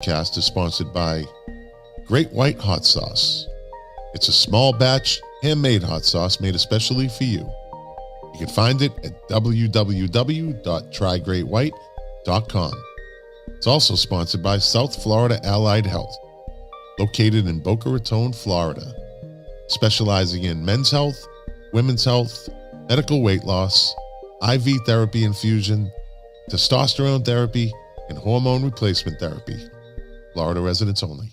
Cast is sponsored by Great White Hot Sauce. It's a small batch, handmade hot sauce made especially for you. You can find it at www.trygreatwhite.com. It's also sponsored by South Florida Allied Health, located in Boca Raton, Florida, specializing in men's health, women's health, medical weight loss, IV therapy infusion, testosterone therapy, and hormone replacement therapy. Florida residents only.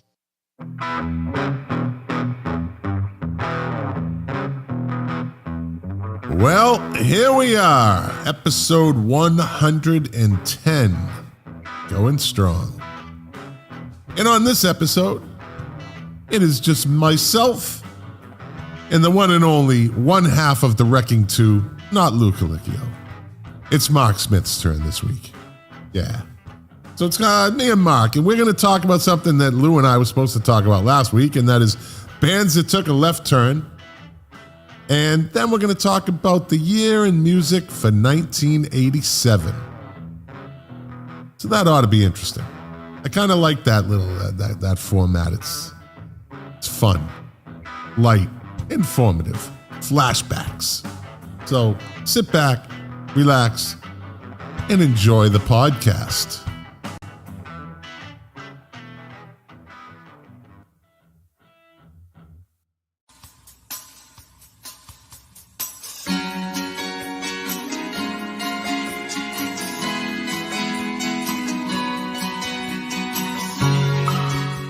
Well, here we are, episode 110, going strong. And on this episode, it is just myself and the one and only one half of the Wrecking 2, not Lou Colicchio. It's Mark Smith's turn this week. Yeah. So it's me and Mark, and we're going to talk about something that Lou and I were supposed to talk about last week, and that is bands that took a left turn. And then we're going to talk about the year in music for 1987. So that ought to be interesting. I kind of like that little that format. It's fun, light, informative, flashbacks. So sit back, relax, and enjoy the podcast.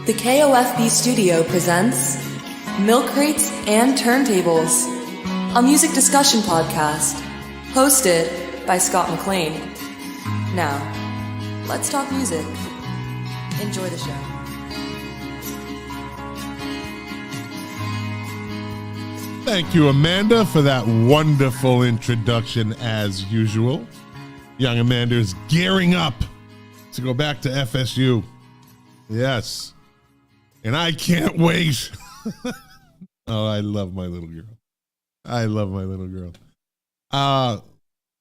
The KOFB studio presents Milk Crates and Turntables, a music discussion podcast hosted by Scott McLean. Now, let's talk music. Enjoy the show. Thank you, Amanda, for that wonderful introduction as usual. Young Amanda is gearing up to go back to FSU. Yes. And I can't wait. Oh, I love my little girl. I love my little girl.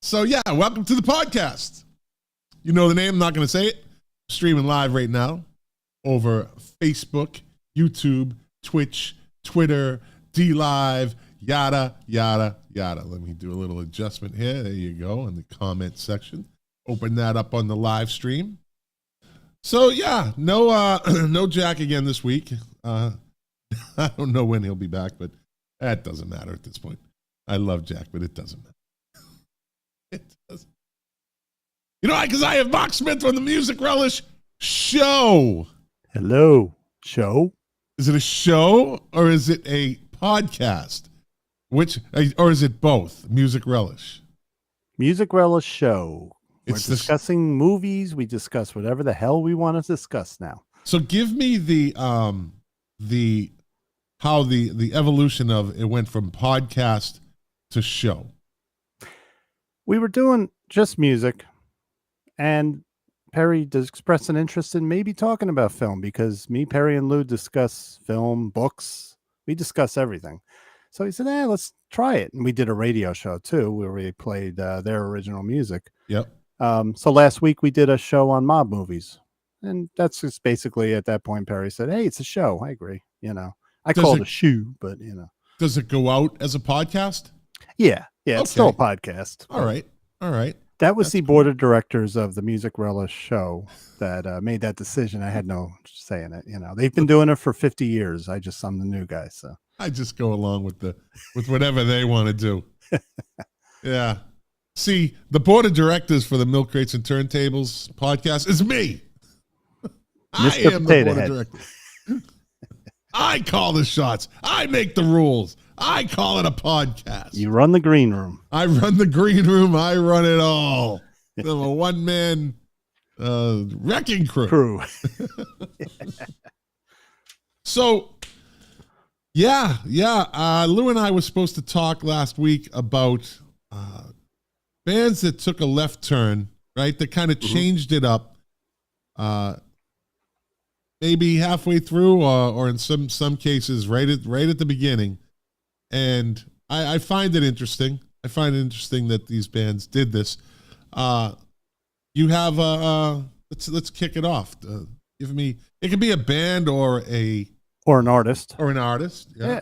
So yeah, welcome to the podcast. You know the name, I'm not going to say it. Streaming live right now over Facebook, YouTube, Twitch, Twitter, DLive, yada, yada, yada. Let me do a little adjustment here. There you go, in the comment section. Open that up on the live stream. So yeah, no Jack again this week. I don't know when he'll be back, but that doesn't matter at this point. I love Jack, but it doesn't matter. It doesn't. You know, because I have Mark Smith from the Music Relish Show. Hello, show. Is it a show or is it a podcast? Or is it both? Music Relish. Music Relish Show. We're It's discussing movies. We discuss whatever the hell we want to discuss now. So give me the evolution of it went from podcast to show. We were doing just music, and Perry expressed an interest in maybe talking about film because me, Perry, and Lou discuss film, books. We discuss everything. So he said, let's try it. And we did a radio show too, where we played their original music. Yep. So last week we did a show on mob movies, and that's just basically at that point, Perry said, hey, it's a show. I agree. I call it a shoe, but Does it go out as a podcast? Yeah. It's still a podcast. All right. That was the board of directors of the Music Relish Show that made that decision. I had no say in it. They've been doing it for 50 years. I'm the new guy. So I just go along with whatever they want to do. Yeah. See, the board of directors for the Milk Crates and Turntables podcast is me. I am the board of directors. I call the shots. I make the rules. I call it a podcast. You run the green room. I run the green room. I run it all. I'm a one-man wrecking crew. So, yeah. Lou and I were supposed to talk last week about bands that took a left turn, right? That kind of changed it up. Maybe halfway through, or in some cases, right at the beginning. And I find it interesting. I find it interesting that these bands did this. You have let's kick it off. Give me. It could be a band or an artist. Yeah.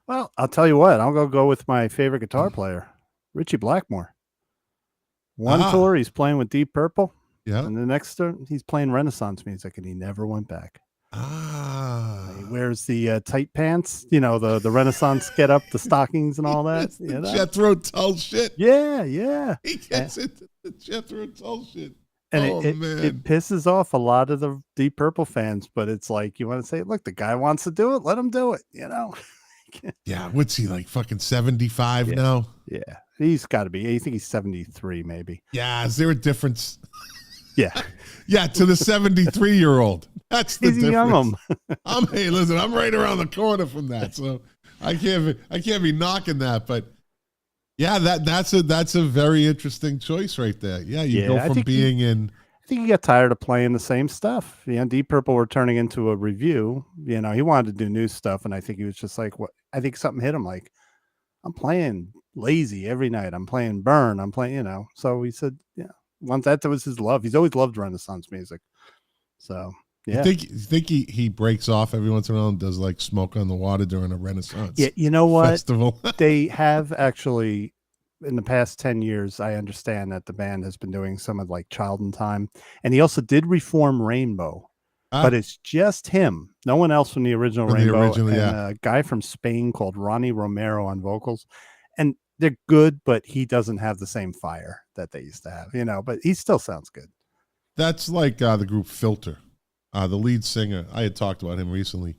Well, I'll tell you what. I'll go with my favorite guitar player, Ritchie Blackmore. One tour he's playing with Deep Purple. Yeah. And the next tour he's playing Renaissance music, and he never went back. He wears the tight pants, the Renaissance get up, the stockings and all that. Jethro Tull shit. Yeah. He gets into the Jethro Tull shit. And it pisses off a lot of the Deep Purple fans, but it's like, you want to say, look, the guy wants to do it, let him do it, Yeah, what's he like, fucking 75 now? Yeah, he's got to be. I think he's 73, maybe. Yeah, is there a difference? Yeah. Yeah, to the 73-year-old. That's the he's difference. Young. Hey, listen, I'm right around the corner from that, so I can't be knocking that, but yeah, that's a very interesting choice right there. Yeah, you go from being in. I think he got tired of playing the same stuff. Deep Purple were turning into a review. He wanted to do new stuff, and I think he was just like, "What?" I think something hit him. Like, I'm playing Lazy every night. I'm playing Burn. I'm playing, So he said, "Yeah." Once that was his love. He's always loved Renaissance music. So yeah. You think he breaks off every once in a while and does like Smoke on the Water during a Renaissance? Yeah, you know what? Festival. They have actually. In the past 10 years, I understand that the band has been doing some of like Child in Time. And he also did reform Rainbow, but it's just him. No one else from the original Rainbow. And a guy from Spain called Ronnie Romero on vocals. And they're good, but he doesn't have the same fire that they used to have, but he still sounds good. That's like the group Filter. The lead singer, I had talked about him recently.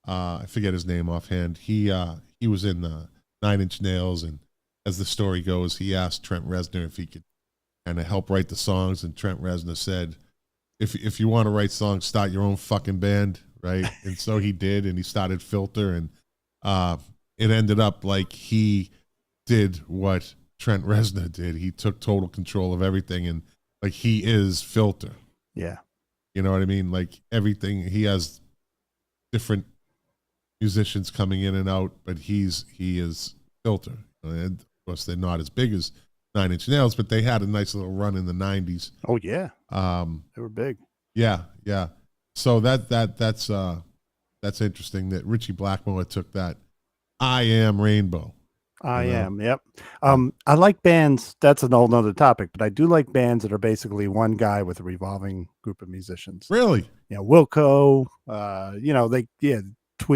I forget his name offhand. He was in 9 Inch Nails, and as the story goes, he asked Trent Reznor if he could kind of help write the songs, and Trent Reznor said, if you want to write songs, start your own fucking band, right? And so he did, and he started Filter, and it ended up like he did what Trent Reznor did. He took total control of everything, and like he is Filter. Yeah. You know what I mean? Like everything, he has different musicians coming in and out, but he is Filter. And of course, they're not as big as 9 Inch Nails, but they had a nice little run in the 90s. Oh yeah, they were big. Yeah. So that's interesting that Ritchie Blackmore took that. I Am Rainbow. Yep. I like bands. That's an whole nother topic, but I do like bands that are basically one guy with a revolving group of musicians. Really? Wilco.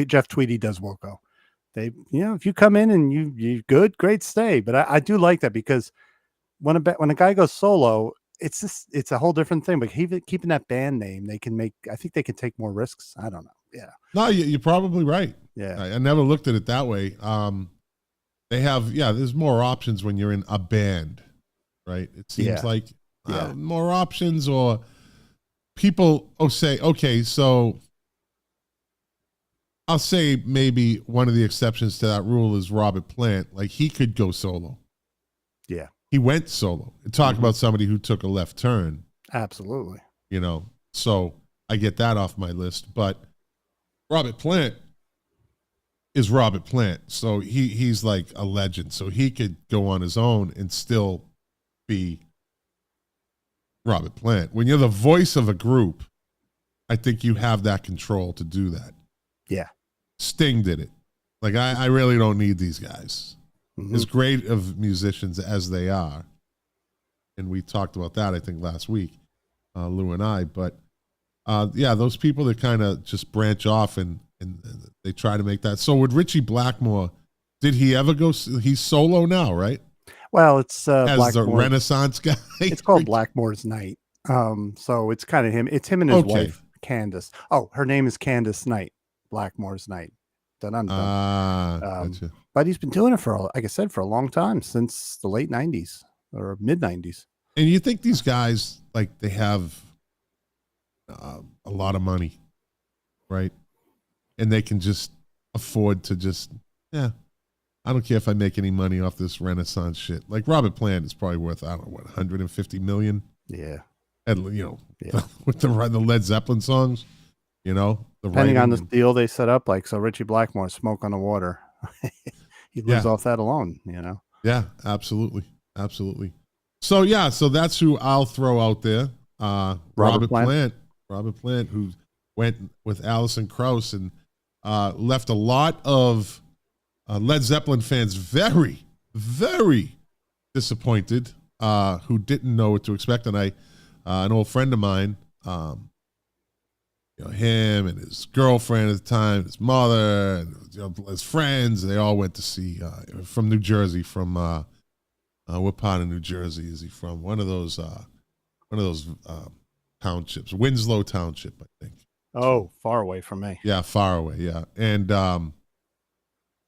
Jeff Tweedy does Wilco. They, if you come in and you're good, great, stay. But I do like that because when a guy goes solo, it's a whole different thing. But keeping that band name, I think they can take more risks. I don't know. Yeah. No, you're probably right. Yeah. I never looked at it that way. They have, there's more options when you're in a band, right? It seems like more options, or people say, okay, so I'll say maybe one of the exceptions to that rule is Robert Plant. Like, he could go solo. Yeah. He went solo. Talk about somebody who took a left turn. Absolutely. So I get that off my list. But Robert Plant is Robert Plant. So he's like a legend. So he could go on his own and still be Robert Plant. When you're the voice of a group, I think you have that control to do that. Yeah. Sting did it. Like, I really don't need these guys. As great of musicians as they are, and we talked about that, I think, last week, Lou and I, but those people that kind of just branch off and they try to make that. So with Ritchie Blackmore, did he ever go? He's solo now, right? Well, it's as the Renaissance guy. It's called Blackmore's Night. So it's kind of him. It's him and his wife, Candace. Oh, her name is Candace Knight. Blackmore's Night. Gotcha. But he's been doing it for, like I said, for a long time, since the late 90s or mid 90s. And you think these guys, like, they have a lot of money, right? And they can just afford to just, I don't care if I make any money off this Renaissance shit. Like, Robert Plant is probably worth, I don't know, what, 150 million? Yeah. And, with the Led Zeppelin songs, depending on the deal they set up, like, so Ritchie Blackmore, Smoke on the Water. He lives off that alone, Yeah, absolutely. So that's who I'll throw out there. Robert Plant. Robert Plant, who went with Alison Krauss and left a lot of Led Zeppelin fans very, very disappointed, who didn't know what to expect. And an old friend of mine, him and his girlfriend at the time, his mother, and his friends, they all went to see from New Jersey. From what part of New Jersey is he from? One of those townships, Winslow Township, I think. Oh, far away from me. Yeah, far away. Yeah, and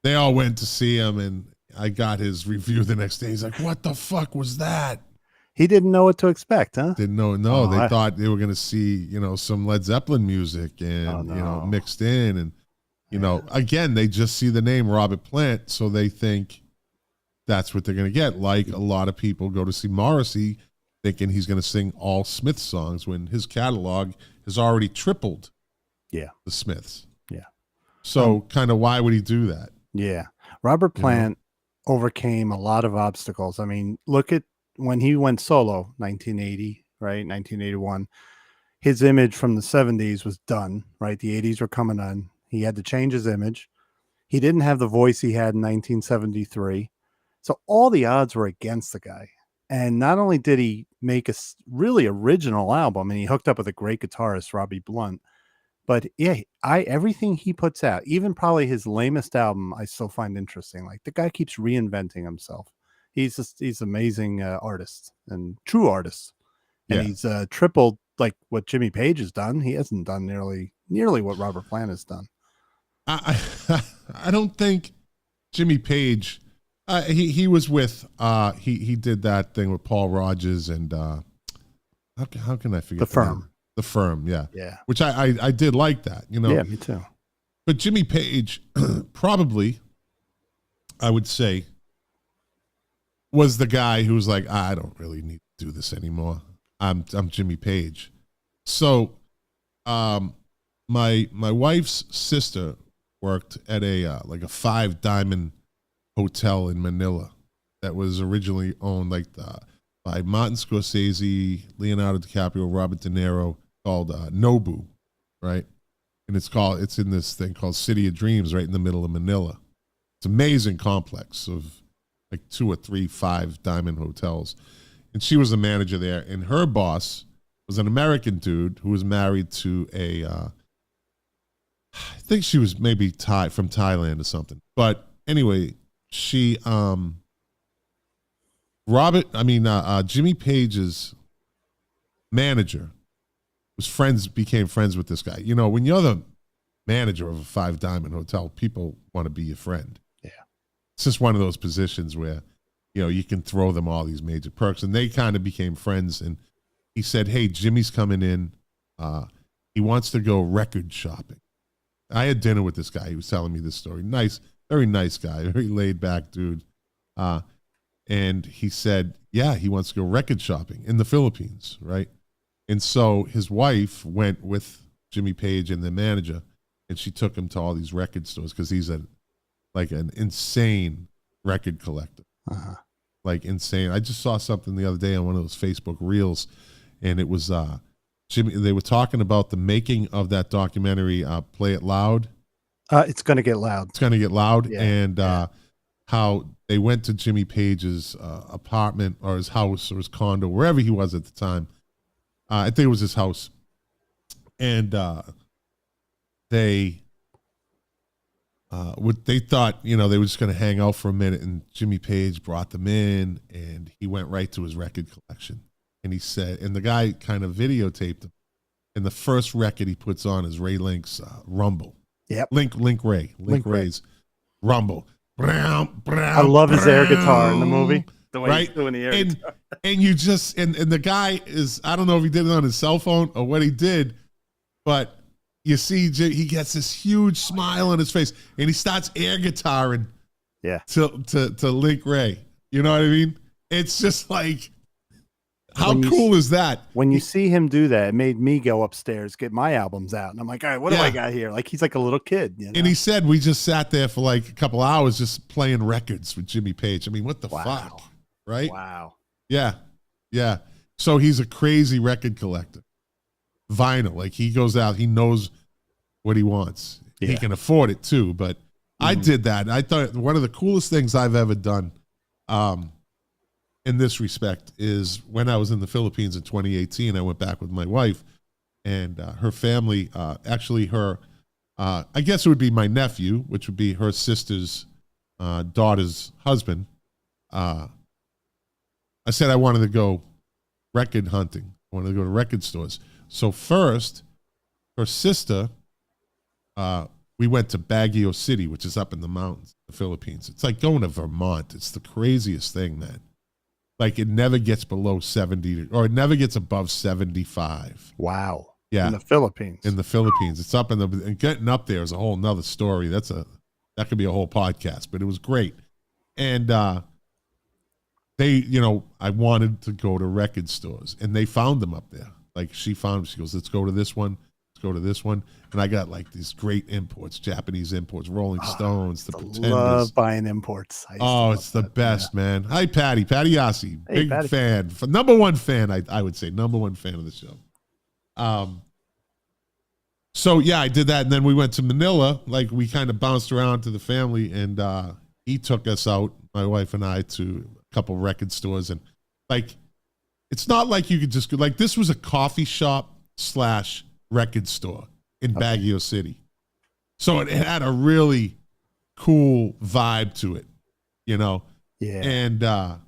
they all went to see him, and I got his review the next day. He's like, "What the fuck was that?" He didn't know what to expect, huh? Didn't know. No, they thought they were going to see, some Led Zeppelin music and, mixed in. And, again, they just see the name Robert Plant, so they think that's what they're going to get. Like a lot of people go to see Morrissey thinking he's going to sing all Smith songs when his catalog has already tripled the Smiths. Yeah. So kind of why would he do that? Yeah. Robert Plant overcame a lot of obstacles. I mean, look at when he went solo, 1980, right? 1981, his image from the 70s was done, right? The 80s were coming on. He had to change his image. He didn't have the voice he had in 1973. So all the odds were against the guy. And not only did he make a really original album, and he hooked up with a great guitarist, Robbie Blunt, but everything he puts out, even probably his lamest album, I still find interesting. Like, the guy keeps reinventing himself. He's amazing artist and true artist. And he's tripled like what Jimmy Page has done. He hasn't done nearly what Robert Plant has done. I don't think Jimmy Page, he was with, he did that thing with Paul Rodgers and how can I forget The Firm. The Firm, yeah. Yeah. Which I did like that, Yeah, me too. But Jimmy Page probably, I would say, was the guy who was like, I don't really need to do this anymore. I'm Jimmy Page. So my wife's sister worked at a 5 diamond hotel in Manila that was originally owned by Martin Scorsese, Leonardo DiCaprio, Robert De Niro, called Nobu, right? And it's in this thing called City of Dreams right in the middle of Manila. It's an amazing complex of like 2 or 3 5 diamond hotels. And she was a manager there. And her boss was an American dude who was married to I think she was maybe from Thailand or something. But anyway, she, Jimmy Page's manager became friends with this guy. When you're the manager of a 5 diamond hotel, people want to be your friend. It's just one of those positions where, you can throw them all these major perks. And they kind of became friends. And he said, hey, Jimmy's coming in. He wants to go record shopping. I had dinner with this guy. He was telling me this story. Nice, very nice guy, very laid back dude. And he said, yeah, he wants to go record shopping in the Philippines, right? And so his wife went with Jimmy Page and the manager, and she took him to all these record stores because he's an insane record collector. Like insane. I just saw something the other day on one of those Facebook reels, and it was Jimmy. They were talking about the making of that documentary, Play It Loud. It's going to get loud. It's going to get loud. Yeah. And how they went to Jimmy Page's apartment or his house or his condo, wherever he was at the time. I think it was his house. And they thought, they were just going to hang out for a minute, and Jimmy Page brought them in, and he went right to his record collection. And he said, and the guy kind of videotaped him. And the first record he puts on is Ray Link's Rumble. Yep. Link Ray's Rumble. I love his air guitar in the movie. The way right? he's doing the air guitar. And you just, and the guy is, I don't know if he did it on his cell phone or what he did, but you see, he gets this huge smile on his face, and he starts air guitaring to Link Ray. You know what I mean? It's just like, how cool is that? When you see him do that, it made me go upstairs, get my albums out. And I'm like, all right, what do I got here? Like, he's like a little kid. And he said, we just sat there for like a couple hours just playing records with Jimmy Page. I mean, what the fuck? Right? Wow. Yeah. Yeah. So he's a crazy record collector. vinyl. Like he goes out, he knows what he wants. Yeah. He can afford it too. But I did that. I thought one of the coolest things I've ever done in this respect is when I was in the Philippines in 2018, I went back with my wife and her family, actually her, I guess it would be my nephew, which would be her sister's daughter's husband. I said I wanted to go record hunting. I wanted to go to record stores. So first, her sister, we went to Baguio City, which is up in the mountains, the Philippines. It's like going to Vermont. It's the craziest thing, man. Like it never gets below 70 or it never gets above 75. Wow. Yeah. In the Philippines. In the Philippines. It's up and getting up there is a whole nother story. That could be a whole podcast, but it was great. And they, I wanted to go to record stores and they found them up there. Like she found them. She goes, let's go to this one. Let's go to this one. And I got like these great imports, Japanese imports, Rolling Stones, the Pretenders. Love buying imports. It's the best, man. Hi, Patty Yassi. Hey, Big Patty. fan. Number one fan, I would say. Number one fan of the show. So, yeah, I did that. And then we went to Manila. Like, we kind of bounced around to the family. And he took us out, my wife and I, to a couple record stores. And, like, it's not like you could just go. Like, this was a coffee shop / record store in Baguio City. So it had a really cool vibe to it, Yeah. And the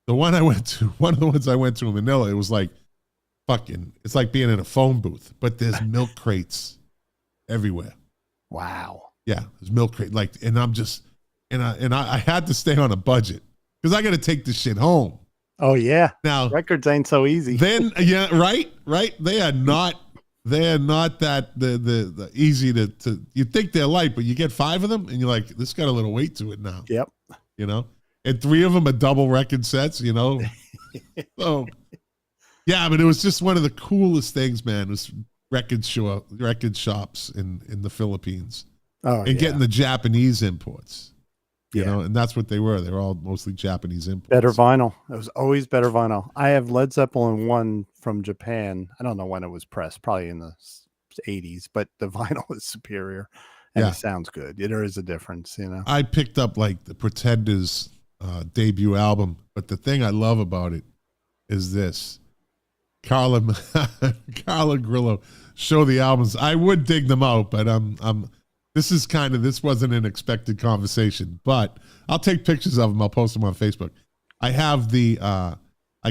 one of the ones I went to in Manila, it was like it's like being in a phone booth, but there's milk crates everywhere. Wow. Yeah, there's milk crate. And I'm just, I had to stay on a budget because I got to take this shit home. Oh yeah. Now records ain't so easy. Then right. They are not that the easy to you think they're light, but you get 5 of them and you're like, this got a little weight to it now. Yep. And 3 of them are double record sets, So yeah, but it was just one of the coolest things, man. It was record shops in the Philippines. And getting the Japanese imports. And that's what they were. They were all mostly Japanese imports. Better vinyl. It was always better vinyl. I have Led Zeppelin 1 from Japan. I don't know when it was pressed, probably in the 80s, but the vinyl is superior and it sounds good. There is a difference, I picked up like the Pretenders debut album, but the thing I love about it is this. Carla Grillo show the albums. I would dig them out, but this wasn't an expected conversation, but I'll take pictures of them. I'll post them on Facebook. I have I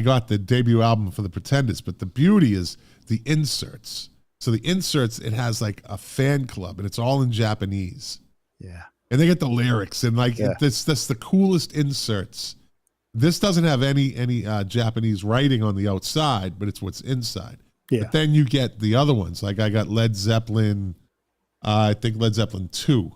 got the debut album for the Pretenders, but the beauty is the inserts. So the inserts, it has like a fan club and it's all in Japanese. Yeah. And they get the lyrics and that's the coolest inserts. This doesn't have any Japanese writing on the outside, but it's what's inside. Yeah. But then you get the other ones. Like I got Led Zeppelin, I think Led Zeppelin 2,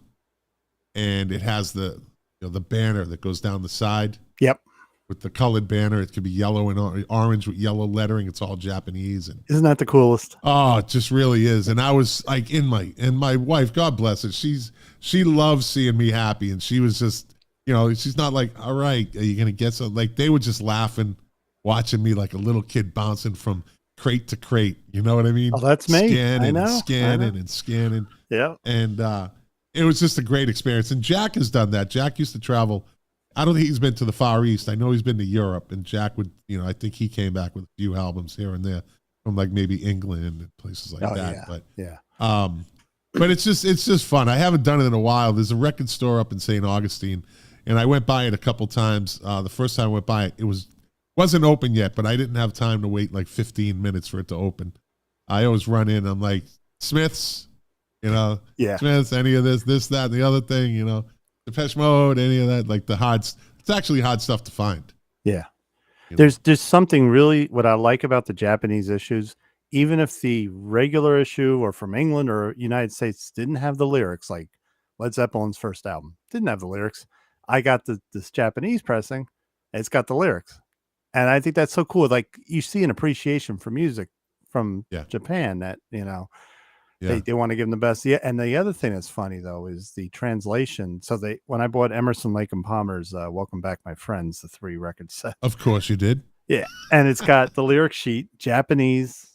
and it has the banner that goes down the side. Yep. With the colored banner, it could be yellow and orange with yellow lettering. It's all Japanese, and isn't that the coolest? Oh, it just really is. And I was like, my wife, God bless her, she loves seeing me happy, and she was just, she's not like, all right, are you gonna get some? Like they were just laughing, watching me like a little kid bouncing from crate to crate. You know what I mean? Oh, that's me. Scanning, I know. Scanning and scanning. Yeah. And it was just a great experience. And Jack has done that. Jack used to travel. I don't think he's been to the Far East. I know he's been to Europe. And Jack would, I think he came back with a few albums here and there from like maybe England and places like that. Yeah. But yeah. But it's just fun. I haven't done it in a while. There's a record store up in St. Augustine, and I went by it a couple times. The first time I went by it, it wasn't open yet, but I didn't have time to wait like 15 minutes for it to open. I always run in. I'm like, Smiths, Smiths, any of this, that, and the other thing, Depeche Mode, any of that, like it's actually hard stuff to find. Yeah. There's something really, what I like about the Japanese issues, even if the regular issue or from England or United States didn't have the lyrics, like Led Zeppelin's first album didn't have the lyrics. I got this Japanese pressing, and it's got the lyrics. And I think that's so cool. Like you see an appreciation for music from Japan that, they want to give them the best. Yeah. And the other thing that's funny though, is the translation. So when I bought Emerson, Lake and Palmer's, Welcome Back, My Friends, the 3 record set. Of course you did. Yeah. And it's got the lyric sheet, Japanese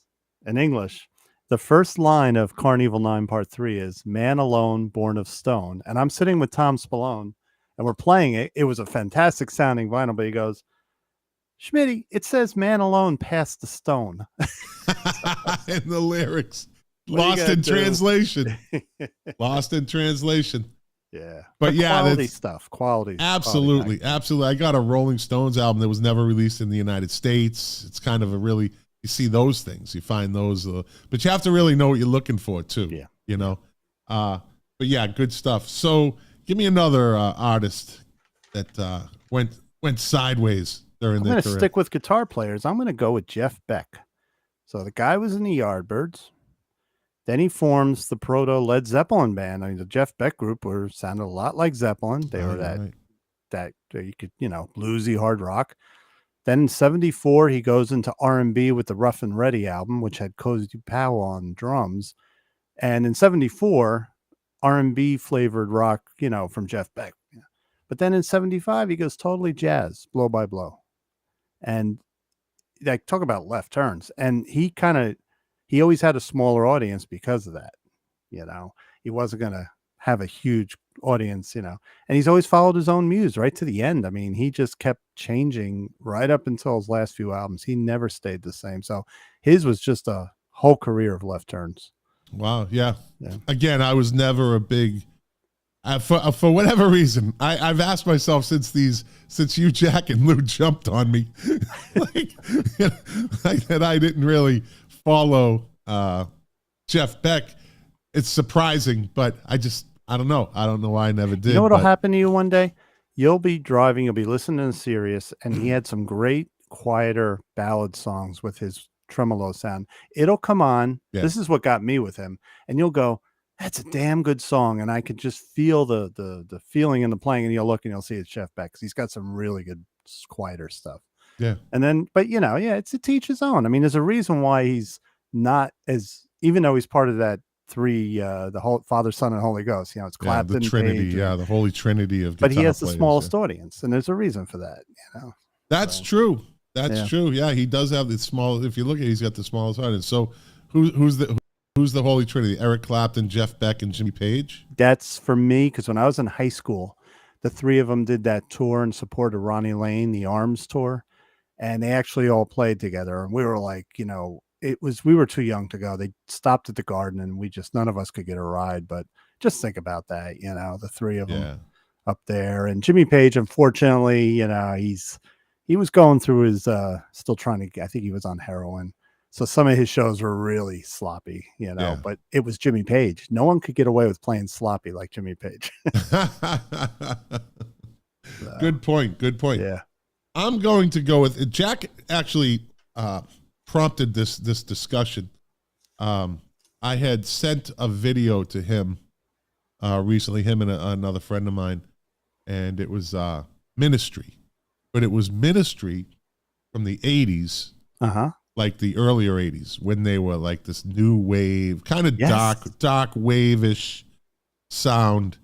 and English. The first line of Carnival 9 Part 3 is "Man alone, born of stone." And I'm sitting with Tom Spallone and we're playing it. It was a fantastic sounding vinyl, but he goes, "Schmitty, it says man alone past the stone." In the lyrics. What are you Lost gonna in do? translation. Lost in translation. Yeah. But yeah, quality that's stuff. Quality. absolutely, quality absolutely. I got a Rolling Stones album that was never released in the United States. It's kind of a really, you see those things, you find those, but you have to really know what you're looking for too. Yeah. You know, but yeah, good stuff. So give me another artist that went sideways during I'm their going to career. stick with guitar players. I'm going to go with Jeff Beck. So the guy was in the Yardbirds. Then he forms the proto Led Zeppelin band. I mean, the Jeff Beck group sounded a lot like Zeppelin. They were that you could, bluesy hard rock. Then in 74, he goes into R&B with the Rough and Ready album, which had Cozy Powell on drums. And in 74, R&B flavored rock, from Jeff Beck. But then in 75, he goes totally jazz, blow by blow. And like, talk about left turns. And he always had a smaller audience because of that. He wasn't going to have a huge audience, and he's always followed his own muse right to the end. I mean, he just kept changing right up until his last few albums. He never stayed the same. So his was just a whole career of left turns. Wow. Yeah. Again, I was never a big, for whatever reason, I've asked myself since you, Jack, and Lou jumped on me, like that I didn't really follow Jeff Beck. It's surprising, but I don't know. I don't know why I never did. You know what'll happen to you one day? You'll be driving, you'll be listening to Sirius, and he had some great, quieter ballad songs with his tremolo sound. It'll come on. Yeah. This is what got me with him. And you'll go, that's a damn good song. And I could just feel the feeling in the playing, and you'll look and you'll see it's Jeff Beck, because he's got some really good, quieter stuff. Yeah. And then, but it's to teach his own. I mean, there's a reason why he's not even though he's part of that three, the whole Father, Son, and Holy Ghost, it's Clapton, the Trinity, Page, the Holy Trinity of guitar but he has the players, smallest audience, and there's a reason for that, That's true. That's true. Yeah, he does have the small. If you look at it, he's got the smallest audience. So who's the Holy Trinity? Eric Clapton, Jeff Beck, and Jimmy Page? That's for me, because when I was in high school, the three of them did that tour in support of Ronnie Lane, the Arms tour, and they actually all played together. And we were like, we were too young to go. They stopped at the Garden, and none of us could get a ride. But just think about that, the three of them up there. And Jimmy Page, unfortunately, he was going through his, still trying to, I think he was on heroin. So some of his shows were really sloppy, but it was Jimmy Page. No one could get away with playing sloppy like Jimmy Page. Good point. Yeah. I'm going to go with Jack. Actually, prompted this discussion. I had sent a video to him recently, him and another friend of mine, and it was Ministry, but it was Ministry from the 80s, like the earlier 80s, when they were like this new wave, kind of dark wave-ish sound,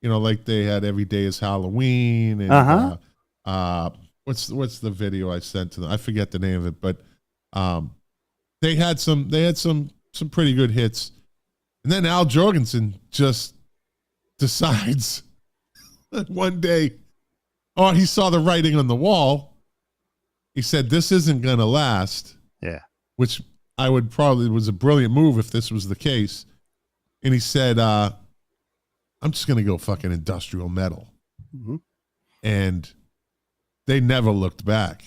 like they had Every Day is Halloween, and what's the video I sent to them? I forget the name of it, but they had some pretty good hits. And then Al Jorgensen just decides one day, he saw the writing on the wall. He said, this isn't going to last. Yeah. Which was a brilliant move if this was the case. And he said, I'm just going to go fucking industrial metal. Mm-hmm. And they never looked back.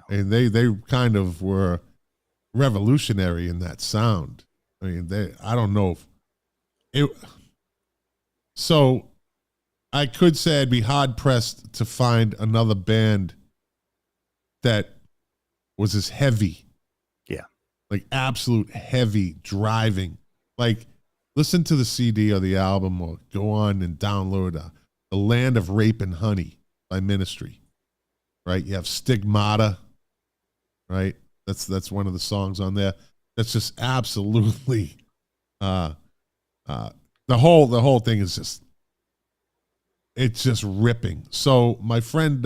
And they kind of were revolutionary in that sound. I mean, I don't know if it. So I could say I'd be hard pressed to find another band that was as heavy. Yeah. Like absolute heavy driving. Like listen to the CD or the album or go on and download The Land of Rape and Honey by Ministry. Right? You have Stigmata. Right? That's one of the songs on there. That's just absolutely the whole thing is just, it's just ripping. So my friend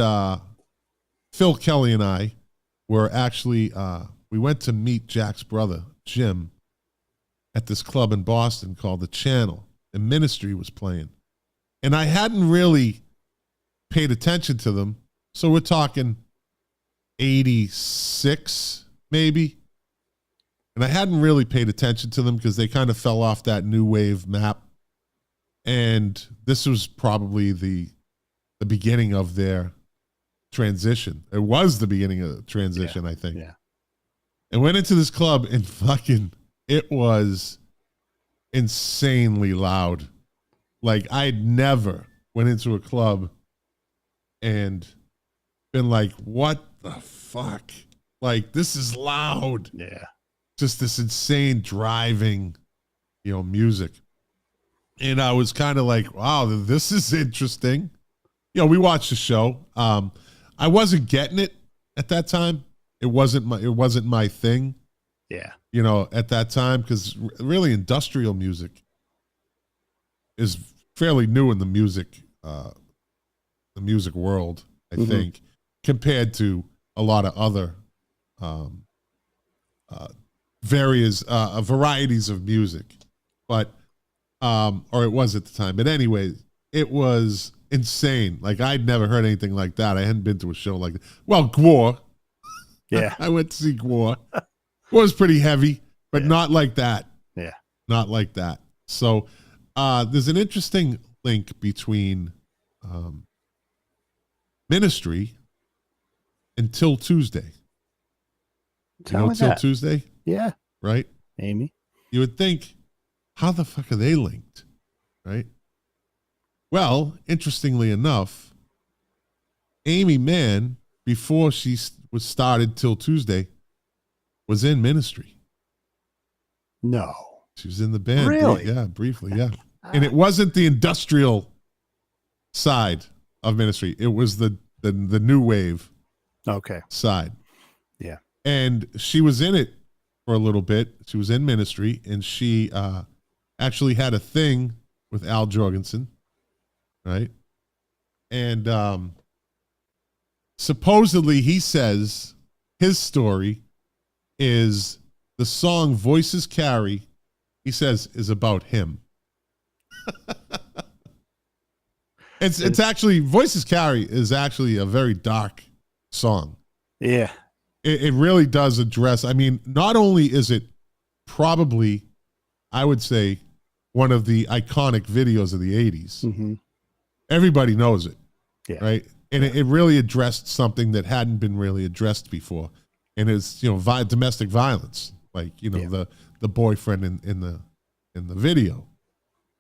Phil Kelly and I were actually we went to meet Jack's brother Jim at this club in Boston called The Channel, and Ministry was playing. And I hadn't really paid attention to them. So we're talking 86, maybe. And I hadn't really paid attention to them because they kind of fell off that new wave map. And this was probably the beginning of their transition. It was the beginning of the transition, I think. Yeah. And went into this club and it was insanely loud. Like, I'd never went into a club and been like, what the fuck? Like, this is loud. Yeah. Just this insane driving, music. And I was kind of like, wow, this is interesting. We watched the show. I wasn't getting it at that time. It wasn't my thing. Yeah. At that time, because really industrial music is fairly new in the music world, I think, compared to a lot of other various varieties of music. But or it was at the time. But anyway, it was insane. Like, I'd never heard anything like that. I hadn't been to a show like that. Well, Gwar. Yeah. I went to see Gwar. It was pretty heavy, but not like that. Yeah. Not like that. So there's an interesting link between Ministry and Till Tuesday. Tell me Till that. Tuesday? Yeah. Right? Amy. You would think, how the fuck are they linked? Right? Well, interestingly enough, Amy Mann, before she was started Till Tuesday, was in Ministry. No. She was in the band. Really? Yeah, briefly, yeah. And it wasn't the industrial side of Ministry. It was the new wave side. Yeah. And she was in it for a little bit. She was in Ministry, and she actually had a thing with Al Jorgensen, right? And supposedly he says his story is the song Voices Carry, he says, is about him. It's actually, Voices Carry is actually a very dark song. Yeah. It really does address, not only is it probably, I would say, one of the iconic videos of the 80s. Mm-hmm. Everybody knows it, yeah. Right? And it really addressed something that hadn't been really addressed before. And it's, domestic violence, like, the boyfriend in the video,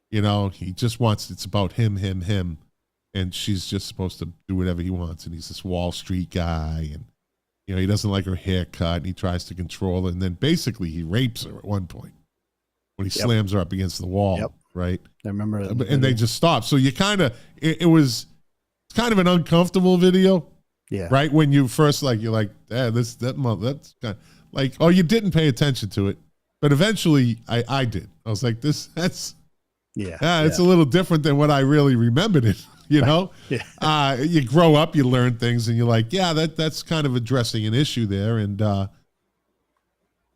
he just wants, it's about him. And she's just supposed to do whatever he wants. And he's this Wall Street guy. And, he doesn't like her haircut, and he tries to control her. And then basically he rapes her at one point when he slams her up against the wall. Right. I remember that. And they just stop. So you kind of, it's kind of an uncomfortable video. Yeah. Right. When you first, you're like, that's kind of like, oh, you didn't pay attention to it. But eventually I did. I was like, it's a little different than what I really remembered it. Yeah. You grow up, you learn things, and you're like, that's kind of addressing an issue there. And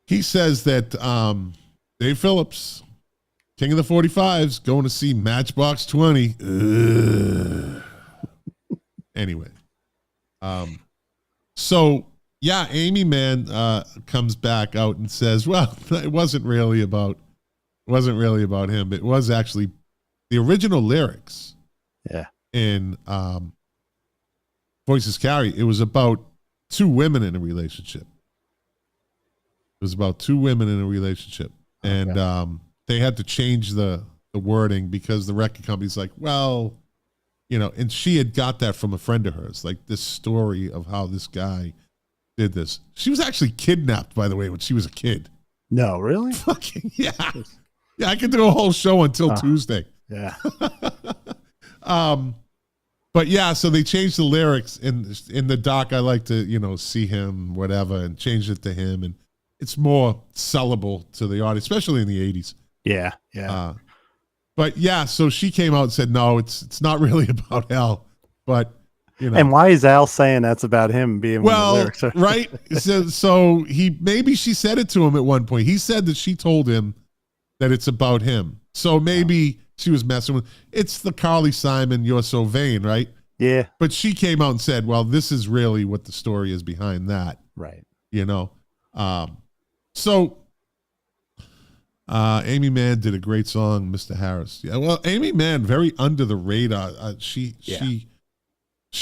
he says that Dave Phillips, King of the 45s, going to see Matchbox 20. Anyway. So Amy Mann comes back out and says, well, it wasn't really about him. It was actually the original lyrics. Yeah. In Voices Carry, it was about two women in a relationship. It was about two women in a relationship. And they had to change the wording because the record company's like, well, and she had got that from a friend of hers, like this story of how this guy did this. She was actually kidnapped, by the way, when she was a kid. No, really? Fucking yeah. Yeah, I could do a whole show until Tuesday. Yeah. But yeah, so they changed the lyrics in the doc. I like to, see him, whatever, and change it to him. And it's more sellable to the audience, especially in the 80s. Yeah. Yeah. But yeah, so she came out and said, no, it's not really about Al, but And why is Al saying that's about him being one of the lyrics? Right? So she said it to him at one point. He said that she told him that it's about him. So maybe she was messing with. It's the Carly Simon, "You're So Vain," right? Yeah. But she came out and said, "Well, this is really what the story is behind that." Right. You know. So Amy Mann did a great song, "Mr. Harris." Yeah. Well, Amy Mann, very under the radar. She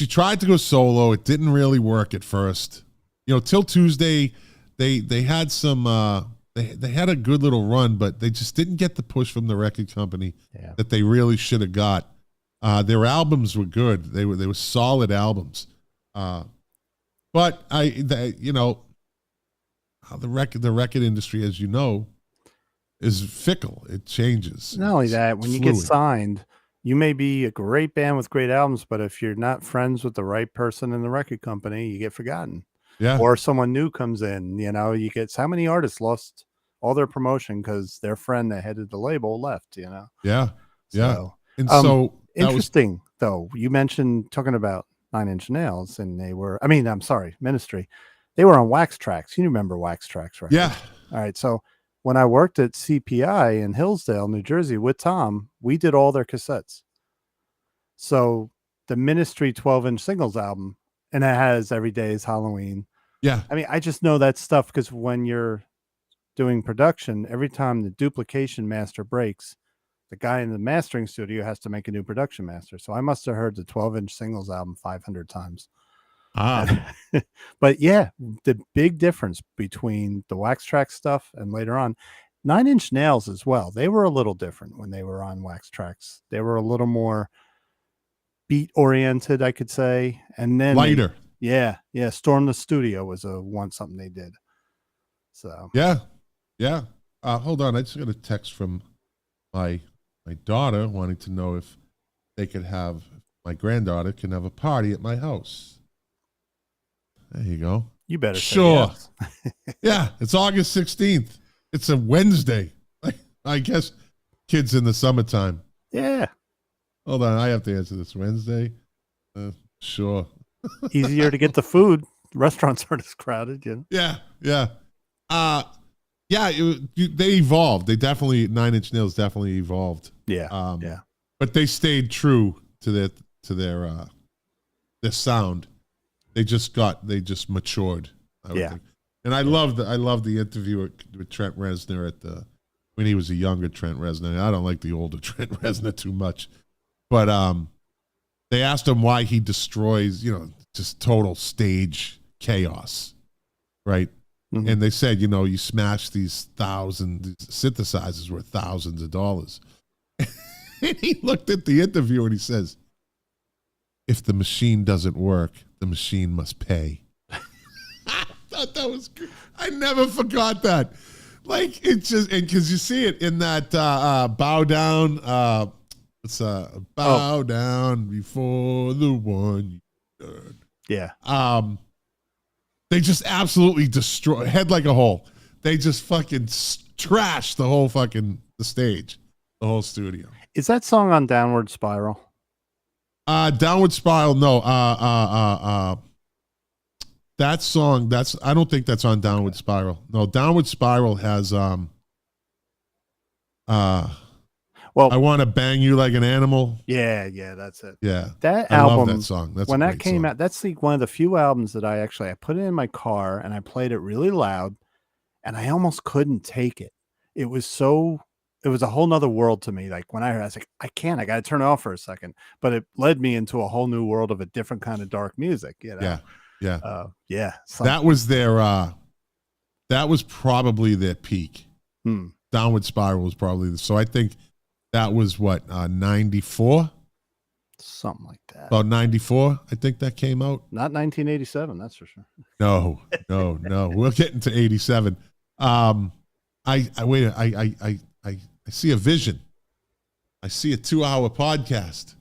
tried to go solo. It didn't really work at first. You know, till Tuesday, they had some. They had a good little run, but they just didn't get the push from the record company that they really should have got. Their albums were good. They were solid albums. But you know, the record industry, as you know, is fickle. It changes. Not only that, when you get signed, you may be a great band with great albums, but if you're not friends with the right person in the record company, you get forgotten. Yeah. Or someone new comes in, you know, you get how many artists lost all their promotion because their friend that headed the label left, you know? Yeah. Yeah. So, and so interesting though. You mentioned talking about Nine Inch Nails and Ministry. They were on Wax Trax. You remember Wax Trax, right? Yeah. All right. So when I worked at CPI in Hillsdale, New Jersey with Tom, we did all their cassettes. So the Ministry 12-inch singles album, and it has Every Day is Halloween. Yeah. I mean, I just know that stuff because when you're doing production, every time the duplication master breaks, the guy in the mastering studio has to make a new production master. So I must have heard the 12-inch singles album 500 times. But yeah, the big difference between the Wax Trax stuff and later on, Nine Inch Nails as well. They were a little different when they were on Wax Trax. They were a little more beat oriented, I could say, and then lighter. Storm the Studio was something they did. So yeah. Hold on, I just got a text from my daughter wanting to know if they could have my granddaughter can have a party at my house. There you go. You better sure. Say yes. Yeah, it's August 16th. It's a Wednesday. I guess kids in the summertime. Yeah. Hold on, I have to answer this. Wednesday? Sure. Easier to get the food. Restaurants aren't as crowded, you know? Yeah. They evolved. They definitely, Nine Inch Nails definitely evolved. Yeah. But they stayed true to their sound. They just matured. I would think. And I love the interview with Trent Reznor when he was a younger Trent Reznor. I don't like the older Trent Reznor too much, but they asked him why he destroys, just total stage chaos, right? Mm-hmm. And they said, you smash these synthesizers worth thousands of dollars. And he looked at the interview and he says, if the machine doesn't work, the machine must pay. I thought that was good. I never forgot that. Like, it's just, and because you see it in that bow down, bow down before the one you heard. Yeah. They just absolutely destroy, head like a hole. They just fucking trash the whole the stage, the whole studio. Is that song on Downward Spiral? Downward Spiral, no. That song, I don't think that's on Downward Spiral. No, Downward Spiral has I Want to Bang You Like an Animal. Yeah, that's it. Yeah. That I album, love that song. That's when that came out, that's one of the few albums that I put it in my car and I played it really loud and I almost couldn't take it. It was a whole nother world to me. Like when I heard it, I was like, I got to turn it off for a second. But it led me into a whole new world of a different kind of dark music. Yeah. That was that was probably their peak. Downward Spiral was probably, so I think that was 94? Something like that. About 94, I think that came out. Not 1987, that's for sure. No. We'll get into 87. I see a vision. I see a 2-hour podcast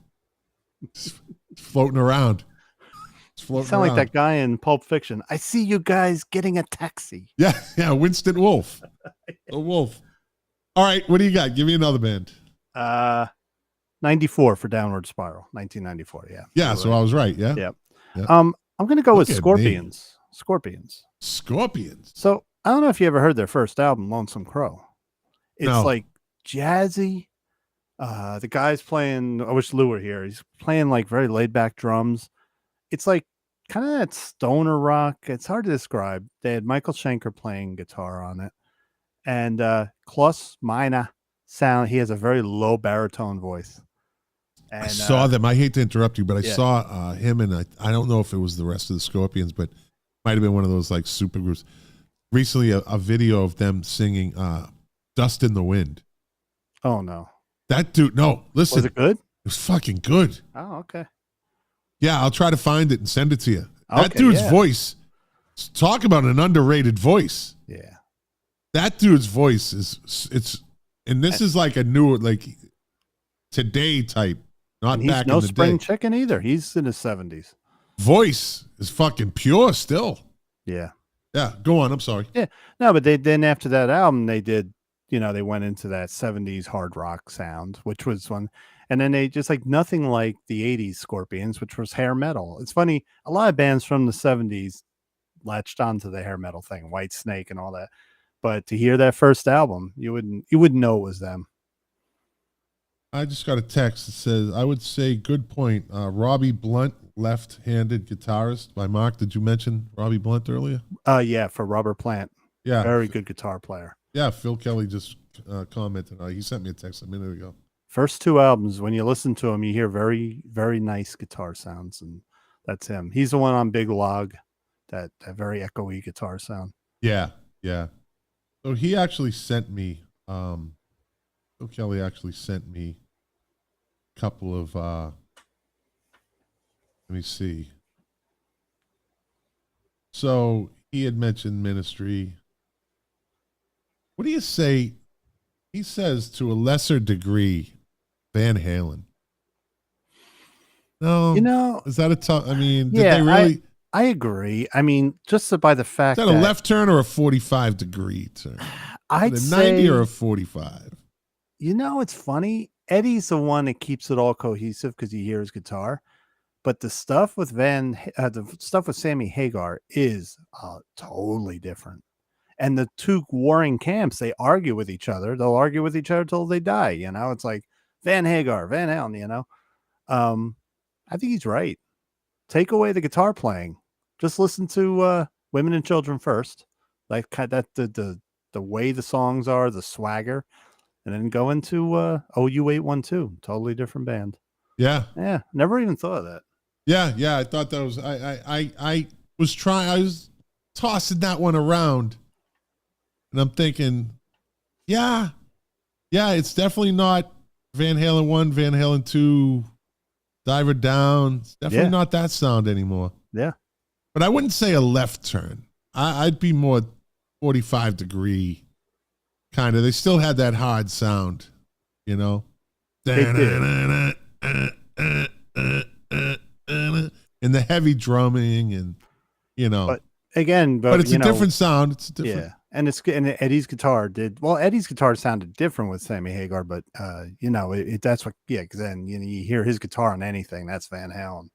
floating around. You sound like that guy in Pulp Fiction. I see you guys getting a taxi. Yeah, Winston Wolfe. The Wolf. All right, what do you got? Give me another band. 94 for Downward Spiral. 1994, yeah. Yeah, so I was right, yeah? Yeah. I'm going to go with Scorpions. Scorpions. Scorpions. So I don't know if you ever heard their first album, Lonesome Crow. It's like jazzy. The guy's playing, I wish Lou were here. He's playing like very laid back drums. It's like kind of that stoner rock. It's hard to describe. They had Michael Schenker playing guitar on it. And Klaus Meine sound, he has a very low baritone voice. And, I saw them. I hate to interrupt you, but I yeah. saw him, and I don't know if it was the rest of the Scorpions, but might have been one of those like super groups. Recently, a video of them singing "Dust in the Wind." Oh no, that dude! No, listen, was it good? It was fucking good. Oh, okay. Yeah, I'll try to find it and send it to you. That Okay, dude's yeah. voice. Talk about an underrated voice. Yeah, that dude's voice is and this is like a new like today type, not he's back no in the spring day. chicken either. He's in his 70s. Voice is fucking pure still. Yeah. Yeah, go on. I'm sorry. Yeah. No, but then after that album, they did, they went into that 70s hard rock sound, which was fun. And then they just like nothing like the 80s Scorpions, which was hair metal. It's funny, a lot of bands from the 70s latched onto the hair metal thing, Whitesnake and all that. But to hear that first album, you wouldn't know it was them. I just got a text that says, I would say good point. Robbie Blunt, left-handed guitarist by Mark. Did you mention Robbie Blunt earlier? Yeah, for Robert Plant. Yeah. Very good guitar player. Yeah, Phil Kelly just commented. He sent me a text a minute ago. First two albums, when you listen to them, you hear very, very nice guitar sounds, and that's him. He's the one on Big Log, that very echoey guitar sound. Yeah, yeah. So he actually sent me, Phil Kelly actually sent me a couple of, let me see. So he had mentioned Ministry. What do you say? He says to a lesser degree, Van Halen. No, is that a tough? I mean, did they really? I agree. I mean, just by the fact that a left turn or a 45 degree turn? I'd say 90 or a 45. It's funny. Eddie's the one that keeps it all cohesive because you hear his guitar. But the stuff with the stuff with Sammy Hagar is totally different. And the two warring camps, they argue with each other. They'll argue with each other till they die. It's like Van Hagar, Van Halen. I think he's right. Take away the guitar playing. Just listen to Women and Children first, like that the way the songs are, the swagger, and then go into OU812. Totally different band. Yeah. Never even thought of that. Yeah. I thought that was I was tossing that one around. And I'm thinking, yeah, it's definitely not Van Halen 1, Van Halen 2, Diver Down. It's definitely not that sound anymore. Yeah. But I wouldn't say a left turn. I'd be more 45 degree kind of. They still had that hard sound, They did. And the heavy drumming and, But again, but it's a different sound. It's different. Yeah. And Eddie's guitar Eddie's guitar sounded different with Sammy Hagar, but that's what, because then you hear his guitar on anything, that's Van Halen.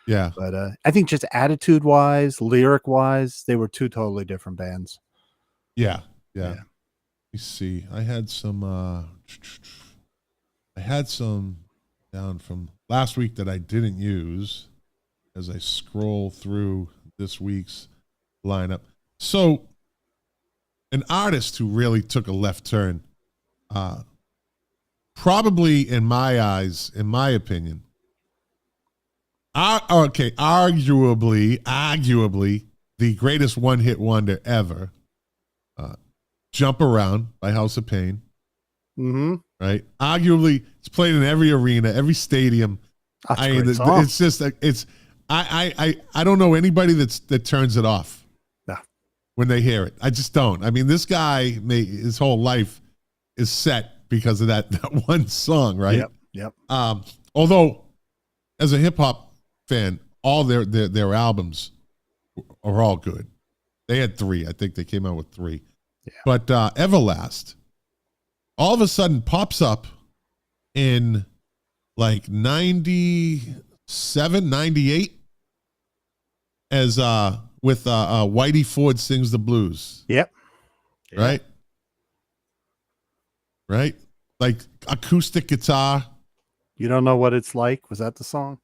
Yeah. But I think just attitude wise, lyric wise, they were two totally different bands. Yeah. Let me see. I had some down from last week that I didn't use as I scroll through this week's lineup. So an artist who really took a left turn, probably in my eyes, in my opinion, arguably the greatest one-hit wonder ever, Jump Around by House of Pain. Mm-hmm. Right? Arguably, it's played in every arena, every stadium. It's just like I don't know anybody that turns it off. When they hear it. I just don't. I mean, this guy, his whole life is set because of that one song, right? Yep. Although, as a hip-hop fan, all their albums are all good. They had 3. I think they came out with 3. Yeah. But Everlast, all of a sudden, pops up in like 97, 98 as with Whitey Ford Sings the Blues. Yep. Right? like acoustic guitar. You don't know what it's like. Was that the song?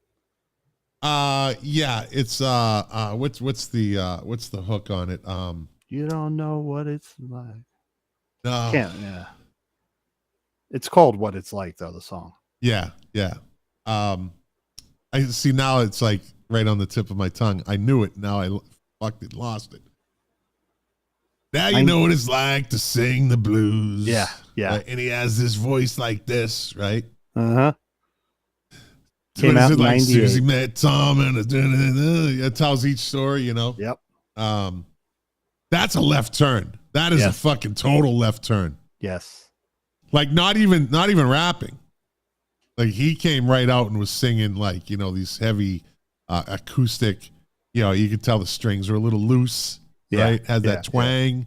Yeah, it's what's the hook on it? You don't know what it's like. No. Can't. Yeah. It's called What It's Like, though, the song. Yeah. I see now. It's like right on the tip of my tongue. I knew it. Now I fucking lost it. Now you know what it's like to sing the blues. Yeah. Right? And he has this voice like this, right? Uh-huh. Came out in 98. Susie met Tom and it tells each story, you know? Yep. That's a left turn. That is a fucking total left turn. Yes. Like not even rapping. Like he came right out and was singing like, you know, these heavy acoustic, you know, you could tell the strings were a little loose, right? Had that twang.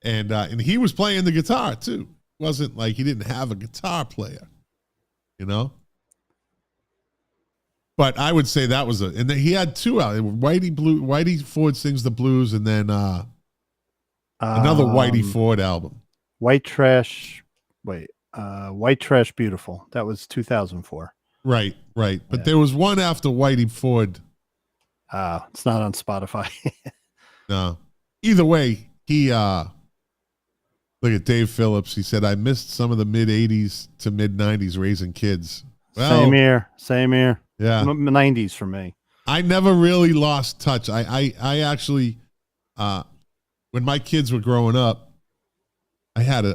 Yeah. And he was playing the guitar too. It wasn't like he didn't have a guitar player, you know? But I would say that was and then he had two out. Whitey Ford Sings the Blues, and then another Whitey Ford album. White Trash Beautiful. That was 2004. Right. But there was one after Whitey Ford. It's not on Spotify. No. Either way, he look at Dave Phillips. He said, I missed some of the mid 80s to mid 90s raising kids. Well, Same here. Yeah. 90s for me. I never really lost touch. I actually, when my kids were growing up, I had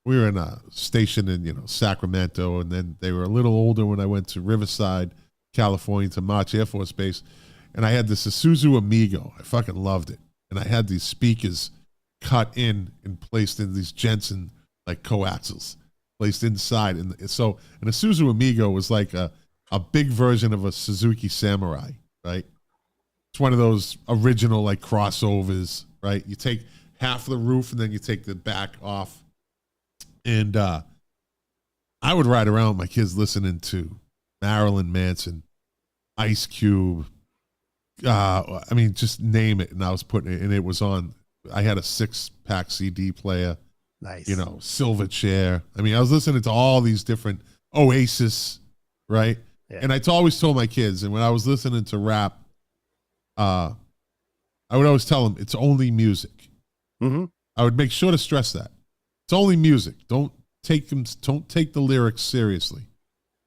we were in a station in, you know, Sacramento, and then they were a little older when I went to Riverside, California, to March Air Force Base, and I had this Isuzu Amigo. I fucking loved it. And I had these speakers cut in and placed in these Jensen, like coaxials, placed inside. And so an Isuzu Amigo was like a big version of a Suzuki Samurai, right? It's one of those original like crossovers, right? You take half the roof and then you take the back off. And I would ride around with my kids listening to Marilyn Manson, Ice Cube. I mean, just name it. And I was putting it, and it was on. I had a 6-pack CD player. Nice. You know, Silverchair. I mean, I was listening to all these different Oasis, right? Yeah. And I always told my kids, and when I was listening to rap, I would always tell them it's only music. Mm-hmm. I would make sure to stress that it's only music. Don't take the lyrics seriously.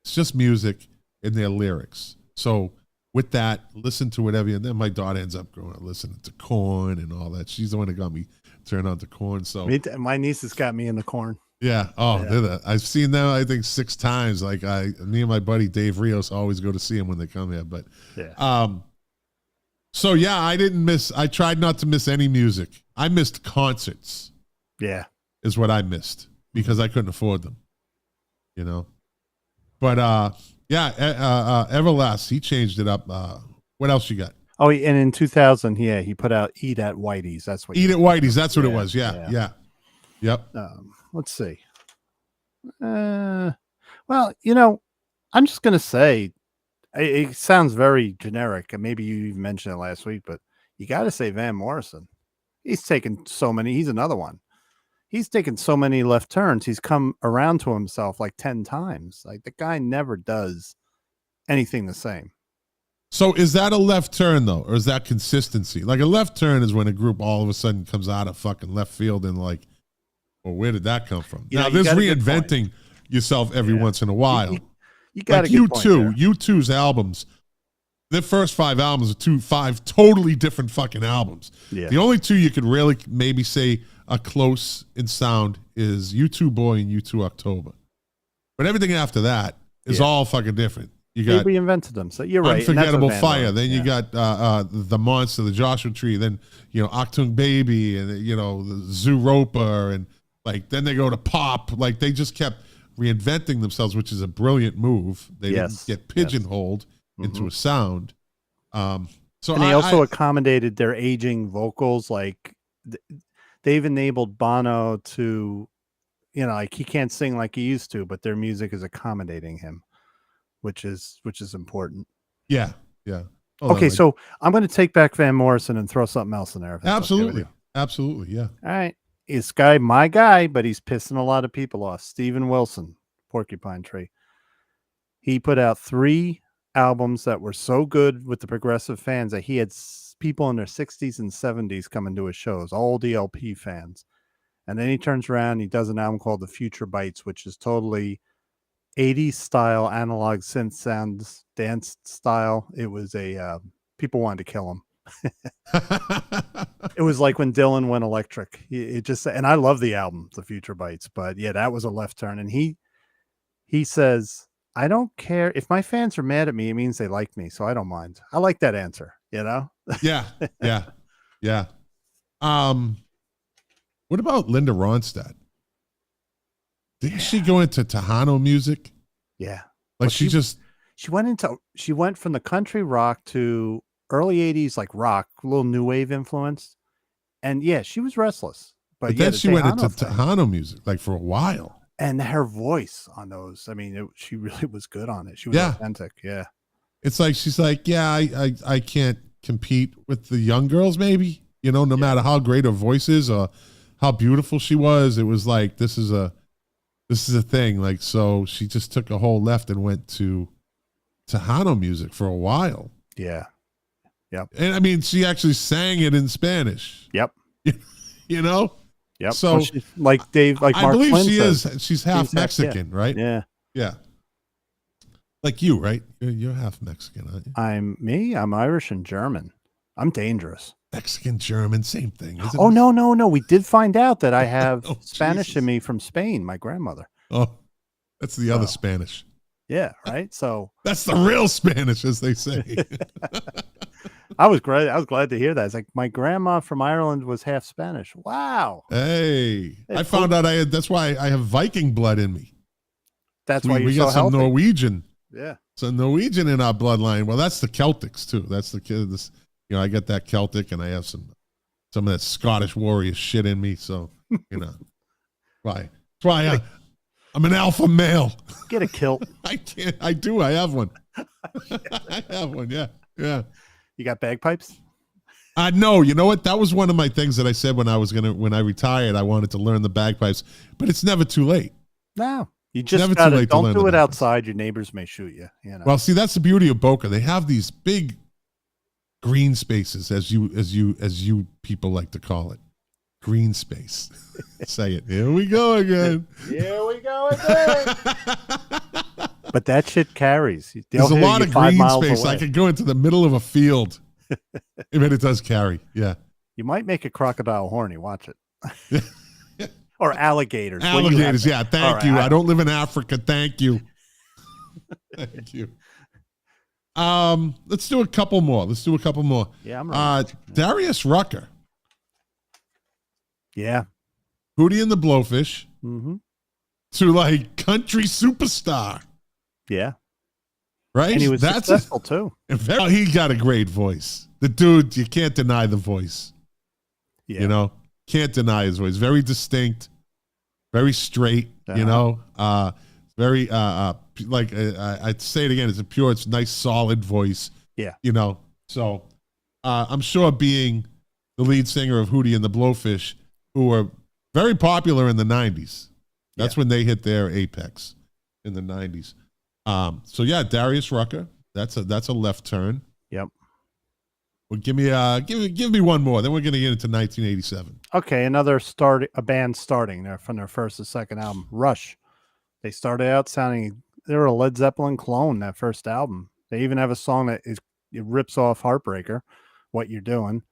It's just music and their lyrics. So with that, listen to whatever. And then my daughter ends up going listening to Korn and all that. She's the one that got me turned on to Korn. So my niece has got me in the Korn. Yeah. Oh, yeah. I've seen them, I think, 6 times. Like me and my buddy Dave Rios always go to see them when they come here. But so yeah, I tried not to miss any music. I missed concerts. Yeah. Is what I missed because I couldn't afford them. You know? But Everlast, he changed it up. What else you got? Oh, and in 2000, he put out Eat at Whitey's. That's what Eat at Whitey's. That's what it was. Yeah. Yep. Let's see. Well, you know, I'm just going to say it sounds very generic, and maybe you even mentioned it last week, but you got to say Van Morrison. He's taken so many. He's another one. He's taken so many left turns. He's come around to himself like 10 times. Like the guy never does anything the same. So is that a left turn though? Or is that consistency? Like a left turn is when a group all of a sudden comes out of fucking left field and like, well, where did that come from? Now there's reinventing yourself every once in a while. You got like U2's albums, their first 5 albums are 5 totally different fucking albums. Yeah. The only 2 you could really maybe say are close in sound is U2 Boy and U2 October. But everything after that is all fucking different. You got they reinvented them, so you're right. Unforgettable Fire. Then you got the Monster, the Joshua Tree. Then Achtung Baby, and the Zoo Roper, and like then they go to pop. Like they just kept reinventing themselves, which is a brilliant move. They didn't get pigeonholed into a sound. So they also accommodated their aging vocals. Like they've enabled Bono to, like he can't sing like he used to, but their music is accommodating him. Which is important. Yeah. Okay, so I'm going to take back Van Morrison and throw something else in there. Absolutely. Okay. Absolutely. Yeah. All right. this guy, my guy, but he's pissing a lot of people off. Steven Wilson, Porcupine Tree. He put out 3 albums that were so good with the progressive fans that he had people in their 60s and 70s coming to his shows, all DLP fans. And then he turns around, he does an album called The Future Bites, which is totally 80s style analog synth sounds, dance style. It was people wanted to kill him. It was like when Dylan went electric. It just, and I love the album, The Future Bites, but yeah, that was a left turn. And he says, I don't care if my fans are mad at me. It means they like me, so I don't mind. I like that answer. Yeah. What about Linda Ronstadt? Didn't she go into Tejano music? Yeah. Like well, she went from the country rock to early 80s, like rock, a little new wave influence. And yeah, she was restless. But then she went into Tejano music, like for a while. And her voice on those, I mean, she really was good on it. She was authentic. Yeah. It's like, she's like, yeah, I can't compete with the young girls, maybe, no matter how great her voice is or how beautiful she was. It was like, this is a thing. Like, so she just took a whole left and went to Tejano music for a while. Yeah. Yep. And I mean, she actually sang it in Spanish. Yep. Yep. So like Dave, like Mark I believe Flynn she says, is. She's half Mexican, right? Yeah. Yeah. Like you, right? You're half Mexican, aren't you? I'm Irish and German. I'm dangerous. Mexican, German, same thing. Isn't Oh, it? no. We did find out that I have Spanish Jesus. in me from Spain, my grandmother. Oh, that's the other Spanish. Yeah, right. So that's the real Spanish, as they say. I was glad to hear that. It's like my grandma from Ireland was half Spanish. Wow. Hey, I found out that's why I have Viking blood in me. That's why we got some healthy. Norwegian. Yeah. Some Norwegian in our bloodline. Well, that's the Celtics too. That's the kids. I get that Celtic, and I have some of that Scottish warrior shit in me. So, why? That's why I'm an alpha male. Get a kilt. I can't. I do. I have one. I have one. Yeah. Yeah. You got bagpipes? No, you know what? That was one of my things that I said when I retired, I wanted to learn the bagpipes, but it's never too late. No, you just don't do it outside. Your neighbors may shoot you. Well, see, that's the beauty of Boca. They have these big green spaces, as you people like to call it, green space. Say it. Here we go again. Here we go again. But that shit carries. There's a lot of green space. I could go into the middle of a field. I mean, it does carry. Yeah. You might make a crocodile horny. Watch it. Or alligators. Alligators. Yeah. Thank you. I don't live in Africa. Thank you. Thank you. Let's do a couple more. Yeah. I'm right. Darius Rucker. Yeah. Hootie and the Blowfish. Mm-hmm. To like country superstar. Yeah. Right? And he was successful too. He got a great voice. The dude, you can't deny the voice. Yeah. Can't deny his voice. Very distinct, very straight, very, I'd say it again, it's nice, solid voice. Yeah. So I'm sure being the lead singer of Hootie and the Blowfish, who were very popular in the 90s. That's when they hit their apex in the 90s. So yeah, Darius Rucker. That's a left turn. Yep. Well, give me one more. Then we're gonna get into 1987. Okay, a band starting there from their first to second album, Rush. They started out sounding they were a Led Zeppelin clone. That first album. They even have a song that it rips off Heartbreaker, What You're Doing,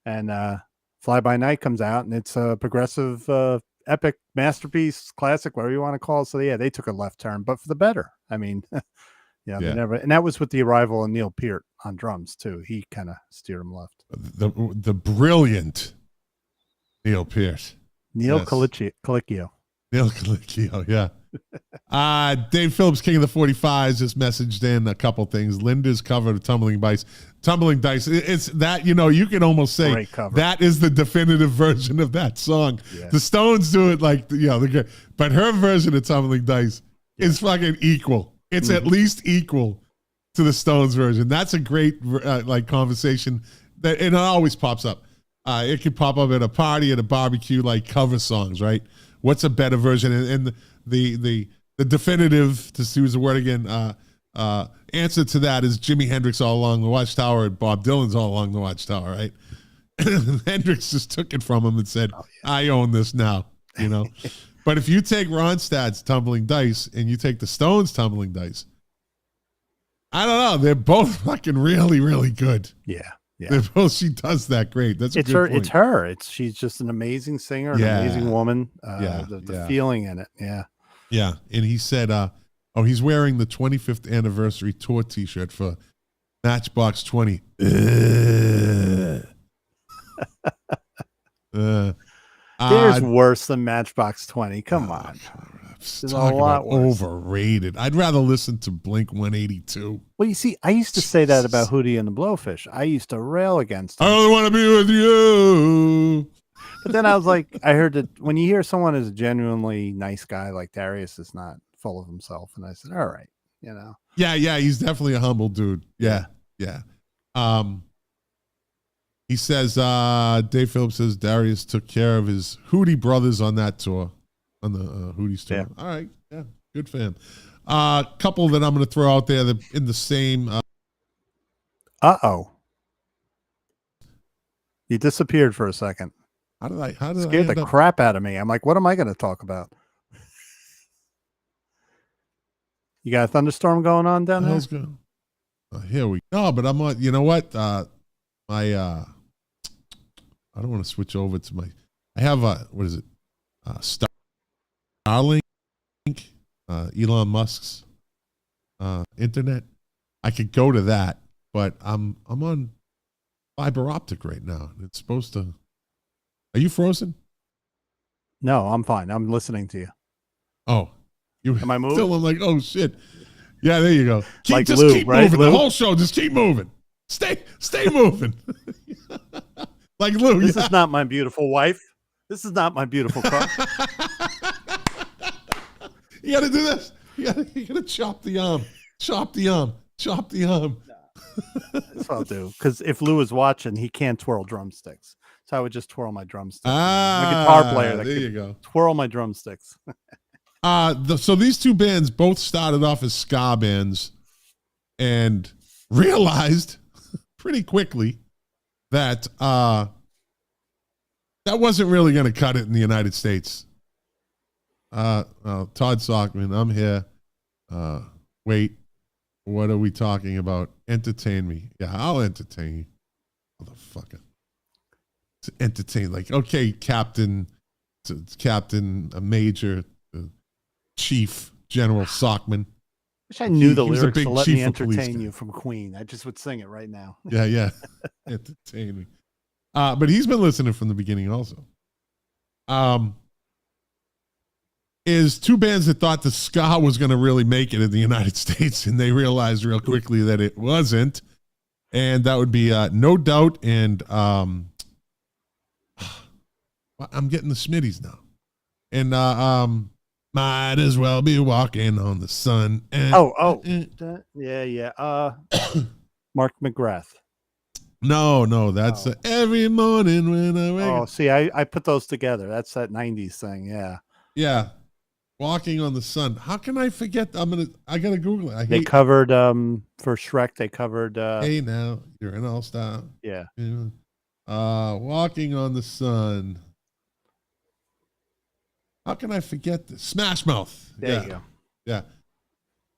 and Fly By Night comes out, and it's a progressive, epic masterpiece, classic, whatever you want to call it. So yeah, they took a left turn, but for the better. I mean, they never, and that was with the arrival of Neil Peart on drums too. He kind of steered them left. The brilliant Neil Peart. Neil Colicchio. Neil Colicchio, yeah. Dave Phillips, King of the 45s, just messaged in a couple things. Linda's cover of Tumbling Dice. It's that, you can almost say that is the definitive version of that song. Yeah. The Stones do it like, but her version of Tumbling Dice is fucking equal. It's at least equal to the Stones version. That's a great conversation that, and it always pops up. it could pop up at a party, at a barbecue, like cover songs, right? What's a better version? And the definitive, to use the word again, answer to that is Jimi Hendrix All Along the Watchtower and Bob Dylan's All Along the Watchtower, right? Hendrix just took it from him and said, I own this now, you know? But if you take Ronstadt's Tumbling Dice and you take the Stones' Tumbling Dice, I don't know. They're both fucking really, really good. Yeah. They're both, she does that great. That's a good point. It's her. She's just an amazing singer, an amazing woman. The feeling in it. Yeah. Yeah. And he said, he's wearing the 25th anniversary tour t-shirt for Matchbox 20. There's worse than Matchbox 20. Come on. There's a lot overrated. I'd rather listen to Blink 182. Well, you see, I used to say that about Hootie and the Blowfish. I used to rail against them. I only want to be with you. But then I was like, I heard that when you hear someone is a genuinely nice guy, like Darius is not full of himself. And I said, all right, you know. Yeah, he's definitely a humble dude. Yeah. He says, Dave Phillips says Darius took care of his Hootie brothers on that tour, on the Hootie tour. Yeah. All right. Yeah, good for him. Couple that I'm going to throw out there that in the same. Uh-oh. You disappeared for a second. How did Scared the crap out of me. I'm like, what am I going to talk about? You got a thunderstorm going on down there? Good. Here we go. But I'm on, you know what? I don't want to switch over to I have what is it? Starlink, Elon Musk's internet. I could go to that, but I'm on fiber optic right now. It's supposed to. Are you frozen? No, I'm fine. I'm listening to you. Oh, am I moving? Still, I'm like, oh shit. Yeah, there you go. Like just Lou, keep right? moving. Lou? The whole show, just keep moving. Stay moving. Like Lou. This is not my beautiful wife. This is not my beautiful car. You got to do this. You got to chop the arm. Chop the arm. Chop the arm. That's what I'll do. Because if Lou is watching, he can't twirl drumsticks. So I would just twirl my drumsticks. I'm a guitar player that there you go. Twirl my drumsticks. So these two bands both started off as ska bands and realized pretty quickly that that wasn't really going to cut it in the United States. Todd Sockman, I'm here. Wait, what are we talking about? Entertain me. Yeah, I'll entertain you. Motherfucker. To entertain, like, okay, Captain, a Major, Chief, General Sockman. Wish I knew the was lyrics to Let Me Entertain You from Queen. I just would sing it right now. Yeah. Entertain me. But he's been listening from the beginning also. Is two bands that thought the ska was going to really make it in the United States, and they realized real quickly that it wasn't. And that would be No Doubt and I'm getting the Smitties now. And might as well be walking on the sun. Yeah. Mark McGrath. No, that's every morning when I wake up. Oh, see, I put those together. That's that 90s thing. Yeah. Walking on the Sun. How can I forget? I gotta Google it. They covered for Shrek. They covered. Hey, now you're an all-star. Yeah. Walking on the Sun. How can I forget this? Smash Mouth. There you go. Yeah.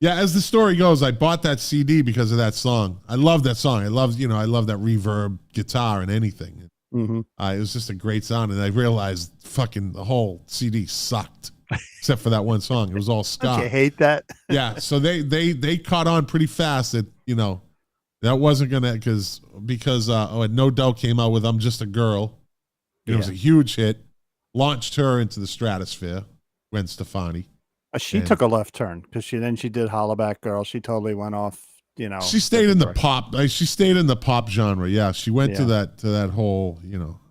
As the story goes, I bought that CD because of that song. I love that song. I love that reverb guitar and anything. Mm-hmm. It was just a great sound, and I realized fucking the whole CD sucked, except for that one song. It was all ska. Don't you hate that? Yeah, so they caught on pretty fast that that wasn't gonna because No Doubt came out with "I'm Just a Girl." It was a huge hit, launched her into the stratosphere. Gwen Stefani. She took a left turn because she did Hollaback Girl. She totally went off. She stayed in the pop. She stayed in the pop genre. Yeah, she went to that whole.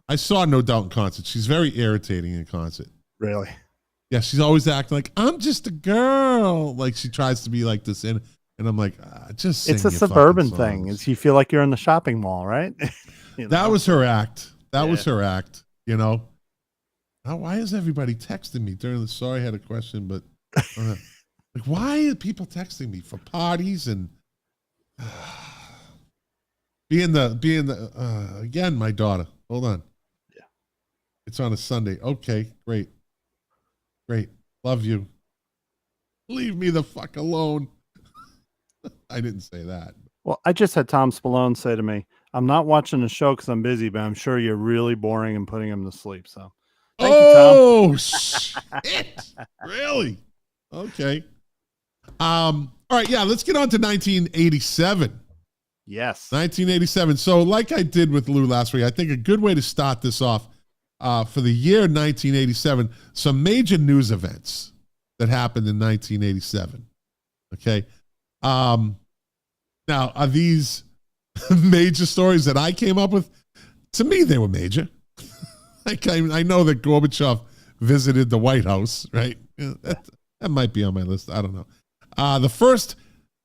I saw No Doubt in concert. She's very irritating in concert. Really? Yeah, she's always acting like I'm just a girl. Like she tries to be like this, and I'm like, just. Sing it's a suburban thing. Is you feel like you're in the shopping mall, right? That was her act. That was her act, you know. Now, why is everybody texting me during the? Sorry, I had a question, but like, why are people texting me for parties and being the again? My daughter, hold on. Yeah, it's on a Sunday. Okay, great, love you. Leave me the fuck alone. I didn't say that. Well, I just had Tom Spallone say to me, "I'm not watching the show because I'm busy, but I'm sure you're really boring and putting him to sleep." So. Thank you, Tom. Oh shit! Really? Okay. All right. Yeah. Let's get on to 1987. Yes. 1987. So, like I did with Lou last week, I think a good way to start this off for the year 1987. Some major news events that happened in 1987. Okay. Now, are these major stories that I came up with? To me, they were major. I know that Gorbachev visited the White House, right? That might be on my list. I don't know. The first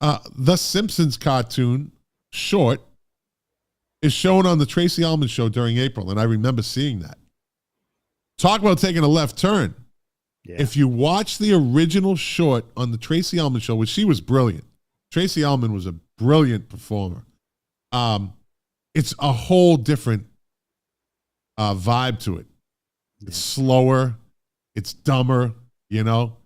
The Simpsons cartoon short is shown on the Tracy Ullman show during April, and I remember seeing that. Talk about taking a left turn. Yeah. If you watch the original short on the Tracy Ullman show, which she was brilliant. Tracy Ullman was a brilliant performer. It's a whole different vibe to it. It's slower. It's dumber, you know.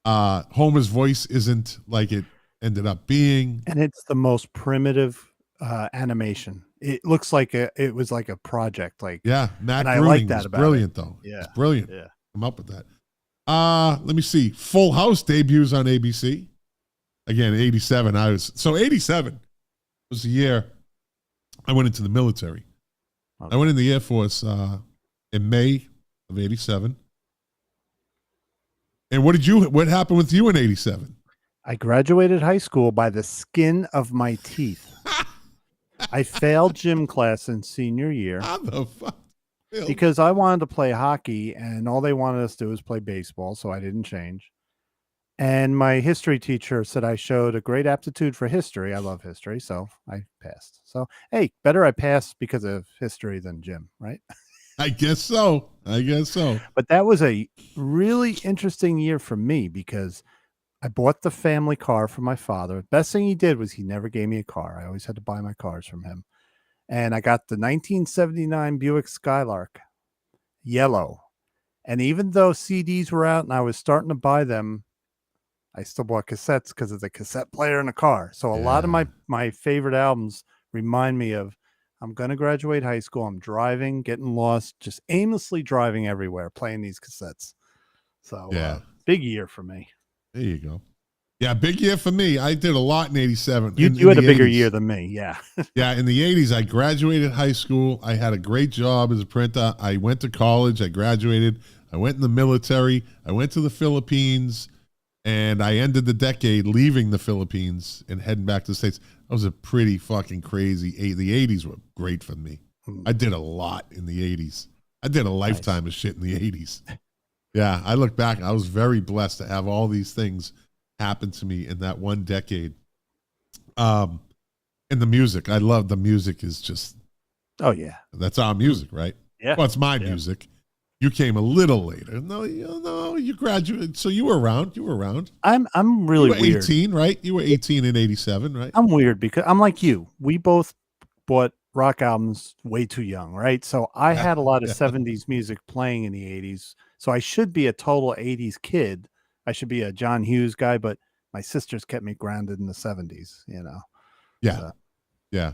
Homer's voice isn't like it ended up being. And it's the most primitive animation. It looks like it was like a project. Like, yeah, Matt Groening, I like that about brilliant, though. Yeah. It's brilliant. Yeah. Come up with that. Let me see. Full House debuts on ABC. Again, 87. 87 was the year I went into the military. Okay. I went in the Air Force in May of 87. And what happened with you in 87? I graduated high school by the skin of my teeth. I failed gym class in senior year. How the fuck? Because I wanted to play hockey and all they wanted us to do was play baseball, so I didn't change. And my history teacher said I showed a great aptitude for history. I love history, so I passed. So, hey, better I passed because of history than gym, right? I guess so. But that was a really interesting year for me because I bought the family car for my father. Best thing he did was he never gave me a car. I always had to buy my cars from him. And I got the 1979 Buick Skylark, yellow. And even though CDs were out and I was starting to buy them, I still bought cassettes because of the cassette player in the car. So a lot of my favorite albums remind me of I'm going to graduate high school. I'm driving, getting lost, just aimlessly driving everywhere, playing these cassettes. So big year for me. There you go. Yeah, big year for me. I did a lot in 87. You had a bigger year than me, yeah. Yeah, in the 80s, I graduated high school. I had a great job as a printer. I went to college. I graduated. I went in the military. I went to the Philippines. And I ended the decade leaving the Philippines and heading back to the States. That was a pretty fucking crazy. The 80s were great for me. I did a lot in the 80s. I did a lifetime of shit in the 80s. Yeah, I look back. I was very blessed to have all these things happen to me in that one decade. And the music. I love the music is just. Oh, yeah. That's our music, right? Yeah. Well, it's my music. You came a little later. No, you graduated. So you were around. I'm really weird. 18, right? You were 18 in 87, right? I'm weird because I'm like you. We both bought rock albums way too young, right? So I had a lot of 70s music playing in the 80s. So I should be a total 80s kid. I should be a John Hughes guy, but my sisters kept me grounded in the 70s, you know? Yeah. So. Yeah.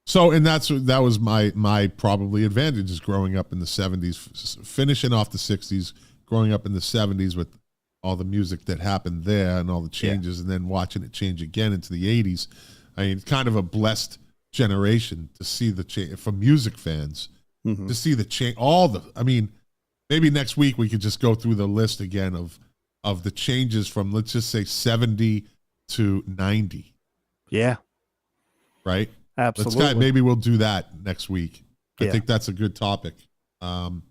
So, and that was my probably advantage is growing up in the 70s, finishing off the 60s, growing up in the 70s with all the music that happened there and all the changes, and then watching it change again into the 80s. I mean, kind of a blessed generation to see the change for music fans, to see the change. I mean, maybe next week we could just go through the list again of the changes from, let's just say 70 to 90. Yeah. Right? Absolutely. Maybe we'll do that next week. I think that's a good topic. Dave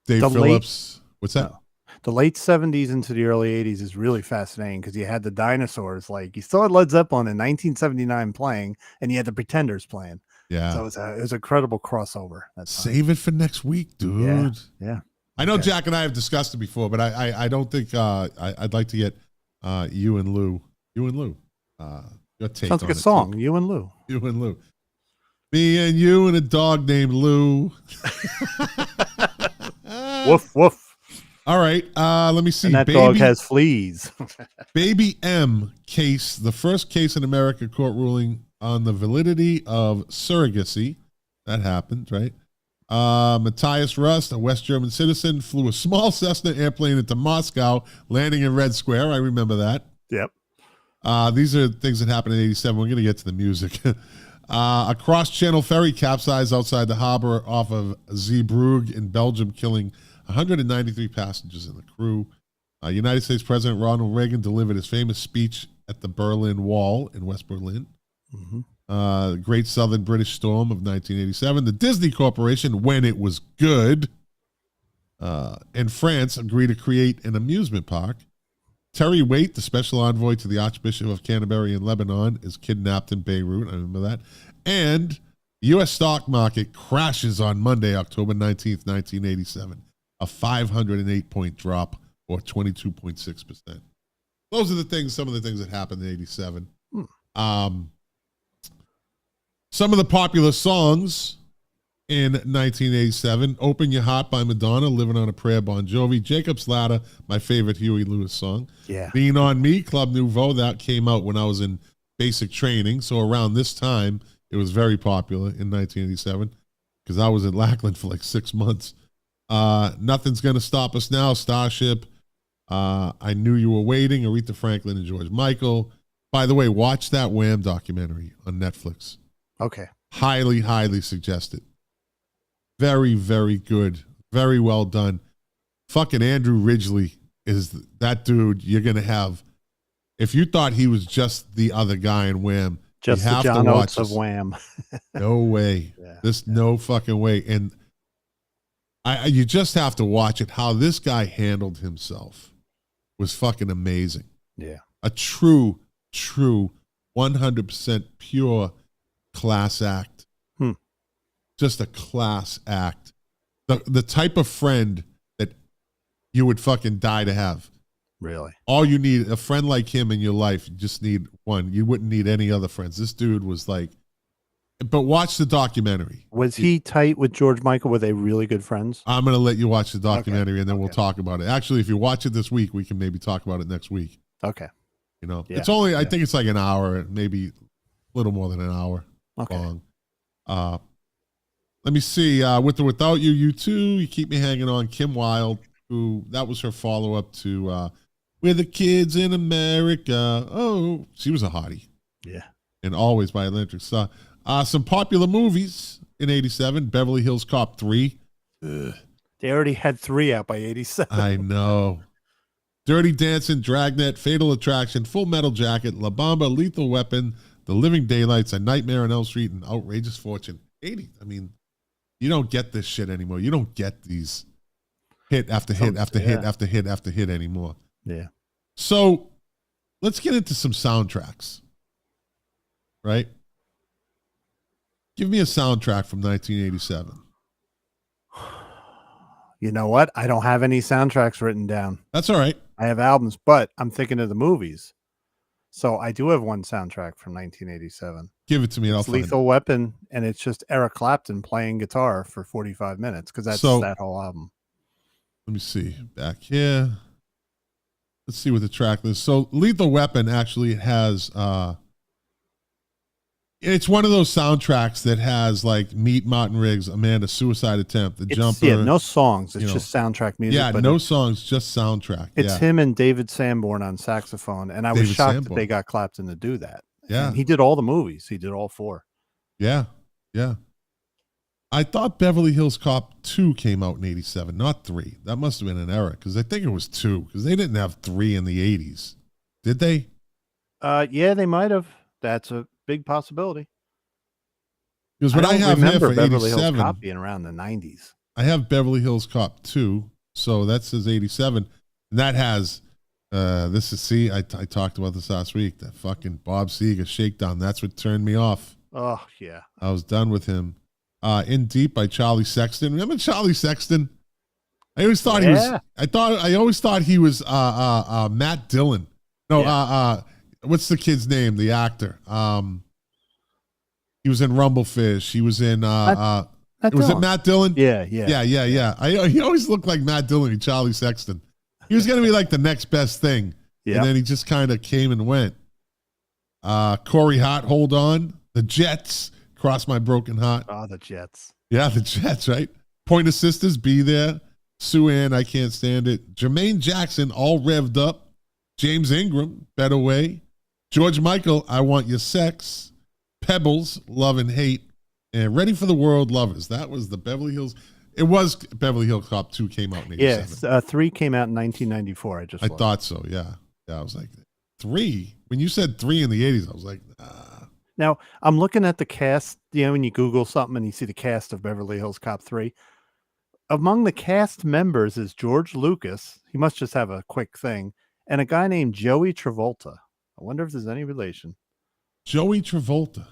Phillips. What's that? No. The late 70s into the early 80s is really fascinating because you had the dinosaurs. Like you still had Led Zeppelin in 1979 playing, and you had the Pretenders playing. Yeah. So it was a credible crossover. Save it for next week, dude. Yeah. I know Jack and I have discussed it before, but I don't think I'd like to get you and Lou. Your take Sounds like on a it, song. too. You and Lou. You and Lou. Me and you and a dog named Lou. Woof woof. All right. Let me see. And that dog has fleas. Baby M case, the first case in America, court ruling on the validity of surrogacy. That happened, right? Matthias Rust, a West German citizen, flew a small Cessna airplane into Moscow, landing in Red Square. I remember that. Yep. These are things that happened in 87. We're going to get to the music. A cross-channel ferry capsized outside the harbor off of Zeebrugge in Belgium, killing 193 passengers in the crew. United States President Ronald Reagan delivered his famous speech at the Berlin Wall in West Berlin. The Great Southern British Storm of 1987. The Disney Corporation, when it was good, in France, agreed to create an amusement park. Terry Waite, the special envoy to the Archbishop of Canterbury in Lebanon, is kidnapped in Beirut. I remember that. And the U.S. stock market crashes on Monday, October 19th, 1987. A 508-point drop, or 22.6%. Those are some of the things that happened in 87. Some of the popular songs in 1987, Open Your Heart by Madonna, Living on a Prayer, Bon Jovi, Jacob's Ladder, my favorite Huey Lewis song. Yeah. Lean on Me, Club Nouveau, that came out when I was in basic training. So around this time, it was very popular in 1987 because I was in Lackland for like 6 months. Nothing's Gonna Stop Us Now, Starship, I Knew You Were Waiting, Aretha Franklin and George Michael. By the way, watch that Wham documentary on Netflix. Okay. Highly, highly suggested. Very, very good. Very well done. Fucking Andrew Ridgeley is that dude you're going to have. If you thought he was just the other guy in Wham, just you the have John to watch Oates of Wham. No way. No fucking way. And you just have to watch it. How this guy handled himself was fucking amazing. Yeah. A true 100% pure class act. Just a class act. The type of friend that you would fucking die to have. Really? All you need, a friend like him in your life, you just need one. You wouldn't need any other friends. This dude was like, but watch the documentary. Was he tight with George Michael? Were they really good friends? I'm going to let you watch the documentary and then we'll talk about it. Actually, if you watch it this week, we can maybe talk about it next week. Okay. You know, it's only, I think it's like an hour, maybe a little more than an hour long. Let me see. With or Without You, You Too, You Keep Me Hanging On, Kim Wilde, who that was her follow-up to We're the Kids in America. Oh, she was a hottie. Yeah. And Always by Electric Star. Some popular movies in 87, Beverly Hills Cop 3. They already had 3 out by 87. I know. Dirty Dancing, Dragnet, Fatal Attraction, Full Metal Jacket, La Bamba, Lethal Weapon, The Living Daylights, A Nightmare on Elm Street, and Outrageous Fortune. 80. I mean, you don't get this shit anymore. You don't get these hit after hit after hit after hit after hit anymore. Yeah. So let's get into some soundtracks. Right? Give me a soundtrack from 1987. You know what? I don't have any soundtracks written down. That's all right. I have albums, but I'm thinking of the movies. So I do have one soundtrack from 1987. Give it to me and I'll find Lethal Weapon, and it's just Eric Clapton playing guitar for 45 minutes because that's that whole album. Let me see. Back here. Let's see what the track is. So Lethal Weapon actually has it's one of those soundtracks that has like Meet Martin Riggs, Amanda, Suicide Attempt, The Jumper. Yeah, no songs. It's just soundtrack music. Yeah, no songs, just soundtrack. It's him and David Sanborn on saxophone, and I was shocked that they got Clapton to do that. Yeah. And he did all the movies. He did all 4. Yeah, yeah. I thought Beverly Hills Cop 2 came out in 87, not 3. That must have been an error because I think it was 2 because they didn't have 3 in the 80s. Did they? Yeah, they might have. That's a big possibility. Because what I have here for Beverly 87, Hills Cop being around the 90s. I have Beverly Hills Cop 2, so that says 87. And that has, I talked about this last week, that fucking Bob Seger shakedown. That's what turned me off. Oh, yeah. I was done with him. In Deep by Charlie Sexton. Remember Charlie Sexton? I always thought he was. I always thought he was Matt Dillon. No, what's the kid's name? The actor. He was in Rumblefish. He was in. Was it Matt Dillon? Yeah. He always looked like Matt Dillon and Charlie Sexton. He was going to be like the next best thing. And then he just kind of came and went. Corey Hart, Hold On. The Jets, Cross My Broken Heart. Oh, the Jets. Yeah, the Jets, right? Pointer Sisters, Be There. Sue Ann, I Can't Stand It. Jermaine Jackson, All Revved Up. James Ingram, Better Way. George Michael, I Want Your Sex. Pebbles, Love and Hate. And Ready for the World, Lovers. That was the Beverly Hills. It was Beverly Hills Cop 2 came out in 87. Yes, 3 came out in 1994. I thought so, yeah. I was like, 3? When you said 3 in the 80s, I was like, nah. Now, I'm looking at the cast, when you Google something and you see the cast of Beverly Hills Cop 3. Among the cast members is George Lucas. He must just have a quick thing. And a guy named Joey Travolta. I wonder if there's any relation. Joey Travolta.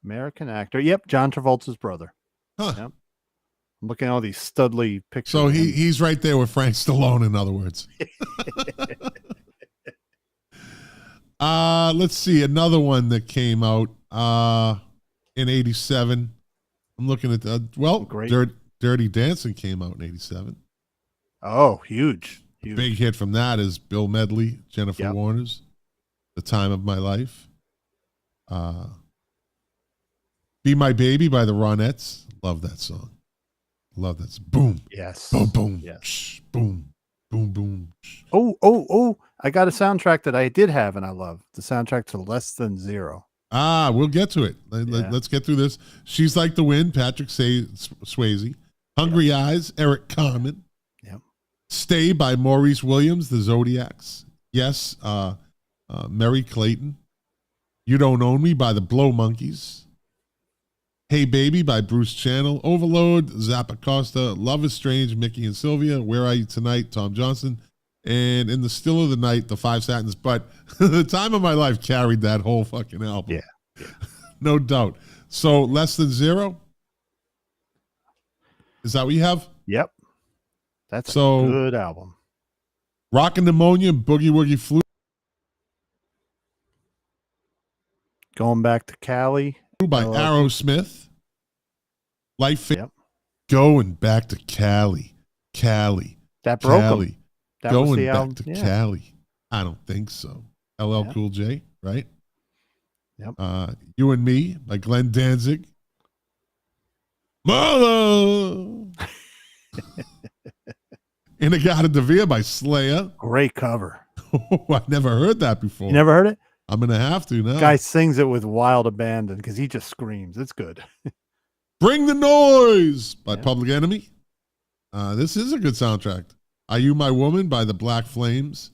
American actor. Yep, John Travolta's brother. Huh. Yep. I'm looking at all these studly pictures. So he's right there with Frank Stallone, in other words. Let's see. Another one that came out in 87. I'm looking at Dirty Dancing came out in 87. Oh, huge. Big hit from that is Bill Medley, Jennifer Warner's The Time of My Life. Be My Baby by the Ronettes. Love that song. Love that. Boom. Yes. Boom, boom. Yes. Shh, boom. Boom, boom. Shh. Oh. I got a soundtrack that I did have and I love. The soundtrack to Less Than Zero. We'll get to it. Let's get through this. She's Like the Wind, Patrick Swayze. Hungry Eyes, Eric Carmen. Yep. Stay by Maurice Williams, The Zodiacs. Yes, Mary Clayton. You Don't Own Me by the Blow Monkeys. Hey Baby by Bruce Channel. Overload, Zappa Costa. Love is Strange, Mickey and Sylvia. Where Are You Tonight, Tom Johnson. And In the Still of the Night, The Five Satins. But The Time of My Life carried that whole fucking album. Yeah. No doubt. So Less Than Zero? Is that what you have? Yep. That's a good album. Rockin' Pneumonia, Boogie Woogie Flute. Going Back to Cali. By Aerosmith. Life. Yep. Going Back to Cali. That broke Cali. Him. That Going was the back album. to Cali. I don't think so. LL Cool J, right? Yep. You and Me by Glenn Danzig. Mother. Inagata Devere by Slayer. Great cover. I never heard that before. You never heard it? I'm going to have to now. Guy sings it with wild abandon because he just screams. It's good. Bring the Noise by Public Enemy. This is a good soundtrack. Are You My Woman by the Black Flames.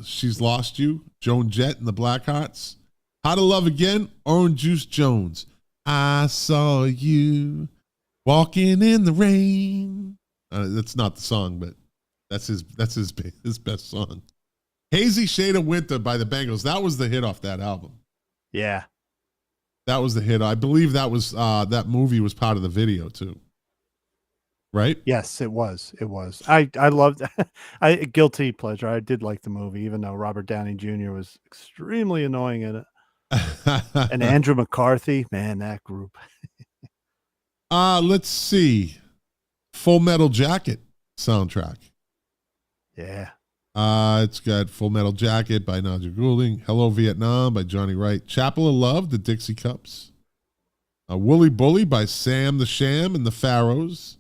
She's Lost You. Joan Jett and the Blackhearts. How to Love Again. Orange Juice Jones. I saw you walking in the rain. That's not the song, but that's his best song. Hazy Shade of Winter by the Bangles. That was the hit off that album. Yeah. That was the hit. I believe that was that movie was part of the video too. Right? Yes, it was. I loved guilty pleasure. I did like the movie, even though Robert Downey Jr. was extremely annoying in it. And Andrew McCarthy, man, that group. Let's see. Full Metal Jacket soundtrack. Yeah. It's got Full Metal Jacket by Nigel Goulding. Hello Vietnam by Johnny Wright. Chapel of Love, the Dixie Cups. Wooly Bully by Sam the Sham and the Pharaohs.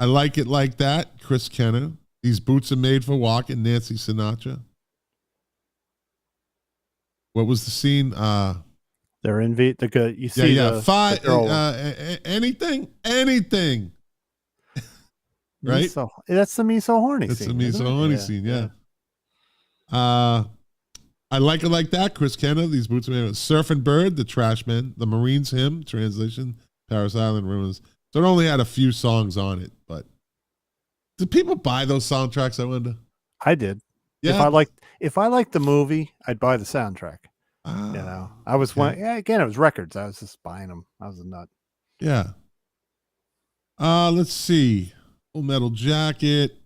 I Like It Like That, Chris Kenner. These Boots Are Made for Walking, Nancy Sinatra. What was the scene? They're in you see five. Anything. Right? That's the Me So Horny That's scene. the Me So Horny scene, yeah. I Like It Like That, Chris Kenner. These Boots Are Made. Surfing Bird, The Trashmen. The Marines Hymn, translation, Paris Island Ruins. So it only had a few songs on it, but did people buy those soundtracks, I wonder? I did. Yeah. If I liked the movie, I'd buy the soundtrack. I was again, it was records. I was just buying them. I was a nut. Yeah. Let's see. Full Metal Jacket.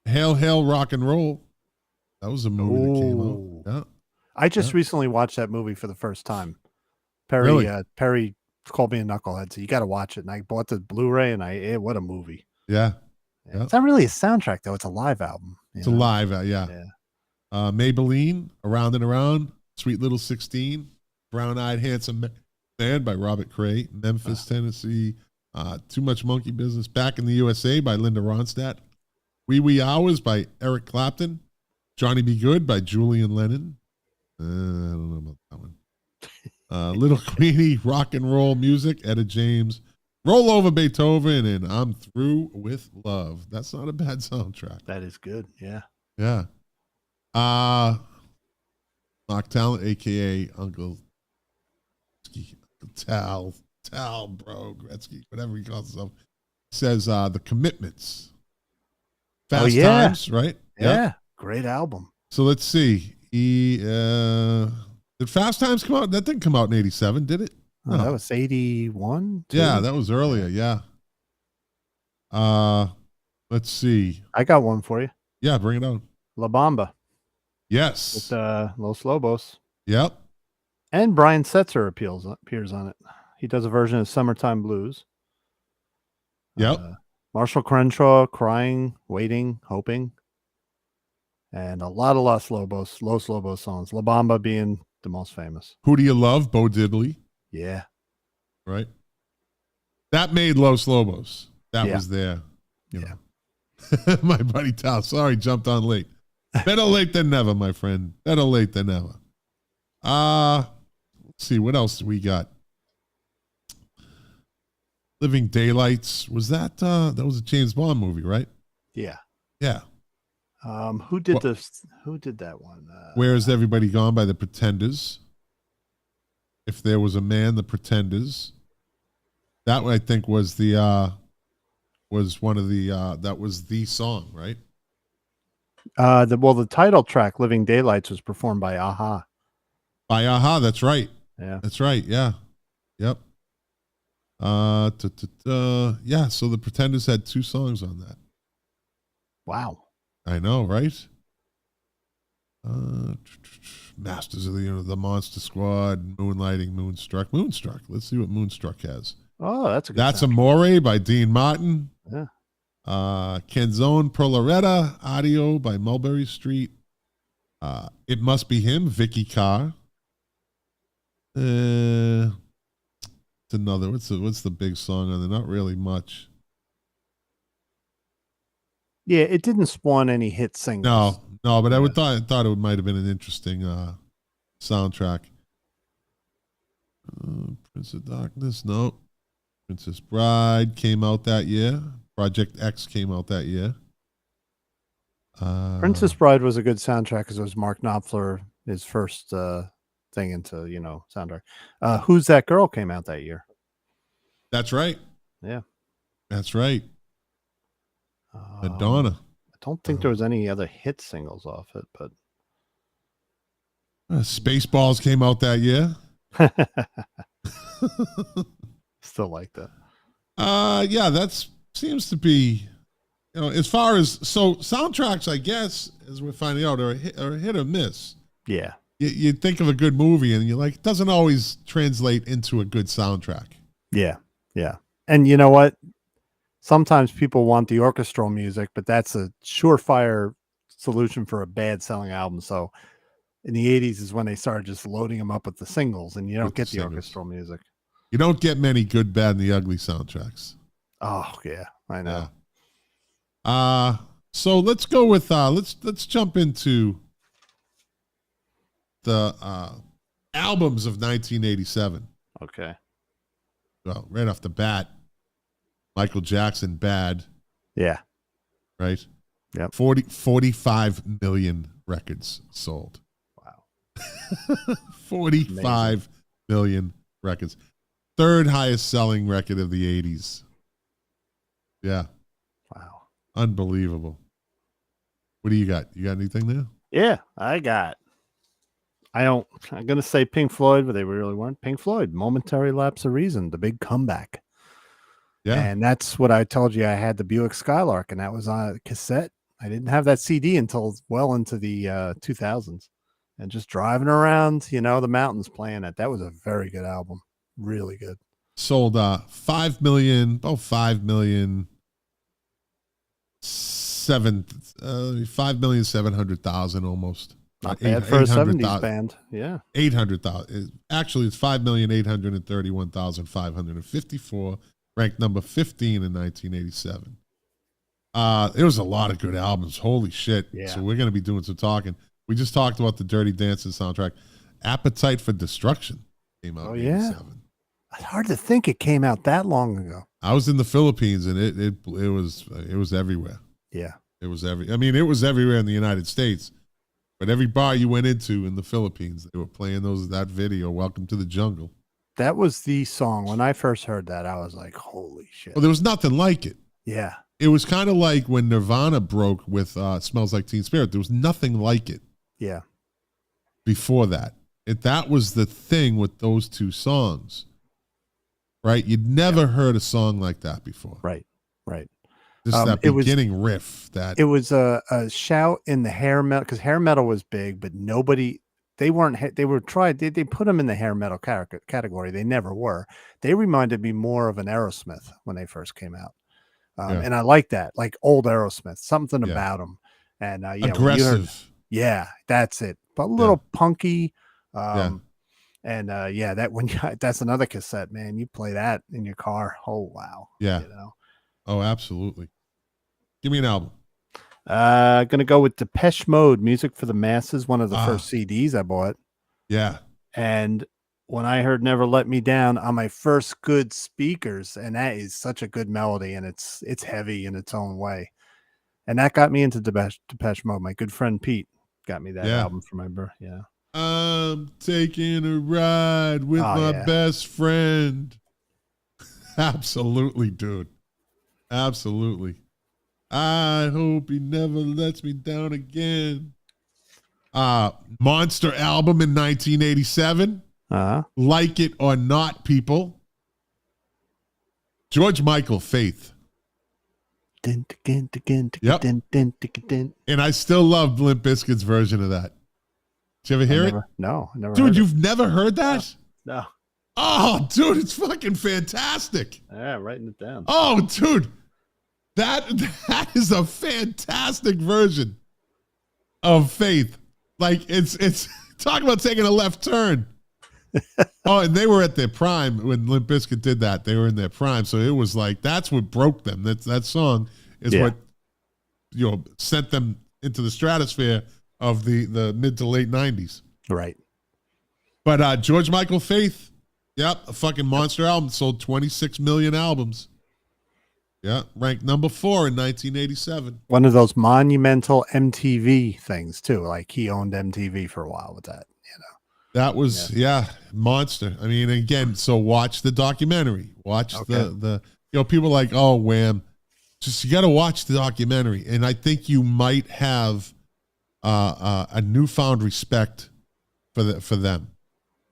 Hail, Hail, Rock and Roll. That was a movie that came out. Yeah. I just recently watched that movie for the first time. Perry called me a knucklehead, so you got to watch it. And I bought the Blu-ray, and what a movie! Yeah. It's not really a soundtrack though; it's a live album. It's a live, yeah. Maybelline, Around and Around, Sweet Little 16, Brown Eyed Handsome Man by Robert Cray, Memphis, Tennessee, Too Much Monkey Business, Back in the USA by Linda Ronstadt, Wee Wee Hours by Eric Clapton, Johnny Be Good by Julian Lennon. I don't know about that one. Little Queenie, Rock and Roll Music, Etta James, Roll Over Beethoven, and I'm Through with Love. That's not a bad soundtrack. That is good. Yeah. Yeah. Mark Talent, a.k.a. Uncle Tal, bro, Gretzky, whatever he calls himself, says The Commitments. Fast Times, right? Yeah. Great album. So let's see. Did Fast Times come out? That didn't come out in 87, did it? No. That was 81. Yeah, that was earlier. Yeah. Let's see. I got one for you. Yeah, bring it on. La Bamba. Yes. With Los Lobos. Yep. And Brian Setzer appears on it. He does a version of Summertime Blues. Yep. Marshall Crenshaw, Crying, Waiting, Hoping. And a lot of Los Lobos songs. La Bamba being the most famous. Who Do You Love? Bo Diddley. Yeah. Right. That made Los Lobos. That was there. You know. My buddy Tal. Sorry, jumped on late. Better late than never, my friend. Better late than never. Let's see. What else we got? Living Daylights. Was that was a James Bond movie, right? Yeah. Yeah. Who did this? Who did that one? Where Is Everybody Gone by the Pretenders? If There Was a Man, the Pretenders. That I think was the was one of the that was the song, right? The title track "Living Daylights" was performed by Aha. By Aha, that's right. Yeah, that's right. Yeah, yep. Yeah. So the Pretenders had 2 songs on that. Wow. I know, right? Masters of the Monster Squad, Moonlighting, Moonstruck. Let's see what Moonstruck has. Oh, that's a good That's sound. Amore by Dean Martin. Yeah. Canzone Pro Loretta, Audio by Mulberry Street. It Must Be Him, Vicky Carr. It's another. What's the big song on there? Not really much. Yeah, it didn't spawn any hit singles. No, but I thought it might have been an interesting soundtrack. Prince of Darkness, no. Princess Bride came out that year. Project X came out that year. Princess Bride was a good soundtrack because it was Mark Knopfler, his first thing into soundtrack. Who's That Girl came out that year. That's right. Yeah, that's right. Madonna. I don't think there was any other hit singles off it, but Spaceballs came out that year. Still like that. Yeah, that seems to be, as far as soundtracks, I guess, as we're finding out, are a hit or miss. Yeah. You think of a good movie and you're like, it doesn't always translate into a good soundtrack. Yeah. Yeah. And you know what? Sometimes people want the orchestral music, but that's a surefire solution for a bad selling album. So in the 80s is when they started just loading them up with the singles, and you don't get the orchestral music. You don't get many Good, Bad, and the Ugly soundtracks. Oh, yeah, I know. Yeah. So let's go with let's jump into the albums of 1987. Okay. Well, right off the bat, Michael Jackson, Bad. Yeah. Right? Yep. 45 million records sold. Wow. 45 million records. Third highest selling record of the 80s. Yeah. Wow. Unbelievable. What do you got? You got anything there? Yeah, I'm gonna say Pink Floyd, but they really weren't. Pink Floyd, Momentary Lapse of Reason, the big comeback. Yeah. And that's what I told you. I had the Buick Skylark, and that was on a cassette. I didn't have that CD until well into the 2000s. And just driving around, the mountains playing it. That was a very good album. Really good. Sold 5 million, about 5,700,000 almost. Not bad for a 70s band. Yeah. 800,000. Actually, it's 5,831,554. Ranked number 15 in 1987. There was a lot of good albums. Holy shit. Yeah. So we're going to be doing some talking. We just talked about the Dirty Dancing soundtrack. Appetite for Destruction came out in 87. It's hard to think it came out that long ago. I was in the Philippines and it was everywhere. Yeah. It was it was everywhere in the United States. But every bar you went into in the Philippines, they were playing that video, Welcome to the Jungle. That was the song. When I first heard that, I was like, holy shit. Well, there was nothing like it. Yeah. It was kind of like when Nirvana broke with Smells Like Teen Spirit. There was nothing like it. Yeah. Before that. That was the thing with those two songs. Right? You'd never heard a song like that before. Right. Just that beginning riff. It was a shout in the hair metal, because hair metal was big, but nobody... They put them in the hair metal category. They never were. They reminded me more of an Aerosmith when they first came out. And I like that, like old Aerosmith, something about them. And aggressive. That's it. But a little punky. That's another cassette, man. You play that in your car. Oh, wow. Yeah. Oh, absolutely. Give me an album. Gonna go with Depeche Mode, Music for the Masses, one of the first CDs I bought. Yeah. And when I heard Never Let Me Down on my first good speakers, and that is such a good melody, and it's heavy in its own way. And that got me into Depeche Mode. My good friend Pete got me that album for my birthday. Yeah. I'm taking a ride with my best friend. Absolutely, dude. Absolutely. I hope he never lets me down again. Monster album in 1987. Like It or Not, people. George Michael, Faith. Yep. And I still love Limp Bizkit's version of that. Did you ever hear it? No, I never. Dude, you've never heard that? No. Oh, dude, it's fucking fantastic. Yeah, writing it down. Oh, dude. That is a fantastic version of Faith. Like it's talking about taking a left turn. Oh, and they were at their prime when Limp Bizkit did that. They were in their prime, so it was like that's what broke them. That song is what sent them into the stratosphere of the mid to late 90s. Right. But George Michael, Faith, a fucking monster album, sold 26 million albums. Yeah, ranked number 4 in 1987. One of those monumental MTV things too. Like he owned MTV for a while with that. That was monster. I mean, again, so watch the documentary. Watch the people are like, oh, Wham. Just you got to watch the documentary, and I think you might have a newfound respect for them.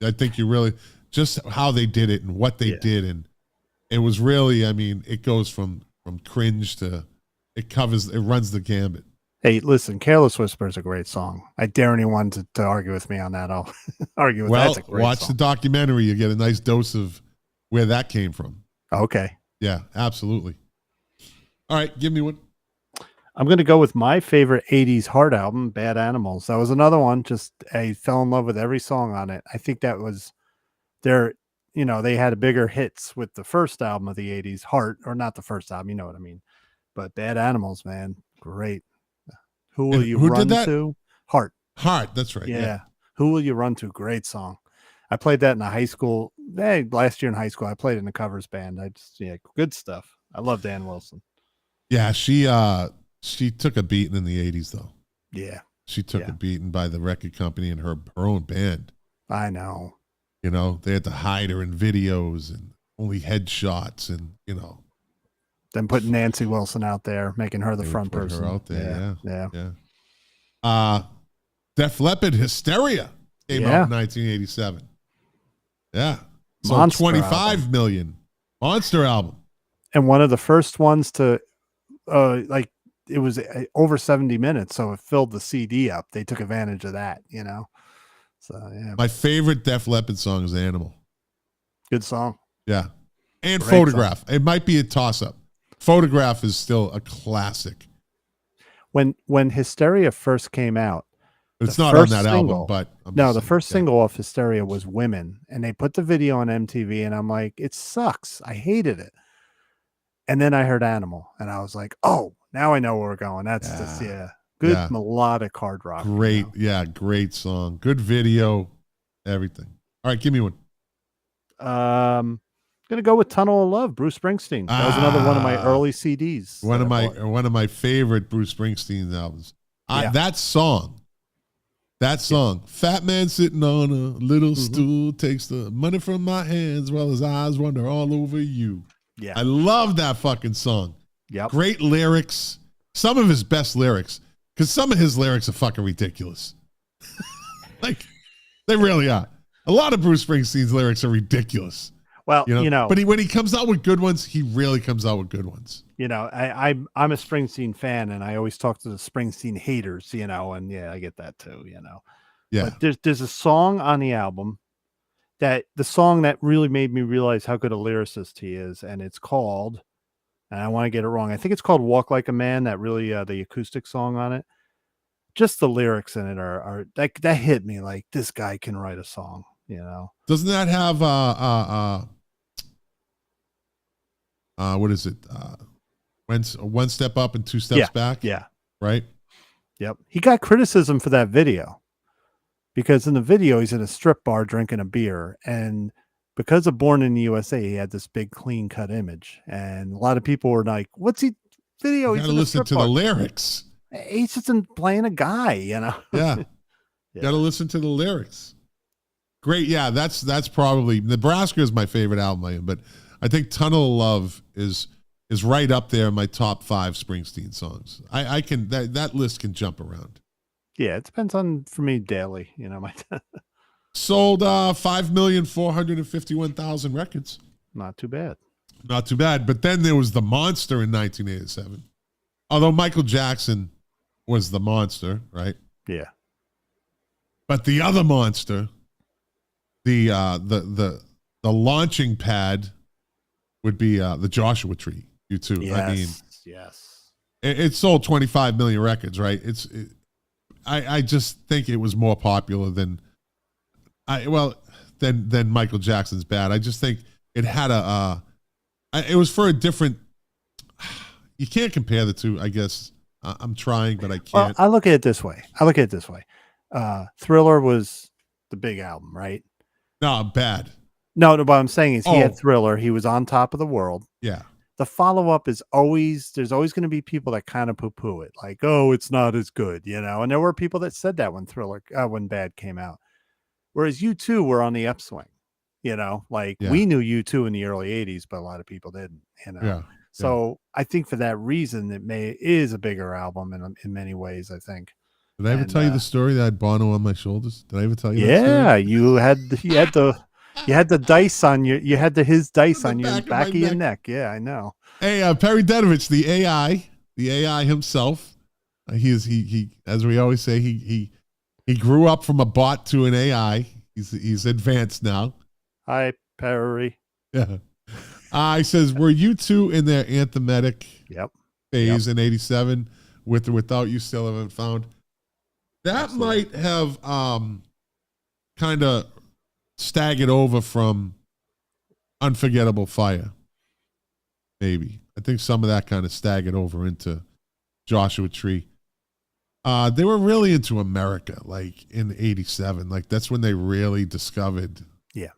I think you really just how they did it and what they did, and it was really, I mean, it goes from cringe to it runs the gambit. Hey, listen, Careless Whisper is a great song. I dare anyone to argue with me on that. I'll argue with that. Well, watch the documentary. You get a nice dose of where that came from. Okay. Yeah, absolutely. All right, give me one. I'm going to go with my favorite 80s Heart album, Bad Animals. That was another one. Just I fell in love with every song on it. I think that was their, they had bigger hits with the first album of the 80s, Heart, or not the first album, you know what I mean. But Bad Animals, man, great. Who will you run to? Heart. Heart, that's right. Yeah. Who will you run to? Great song. I played that in a high school. Last year in high school, I played in a covers band. Good stuff. I love Dan Wilson. Yeah, she took a beating in the 80s though. Yeah. She took a beating by the record company and her own band. I know. They had to hide her in videos and only headshots and, Then putting Nancy Wilson out there, making her the front person. Her out there, yeah. Def Leppard Hysteria came out in 1987. Yeah. So Monster 25 album. million. Monster album. And one of the first ones to, it was over 70 minutes, so it filled the CD up. They took advantage of that, you know? So, yeah. My favorite Def Leppard song is Animal. Good song. Yeah. And Great Photograph. Song. It might be a toss-up. Photograph is still a classic. When Hysteria first came out, it's not on that album, but the first single off Hysteria was Women, and they put the video on MTV, and I'm like, it sucks. I hated it. And then I heard Animal, and I was like, oh, now I know where we're going. That's good melodic hard rock. Great, great song. Good video, everything. All right, give me one. Gonna go with Tunnel of Love, Bruce Springsteen. That was another one of my early CDs. One of my favorite Bruce Springsteen albums. That song, Fat Man sitting on a little stool, takes the money from my hands while his eyes wander all over you. Yeah. I love that fucking song. Yep. Great lyrics. Some of his best lyrics, because some of his lyrics are fucking ridiculous. Like, they really are. A lot of Bruce Springsteen's lyrics are ridiculous. Well, you know, but when he comes out with good ones, he really comes out with good ones. You know, I'm a Springsteen fan, and I always talk to the Springsteen haters, you know, and I get that too, you know. Yeah. But there's a song on the album that really made me realize how good a lyricist he is, and it's called, and I want to get it wrong, I think it's called Walk Like a Man, that really the acoustic song on it. Just the lyrics in it are that hit me like, this guy can write a song, you know. Doesn't that have what is it? One step up and two steps back? Yeah. Right? Yep. He got criticism for that video because in the video he's in a strip bar drinking a beer, and because of Born in the USA, he had this big clean cut image, and a lot of people were like, what's he video? You gotta listen to the lyrics. He's just playing a guy, you know? Yeah. You gotta listen to the lyrics. Great. Yeah, that's probably Nebraska is my favorite album, but I think Tunnel of Love is right up there in my top 5 Springsteen songs. I can that list can jump around. Yeah, it depends on, for me, daily, you know. Sold 5,451,000 records. Not too bad. Not too bad. But then there was the monster in 1987. Although Michael Jackson was the monster, right? Yeah. But the other monster, the launching pad would be the Joshua Tree. U2. Yes, I mean, yes. It sold 25 million records, right? I just think it was more popular than Michael Jackson's Bad. I just think it had it was for a different. You can't compare the two, I guess. I'm trying, but I can't. Well, I look at it this way. Thriller was the big album, right? No, Bad. No, what I'm saying is he had Thriller. He was on top of the world. Yeah. The follow-up is there's always going to be people that kind of poo-poo it. Like, oh, it's not as good, you know? And there were people that said that when Bad came out. Whereas U2 were on the upswing, you know? Like, we knew U2 in the early 80s, but a lot of people didn't, you know? Yeah. So I think for that reason, it is a bigger album in many ways, I think. Did I ever tell you the story that I had Bono on my shoulders? Did I ever tell you that story? Yeah, you had the dice on his dice on your back of your neck. Yeah, I know. Hey, Perry Denovich, the AI himself. He as we always say, he grew up from a bot to an AI. He's advanced now. Hi, Perry. Yeah. He says, were U2 in their anthematic phase in 87 with or without You Still Haven't Found? That Absolutely. Might have kind of staggered over from Unforgettable Fire. Maybe. I think some of that kind of staggered over into Joshua Tree. They were really into America, like in 87. Like that's when they really discovered. Yeah.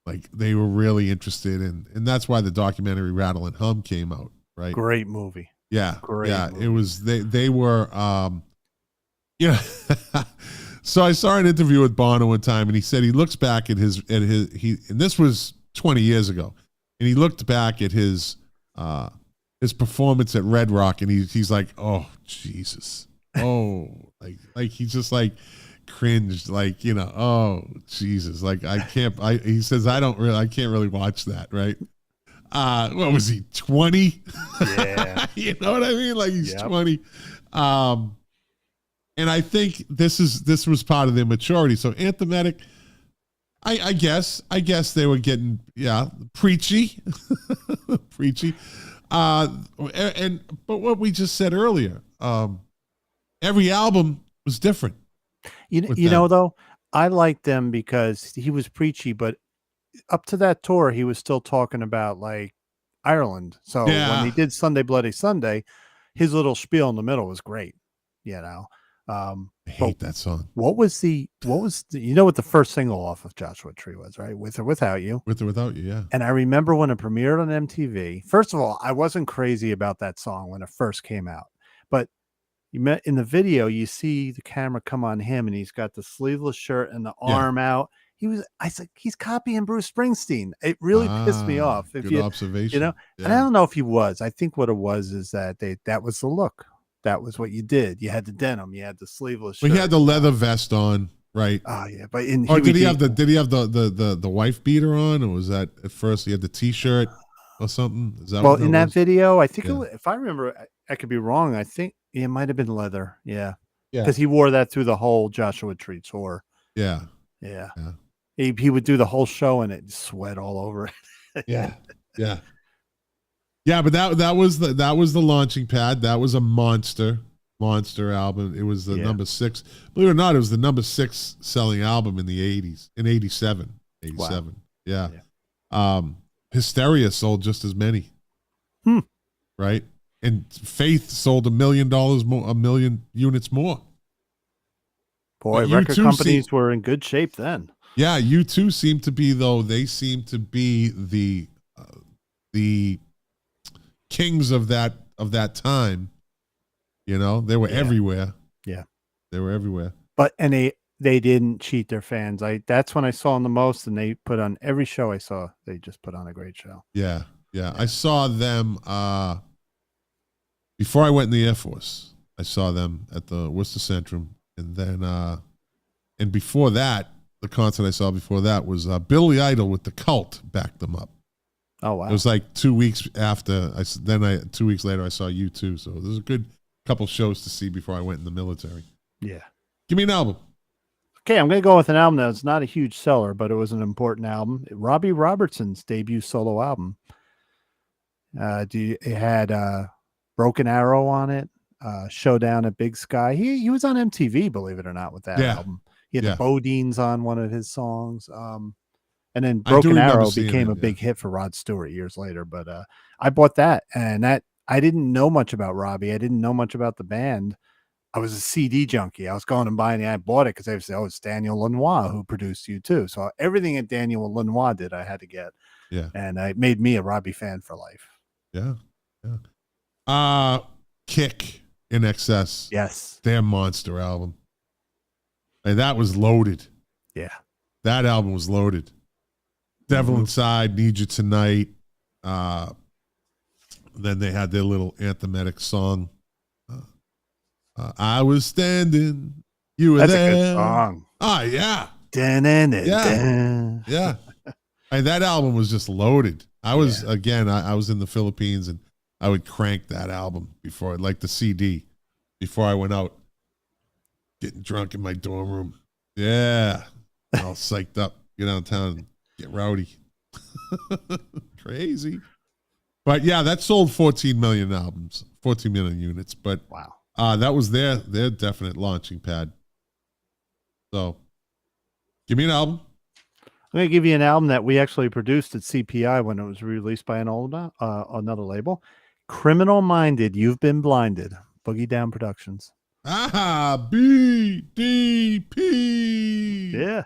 Like they were really interested in, and that's why the documentary Rattle and Hum came out, right? Great movie. Yeah. Great movie. It was, they were, so I saw an interview with Bono one time, and he said he looks back at and this was 20 years ago, and he looked back at his performance at Red Rock, and he's like, oh Jesus, oh, like he's just like cringed, like, oh Jesus, like he says I can't really watch that, right? What was he, 20? Yeah. You know what I mean? Like he's 20. And I think this was part of their maturity. So Anthematic, I guess they were getting preachy. Preachy. But what we just said earlier, every album was different. You know though, I liked them because he was preachy, but up to that tour, he was still talking about like Ireland. So when he did Sunday Bloody Sunday, his little spiel in the middle was great. I hate that song. What was the what the first single off of Joshua Tree was, right? With or Without You. With or Without You, yeah. And I remember when it premiered on MTV. First of all, I wasn't crazy about that song when it first came out, but in the video, you see the camera come on him, and he's got the sleeveless shirt and the arm out. I said, he's copying Bruce Springsteen. It really pissed me off. Good observation. And I don't know if he was. I think what it was is that that was the look. That was what you did. You had the denim. You had the sleeveless shirt. Well, he had the leather vest on, right? Oh yeah, but did he have the wife beater on, or was that at first he had the T-shirt or something? Is that in that video? I think if I remember, I could be wrong. I think it might have been leather. Yeah, because he wore that through the whole Joshua Tree tour. Yeah. He would do the whole show and it sweat all over it. Yeah, but that was the launching pad. That was a monster album. It was the number 6. Believe it or not, it was the number 6 selling album in the 80s, in 87. Wow. Yeah. Hysteria sold just as many. Right? And Faith sold $1 million more, 1 million units more. Boy, record companies were in good shape then. Yeah, U2 seem to be the kings of that time. They were everywhere. Yeah, they were everywhere. But they didn't cheat their fans. That's when I saw them the most, and they put on every show I saw. They just put on a great show. Yeah. I saw them before I went in the Air Force. I saw them at the Worcester Centrum, and then and before that, the concert I saw before that was Billy Idol with the Cult backed them up. Oh wow! It was like 2 weeks after. 2 weeks later, I saw U2. So there's a good couple shows to see before I went in the military. Yeah. Give me an album. Okay, I'm going to go with an album that's not a huge seller, but it was an important album. Robbie Robertson's debut solo album. It had Broken Arrow on it. Showdown at Big Sky. He was on MTV, believe it or not, with that album. He had the Bodines on one of his songs. And then Broken Arrow became a big hit for Rod Stewart years later. But I bought that, and I didn't know much about Robbie. I didn't know much about the band. I was a CD junkie. I was going and buying it. I bought it because they would say, it's Daniel Lanois who produced U2. So everything that Daniel Lanois did, I had to get. Yeah. And it made me a Robbie fan for life. Yeah. Kick INXS. Yes. Their monster album. And that was loaded. Yeah. That album was loaded. Devil Inside, Need You Tonight. Then they had their little anthematic song. I was standing. You were That's there. That's a good song. Oh, yeah. Yeah. And that album was just loaded. I was in the Philippines, and I would crank that album before, like the CD, before I went out, getting drunk in my dorm room. Yeah. All psyched up. Get downtown and get rowdy. Crazy. But yeah, that sold 14 million units. But wow. That was their definite launching pad. So give me an album. I'm going to give you an album that we actually produced at CPI when it was released by another label. Criminal Minded, You've Been Blinded. Boogie Down Productions. BDP. Yeah.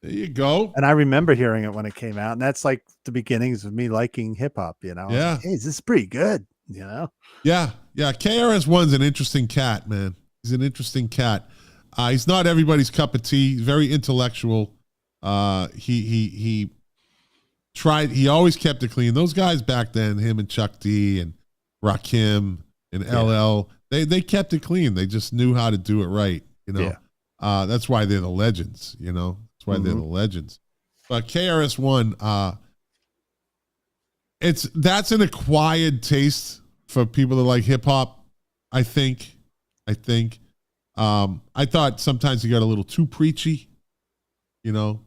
There you go. And I remember hearing it when it came out. And that's like the beginnings of me liking hip hop, Yeah. Like, hey, this is pretty good, Yeah. Yeah. KRS-One's an interesting cat, man. He's an interesting cat. He's not everybody's cup of tea. He's very intellectual. He always kept it clean. Those guys back then, him and Chuck D and Rakim and LL, they kept it clean. They just knew how to do it right, Yeah. That's why they're the legends, you know. That's why they're the legends. But KRS-One, that's an acquired taste for people that like hip hop. I think. I thought sometimes he got a little too preachy, you know.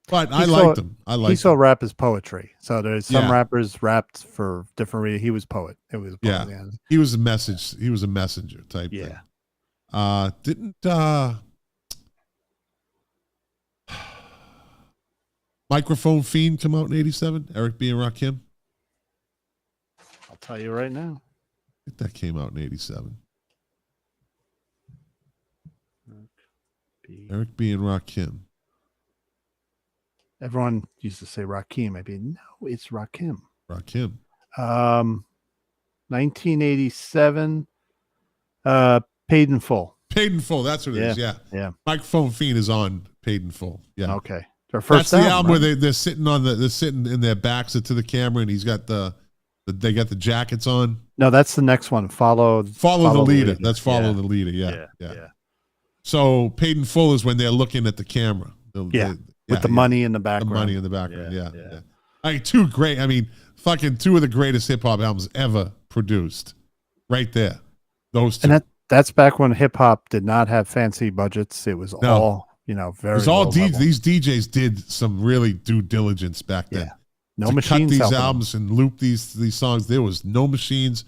But I liked him. He saw rap as poetry. So there's some rappers rapped for different reasons. He was poet. It was poet. Yeah. He was a message. He was a messenger type thing. Didn't Microphone Fiend come out in 87? Eric B. and Rakim? I'll tell you right now. I think that came out in 87. Eric B. and Rakim. Everyone used to say Rakim. I'd be, no, it's Rakim. Rakim. 1987. Paid in Full. Paid in Full. That's what it is. Yeah. Yeah. Microphone Fiend is on Paid in Full. Yeah. Okay. Their first That's the album where they're sitting they're sitting in their backs to the camera, and he's got they got the jackets on. No, that's the next one. Follow the leader. That's Follow the Leader. Yeah. So Paid in Full is when they're looking at the camera. With the money in the background. The money in the background. Yeah. Two great. I mean, fucking two of the greatest hip hop albums ever produced. Right there. Those two. And that's back when hip hop did not have fancy budgets. It was all, very. It was all these DJs did some really due diligence back then. No machines. Cut these albums and loop these songs. There was no machines.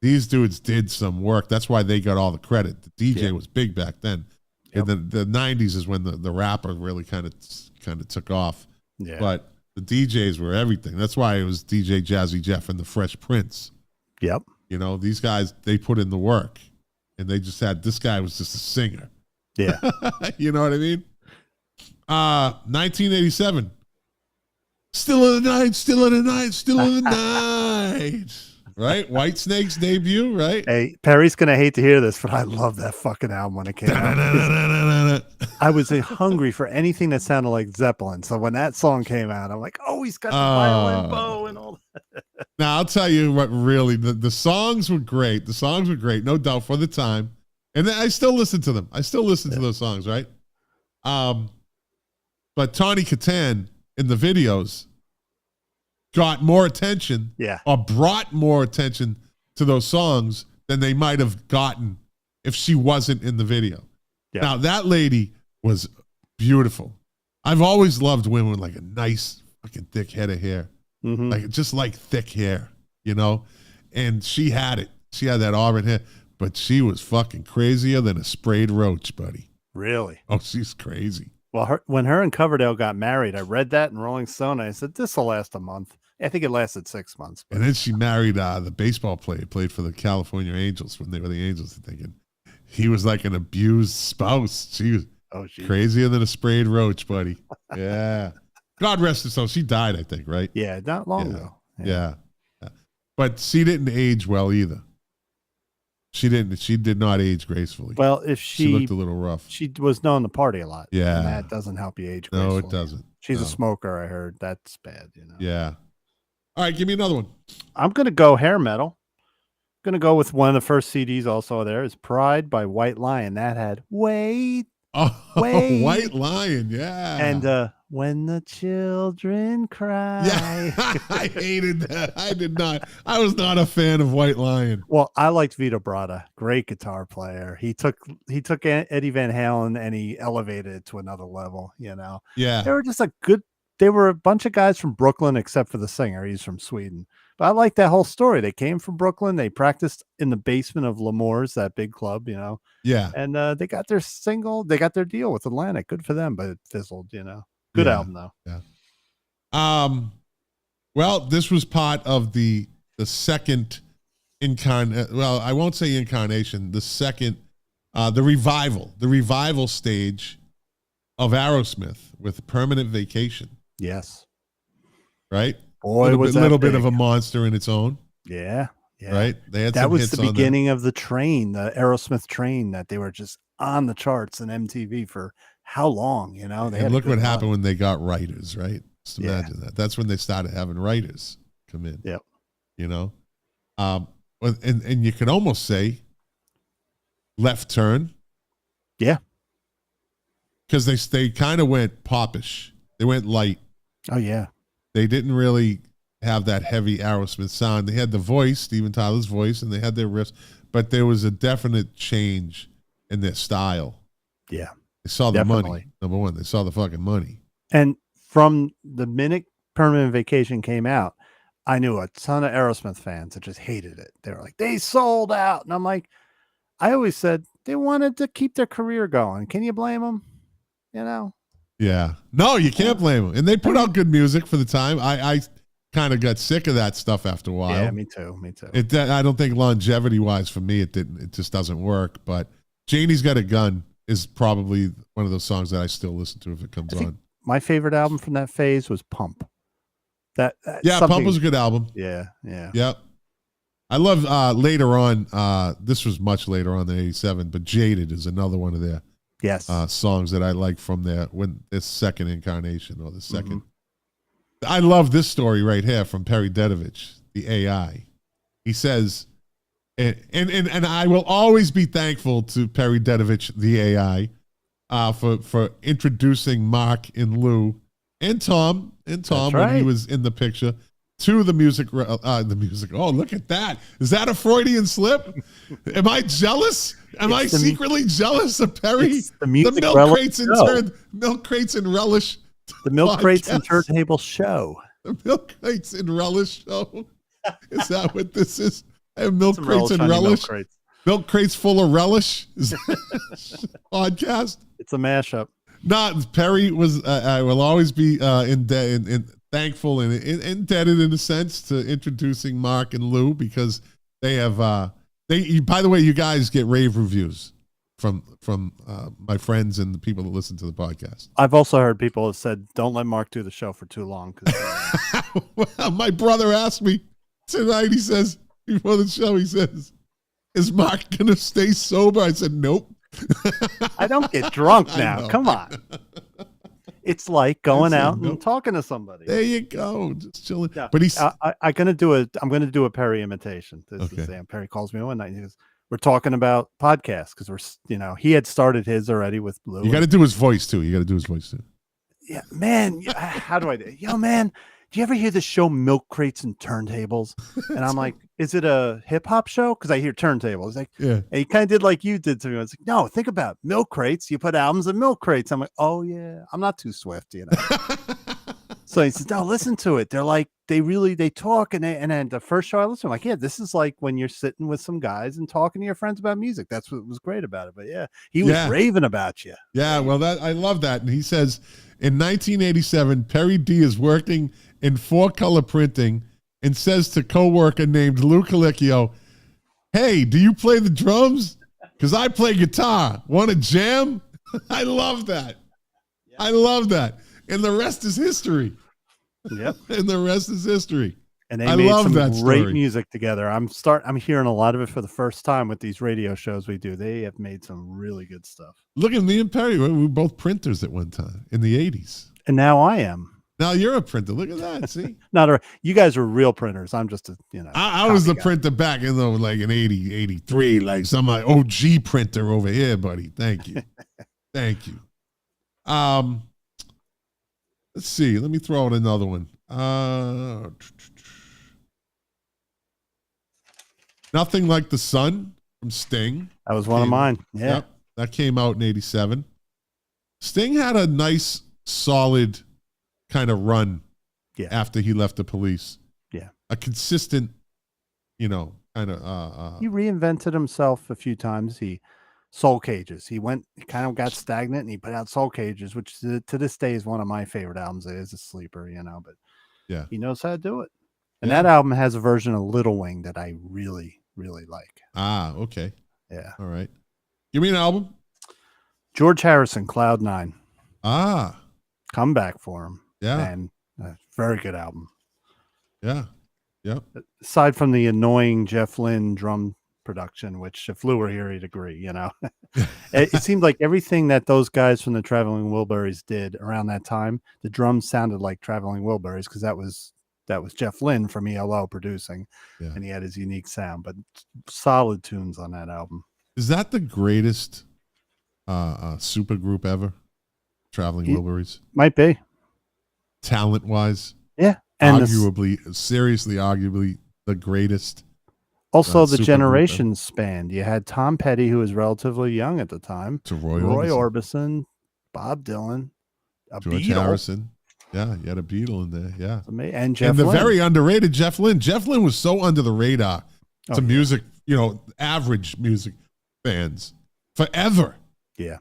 These dudes did some work. That's why they got all the credit. The DJ was big back then. In the 90s is when the rapper really kind of took off. Yeah. But the DJs were everything. That's why it was DJ Jazzy Jeff and the Fresh Prince. Yep. These guys, they put in the work. And they just this guy was just a singer. Yeah. You know what I mean? 1987. Still in the night, still in the night, still in the night. Right? Whitesnake's debut, right? Hey, Perry's going to hate to hear this, but I love that fucking album when it came out. I was hungry for anything that sounded like Zeppelin. So when that song came out, I'm like, oh, he's got the violin bow and all that. Now, I'll tell you what, really, the songs were great. The songs were great, no doubt, for the time. And I still listen to them. I still listen to those songs, right? But Tawny Katan in the videos got more attention or brought more attention to those songs than they might have gotten if she wasn't in the video. Yeah. Now, that lady was beautiful. I've always loved women with like a nice fucking thick head of hair. Mm-hmm. Just like thick hair, And she had it. She had that auburn hair, but she was fucking crazier than a sprayed roach, buddy. Really? Oh, she's crazy. Well, when her and Coverdale got married, I read that in Rolling Stone. And I said, this will last a month. I think it lasted 6 months. But. And then she married the baseball player, played for the California Angels when they were the Angels. Thinking he was like an abused spouse. She was crazier than a sprayed roach, buddy. Yeah. God rest her soul. She died, I think, right? Yeah, not long ago. Yeah. But she didn't age well either. She didn't. She did not age gracefully. Well, if she looked a little rough. She was known to party a lot. Yeah. And that doesn't help you age gracefully. No, it doesn't. She's a smoker, I heard. That's bad, Yeah. All right, give me another one. I'm going to go hair metal. I'm going to go with one of the first CDs also there is Pride by White Lion. That had Wait. Wait. White Lion, yeah. And When the Children Cry. Yeah, I hated that. I did not. I was not a fan of White Lion. Well, I liked Vito Bratta. Great guitar player. He took Eddie Van Halen and he elevated it to another level, Yeah. They were a bunch of guys from Brooklyn, except for the singer. He's from Sweden. But I like that whole story. They came from Brooklyn. They practiced in the basement of L'Amour's, that big club, Yeah. And they got their they got their deal with Atlantic. Good for them, but it fizzled, Good album, though. Yeah. Well, this was part of the second I won't say incarnation, the second, the revival stage of Aerosmith with Permanent Vacation. Yes. Right? Boy, was a little bit of a monster in its own. Yeah. Yeah. Right? They had that was the beginning of the train, the Aerosmith train, that they were just on the charts in MTV for how long, And look what happened when they got writers, right? Just imagine that. That's when they started having writers come in. Yep. And you could almost say Left Turn. Yeah. because they kind of went popish. They went light. Oh yeah. They didn't really have that heavy Aerosmith sound. They had the voice, Steven Tyler's voice, and they had their riffs, but there was a definite change in their style. Yeah. They saw the money. Number one, they saw the fucking money. And from the minute Permanent Vacation came out, I knew a ton of Aerosmith fans that just hated it. They were like, they sold out. And I'm like, I always said they wanted to keep their career going. Can you blame them? You know? Yeah. No, you can't blame them. And they put out good music for the time. I kind of got sick of that stuff after a while. Yeah, me too. I don't think longevity-wise for me, it just doesn't work. But Janie's Got a Gun is probably one of those songs that I still listen to if it comes on. My favorite album from that phase was Pump. Pump was a good album. Yeah. Yep. I love later on. This was much later on than '87, but Jaded is another one of their songs that I like from their second incarnation or the second. Mm-hmm. I love this story right here from Perry Dedovich, the AI. He says, and I will always be thankful to Perry Dedovich, the AI, for introducing Mark and Lou and Tom when he was in the picture to the music. Oh, look at that! Is that a Freudian slip? Am I jealous? Am I secretly jealous of Perry? The Milk Crates and Relish. The Milk Crates and Turntable show. The Milk Crates and Relish show. Is that what this is? I have Milk Crates and Relish. Milk Crates full of relish. Is that podcast? It's a mashup. No, Perry was. I will always be thankful and indebted in a sense to introducing Mark and Lou because they have. By the way, you guys get rave reviews from my friends and the people that listen to the podcast. I've also heard people have said, "Don't let Mark do the show for too long." Well, my brother asked me tonight. He says before the show, he says, "Is Mark gonna stay sober?" I said, "Nope." I don't get drunk now. Come on. It's like going out and talking to somebody. There you go. Just chilling. Yeah. But he's I'm gonna do a Perry imitation. This is Sam. Perry calls me one night and he goes, we're talking about podcasts because he had started his already with Blue. You got to do his voice too. Yeah, man. How do I do? Yo, man. Do you ever hear the show Milk Crates and Turntables? And I'm like, is it a hip hop show? Because I hear turntables. Like, yeah. And he kind of did like you did to me. I was like, no, think about it. Milk Crates. You put albums in Milk Crates. I'm like, oh yeah, I'm not too swift, So he says, no, listen to it. They're like, they talk, and then the first show I listened to, I'm like, yeah, this is like when you're sitting with some guys and talking to your friends about music. That's what was great about it. But yeah, he was raving about you. Yeah, well, I love that. And he says, in 1987, Perry D is working in 4-color printing and says to coworker named Lou Colicchio, "Hey, do you play the drums? Because I play guitar. Want to jam?" I love that. Yeah. I love that. And the rest is history. Yep. And the rest is history. And they made some great music together. I'm hearing a lot of it for the first time with these radio shows we do. They have made some really good stuff. Look at me and Perry. We were both printers at one time in the 80s. And now I am. Now you're a printer. Look at that. See? You guys are real printers. I'm just I was the printer back in like in 80, 83, like some OG printer over here, buddy. Thank you. Thank you. Let's see. Let me throw out another one. Nothing Like the Sun from Sting. That was one of mine. Yeah. Yep, that came out in 87. Sting had a nice, solid kind of run after he left the Police. Yeah. A consistent, kind of. He reinvented himself a few times. Soul Cages. He kind of got stagnant and he put out Soul Cages, which to this day is one of my favorite albums. It is a sleeper, but yeah, he knows how to do it. And that album has a version of Little Wing that I really, really like. Ah, okay. Yeah. All right. Give me an album. George Harrison, Cloud 9. Ah. Come back for him. Yeah. And a very good album. Yeah. Yep. Aside from the annoying Jeff Lynne drum production, which if Lou were here, he'd agree, It seemed like everything that those guys from the Traveling Wilburys did around that time, the drums sounded like Traveling Wilburys because that was Jeff Lynne from ELO producing, and he had his unique sound, but solid tunes on that album. Is that the greatest super group ever? Traveling Wilburys. Might be. Talent-wise. Yeah. And arguably the greatest. Also, the supergroup generation spanned. You had Tom Petty, who was relatively young at the time. To Roy Orbison, Bob Dylan, George Harrison. Yeah, you had a Beatle in there. Yeah. And Jeff Lynne. Very underrated Jeff Lynne. Jeff Lynne was so under the radar to music, average music fans forever. Yeah.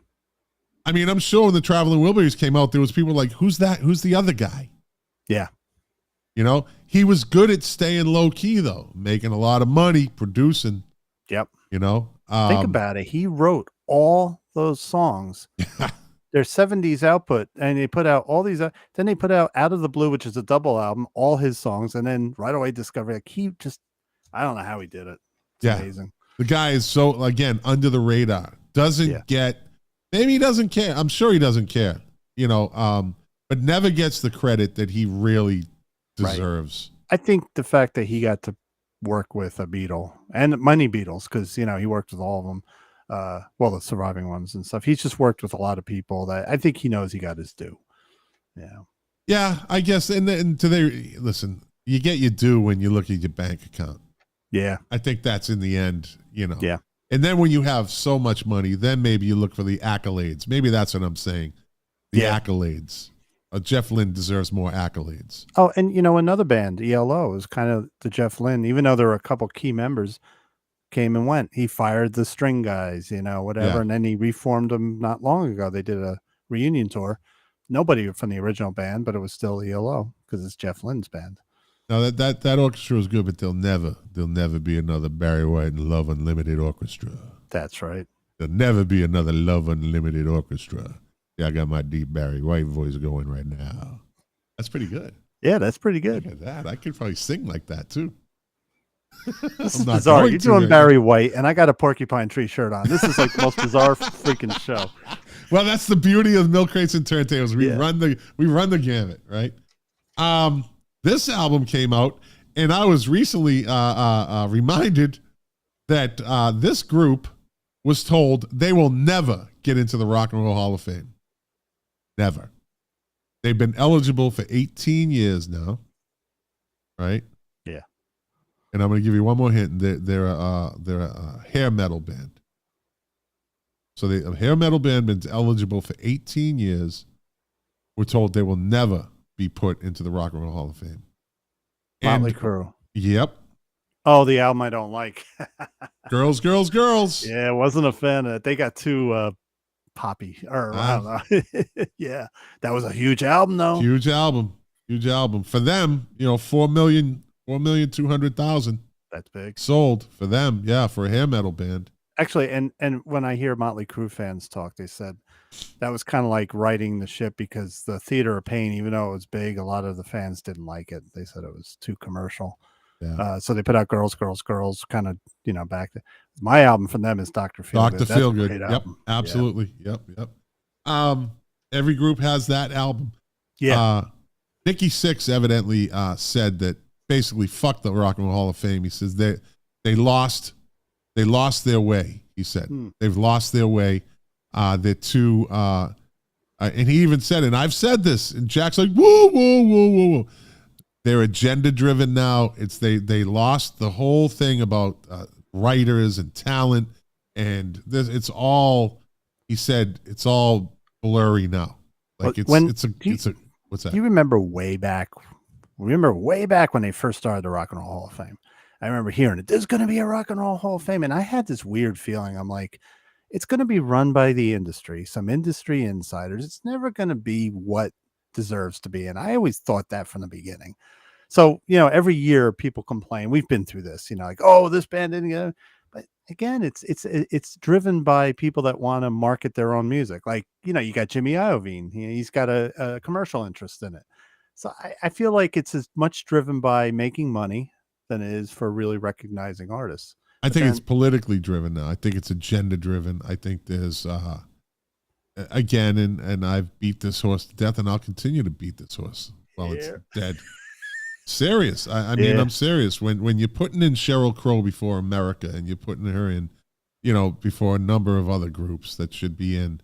I mean, I'm sure when the Traveling Wilburys came out, there was people like, who's that? Who's the other guy? Yeah. He was good at staying low key, though, making a lot of money, producing. Yep. Think about it. He wrote all those songs. Their 70s output, and they put out all these. Then they put out Out of the Blue, which is a double album, all his songs, and then right away discovered I don't know how he did it. It's amazing. The guy is so, again, under the radar. Maybe he doesn't care. I'm sure he doesn't care, but never gets the credit that he really deserves. Right. I think the fact that he got to work with a Beatle and many Beatles, because, he worked with all of them. The surviving ones and stuff. He's just worked with a lot of people that I think he knows he got his due. Yeah. Yeah, I guess. And today, listen, you get your due when you look at your bank account. Yeah. I think that's in the end, Yeah. And then when you have so much money, then maybe you look for the accolades. Maybe that's what I'm saying. The accolades. Jeff Lynne deserves more accolades. Oh, and another band, ELO, is kind of the Jeff Lynne, even though there were a couple key members came and went. He fired the string guys, whatever. Yeah. And then he reformed them not long ago. They did a reunion tour. Nobody from the original band, but it was still ELO because it's Jeff Lynne's band. Now that orchestra was good, but there'll never be another Barry White and Love Unlimited orchestra. That's right. There'll never be another Love Unlimited orchestra. Yeah, I got my deep Barry White voice going right now. That's pretty good. Yeah, that's pretty good. Look at that. I could probably sing like that too. This is bizarre. You're doing Barry White, and I got a Porcupine Tree shirt on. This is like the most bizarre freaking show. Well, that's the beauty of Milk Crates and Turntables. We run the gamut, right? This album came out, and I was recently reminded that this group was told they will never get into the Rock and Roll Hall of Fame. Never. They've been eligible for 18 years now, right? Yeah. And I'm going to give you one more hint. They're a hair metal band. So a hair metal band been eligible for 18 years. We're told they will never be put into the Rock and Roll Hall of Fame. Mötley Crüe. Yep. Oh, the album I don't like. Girls, Girls, Girls. Yeah, wasn't a fan of it. They got too poppy. Or I don't know. Yeah. That was a huge album, though. Huge album. For them, 4,200,000. That's big. Sold for them, yeah, for a hair metal band. Actually, and when I hear Mötley Crüe fans talk, they said that was kind of like righting the ship because the Theater of Pain, even though it was big, a lot of the fans didn't like it. They said it was too commercial. Yeah. So they put out Girls, Girls, Girls, kind of, back to my album from them is Dr. Feelgood. Dr. Feelgood. Yep, absolutely. Yeah. Yep. Every group has that album. Yeah. Nikki Sixx evidently said that basically fuck the Rock and Roll Hall of Fame. He says they lost their way. He said they've lost their way. They're too and he even said, and I've said this, and Jack's like, whoa. They're agenda driven now. They lost the whole thing about writers and talent, and it's all. He said it's all blurry now. Like what's that? Do you remember way back? When they first started the Rock and Roll Hall of Fame? I remember hearing it. There's going to be a Rock and Roll Hall of Fame, and I had this weird feeling. I'm like, it's going to be run by the industry, some industry insiders. It's never going to be what deserves to be. And I always thought that from the beginning. So, every year people complain. We've been through this, like, oh, this band didn't get it. But again, it's driven by people that want to market their own music. Like, you got Jimmy Iovine. He's got a commercial interest in it. So I feel like it's as much driven by making money than it is for really recognizing artists. I think it's politically driven now. I think it's agenda driven. I think there's again, and I've beat this horse to death, and I'll continue to beat this horse while it's dead. Serious. I mean, I'm serious. When you're putting in Sheryl Crow before America, and you're putting her in, before a number of other groups that should be in,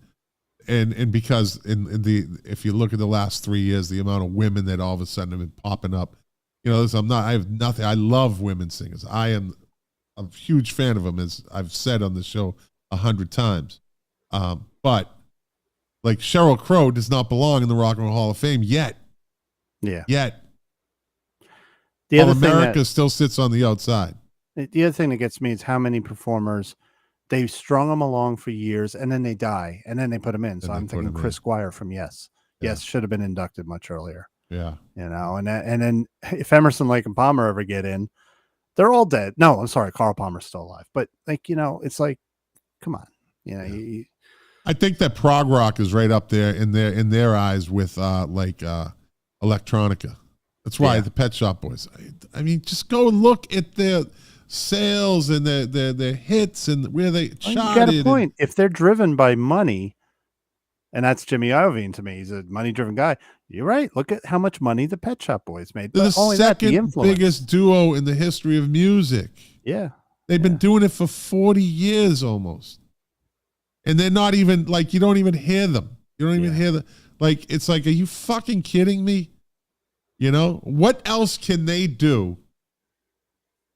and because in the if you look at the last 3 years, the amount of women that all of a sudden have been popping up, you know, I have nothing. I love women singers. I am a huge fan of them, as I've said on the show 100 times. But like Sheryl Crow does not belong in the Rock and Roll Hall of Fame yet. Yeah. Yet. The All other thing America still sits on the outside. The other thing that gets me is how many performers they've strung them along for years and then they die and then they put them in. So I'm thinking Chris Squire from Yes. Yeah. Yes should have been inducted much earlier. Yeah. You know, and then if Emerson, Lake and Palmer ever get in, they're all dead. No, I'm sorry, Carl Palmer's still alive. But like, you know, it's like, come on. You know, I think that prog rock is right up there in their eyes with electronica. That's why the Pet Shop Boys. I mean, just go and look at their sales and their hits and where they charted. You got a point. If they're driven by money, and that's Jimmy Iovine to me, he's a money-driven guy. You're right. Look at how much money the Pet Shop Boys made. They're the second biggest duo in the history of music. Yeah. They've been doing it for 40 years almost. And they're not even, like, you don't even hear them. You don't even hear them. Like, it's like, are you fucking kidding me? You know? What else can they do?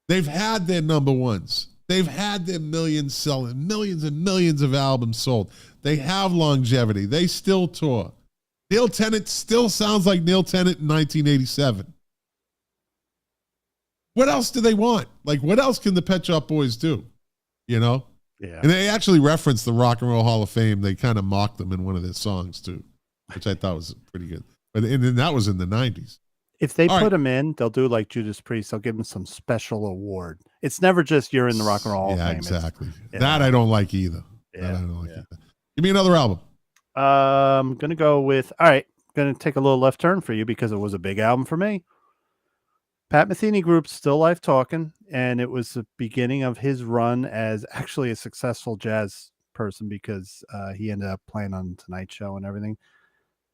They've had their number ones. They've had their millions selling, millions and millions of albums sold. They have longevity. They still tour. Neil Tennant still sounds like Neil Tennant in 1987. What else do they want? Like, what else can the Pet Shop Boys do? You know? Yeah. And they actually referenced the Rock and Roll Hall of Fame. They kind of mocked them in one of their songs, too, which I thought was pretty good. But and then that was in the 90s. If they put them in, they'll do like Judas Priest. They'll give them some special award. It's never just you're in the Rock and Roll Hall of Fame. Yeah, exactly. That I don't like either. Yeah. That I don't like either. Give me another album. I'm going to go with, all right, going to take a little left turn for you because it was a big album for me. Pat Metheny Group's Still Life Talking, and it was the beginning of his run as actually a successful jazz person because he ended up playing on Tonight Show and everything.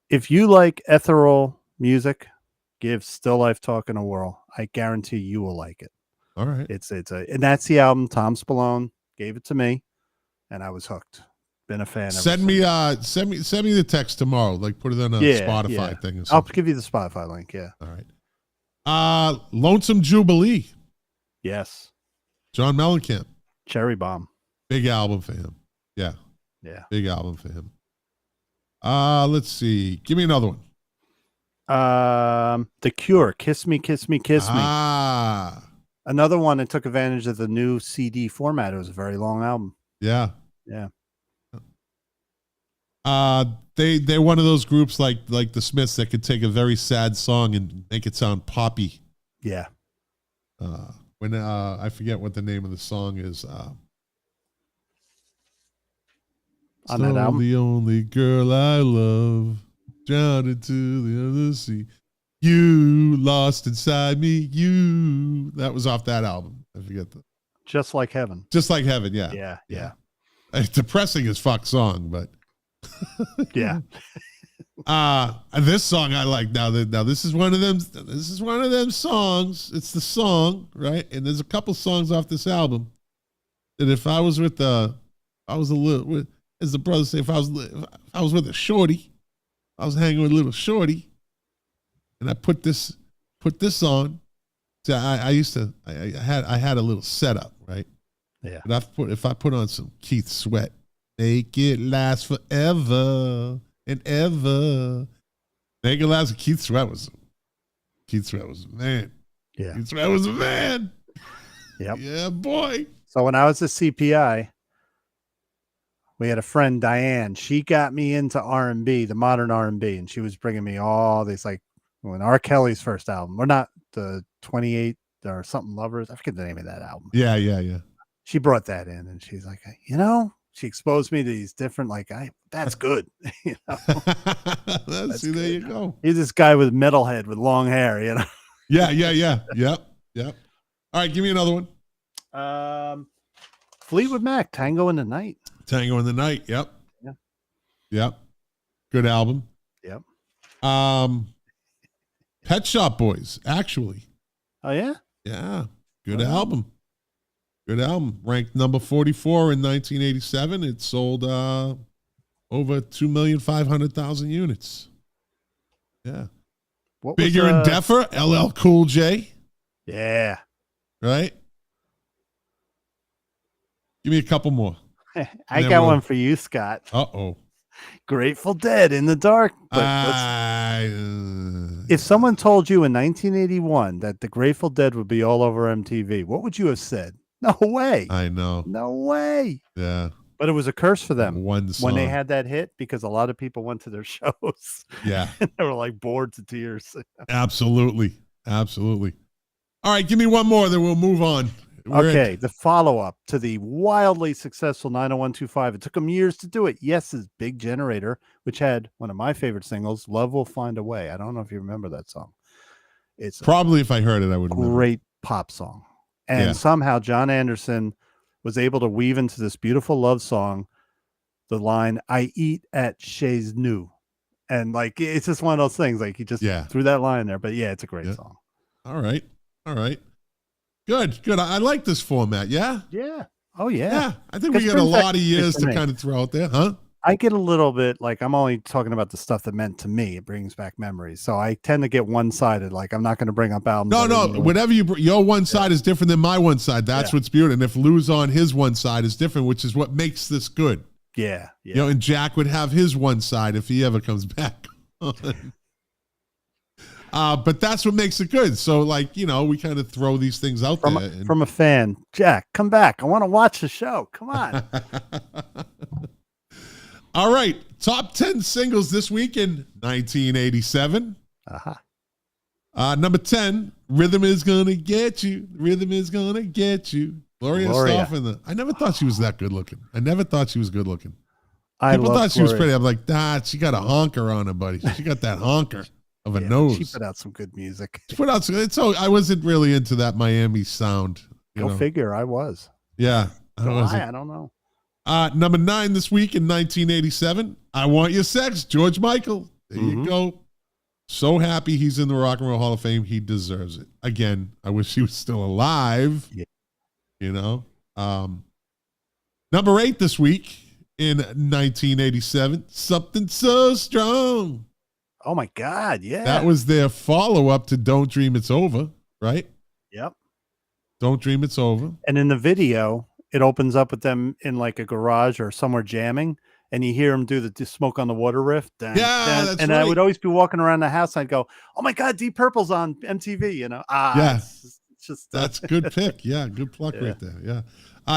If you like ethereal music, give Still Life Talking a whirl. I guarantee you will like it. All right. And that's the album. Tom Spallone gave it to me, and I was hooked. Been a fan. Send me the text tomorrow. Like put it on a Spotify thing. Or something. I'll give you the Spotify link. Yeah. All right. Lonesome Jubilee. Yes. John Mellencamp. Cherry Bomb. Big album for him. Yeah. Yeah. Big album for him. Let's see. Give me another one. The Cure. Kiss Me, Kiss Me, Kiss Me. Another one that took advantage of the new CD format. It was a very long album. Yeah. Yeah. They're one of those groups like the Smiths that could take a very sad song and make it sound poppy. Yeah. When I forget what the name of the song is. On that album, the only girl I love drowned into the other sea. You lost inside me. You. That was off that album. I forget the. Just Like Heaven. Just Like Heaven. Yeah. Yeah. It's depressing as fuck song, but. Yeah. This song I like now this is one of them songs. It's the song, right? And there's a couple songs off this album that if I was with as the brothers say, if I was with a shorty, I was hanging with a little shorty, and I put this on. So I had a little setup, right? Yeah. And if I put on some Keith Sweat, make it last forever and ever. Make it last. Keith Sweat was a man. Yeah. Keith Sweat was a man. Yep. Yeah, boy. So when I was a CPI, we had a friend, Diane. She got me into R&B, the modern R&B, and she was bringing me all these, like, when R. Kelly's first album, or not, the 28 or something Lovers. I forget the name of that album. Yeah. She brought that in, and she's like, she exposed me to these different, like, that's good. See, there you go. He's this guy with metalhead with long hair, Yeah. Yep. All right, give me another one. Fleetwood Mac, Tango in the Night. Tango in the Night. Yep. Yeah. Yep. Good album. Yep. Pet Shop Boys, actually. Oh, yeah? Yeah. Good album. Good album. Ranked number 44 in 1987. It sold over 2,500,000 units. Yeah. What Bigger was, and Deafer, LL Cool J. Yeah. Right? Give me a couple more. I got one for you, Scott. Uh-oh. Grateful Dead, In the Dark. But if someone told you in 1981 that the Grateful Dead would be all over MTV, what would you have said? No way. I know. No way. Yeah. But it was a curse for them One song. when they had that hit, because a lot of people went to their shows. Yeah. And they were like bored to tears. Absolutely. Absolutely. All right, give me one more, then we'll move on. Okay, the follow-up to the wildly successful 90125. It took them years to do it. Yes's Big Generator, which had one of my favorite singles, Love Will Find a Way. I don't know if you remember that song. It's probably, if I heard it, I would remember. Great pop song. And somehow John Anderson was able to weave into this beautiful love song the line, I eat at Chez Nous. And like, it's just one of those things. Like, he just threw that line there. But yeah, it's a great song. All right. All right. Good. Good. I like this format. Yeah. Yeah. Oh, yeah. Yeah. I think we got a lot of years to kind of throw out there, huh? I get a little bit like, I'm only talking about the stuff that meant to me. It brings back memories. So I tend to get one-sided. Like, I'm not going to bring up albums. No. Whatever your one side is different than my one side. That's what's beautiful. And if Lou's on his one side is different, which is what makes this good. Yeah. You know, and Jack would have his one side if he ever comes back on. But that's what makes it good. So, like, you know, we kind of throw these things out there. From a fan, Jack, come back. I want to watch the show. Come on. All right. Top 10 singles this week in 1987. Number 10, Rhythm Is Gonna Get You. Rhythm Is Gonna Get You. Gloria Estefan. I never thought she was that good looking. I never thought she was good looking. People thought she was pretty. I'm like, she got a honker on her, buddy. She got that honker of a nose. She put out some good music. So I wasn't really into that Miami sound. Go figure. I was. Yeah. I don't know. Number 9 this week in 1987, I Want Your Sex, George Michael. There you go. So happy he's in the Rock and Roll Hall of Fame. He deserves it. Again, I wish he was still alive. Yeah. You know. Number 8 this week in 1987, Something So Strong. Oh, my God. Yeah. That was their follow-up to Don't Dream It's Over, right? Yep. Don't Dream It's Over. And in the video, it opens up with them in like a garage or somewhere jamming, and you hear them do the Smoke on the Water riff. That's right. I would always be walking around the house, and I'd go, oh, my God, Deep Purple's on MTV, you know? It's just that's good pick. Yeah, good pluck right there. Yeah.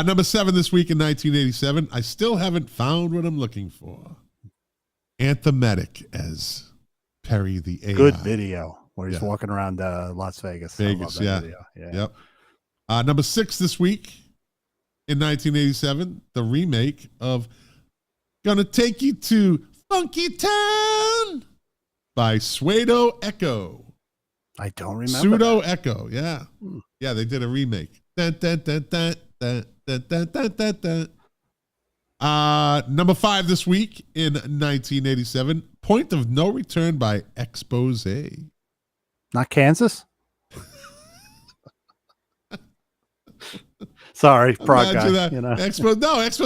Number 7 this week in 1987, I still haven't found what I'm looking for. Anthematic as Perry the AI. Good video where he's walking around Las Vegas. Video. Yep. Number 6 this week in 1987, the remake of Gonna Take You to Funky Town by Pseudo Echo. I don't remember. Pseudo Echo, yeah. Yeah, they did a remake. Dun, dun, dun, dun, dun, dun, dun, dun, dun, dun. Number 5 this week in 1987, Point of No Return by Expose. Not Kansas? Sorry, Prague guy. You know. Expose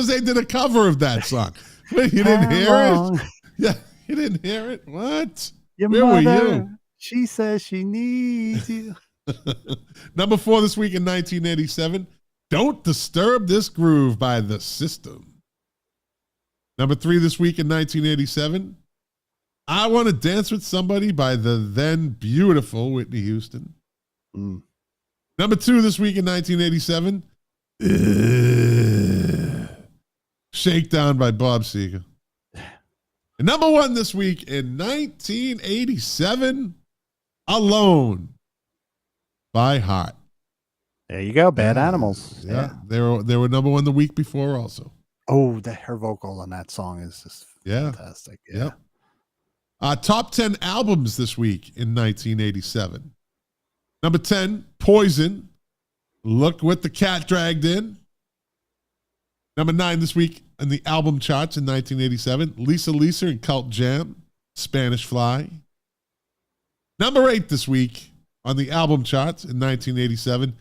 did a cover of that song. You didn't hear it? Yeah, you didn't hear it? What? Where were you? She says she needs you. Number 4 this week in 1987, Don't Disturb This Groove by The System. Number 3 this week in 1987, I Want to Dance with Somebody by the then beautiful Whitney Houston. Number 2 this week in 1987, Shakedown by Bob Seger. And number 1 this week in 1987, Alone by Heart. There you go. Bad Animals. Yeah. They were number 1 the week before also. Oh, her vocal on that song is just fantastic. Yeah. Top 10 albums this week in 1987. Number 10, Poison. Look What the Cat Dragged In. Number 9 this week in the album charts in 1987, Lisa and Cult Jam, Spanish Fly. Number 8 this week on the album charts in 1987,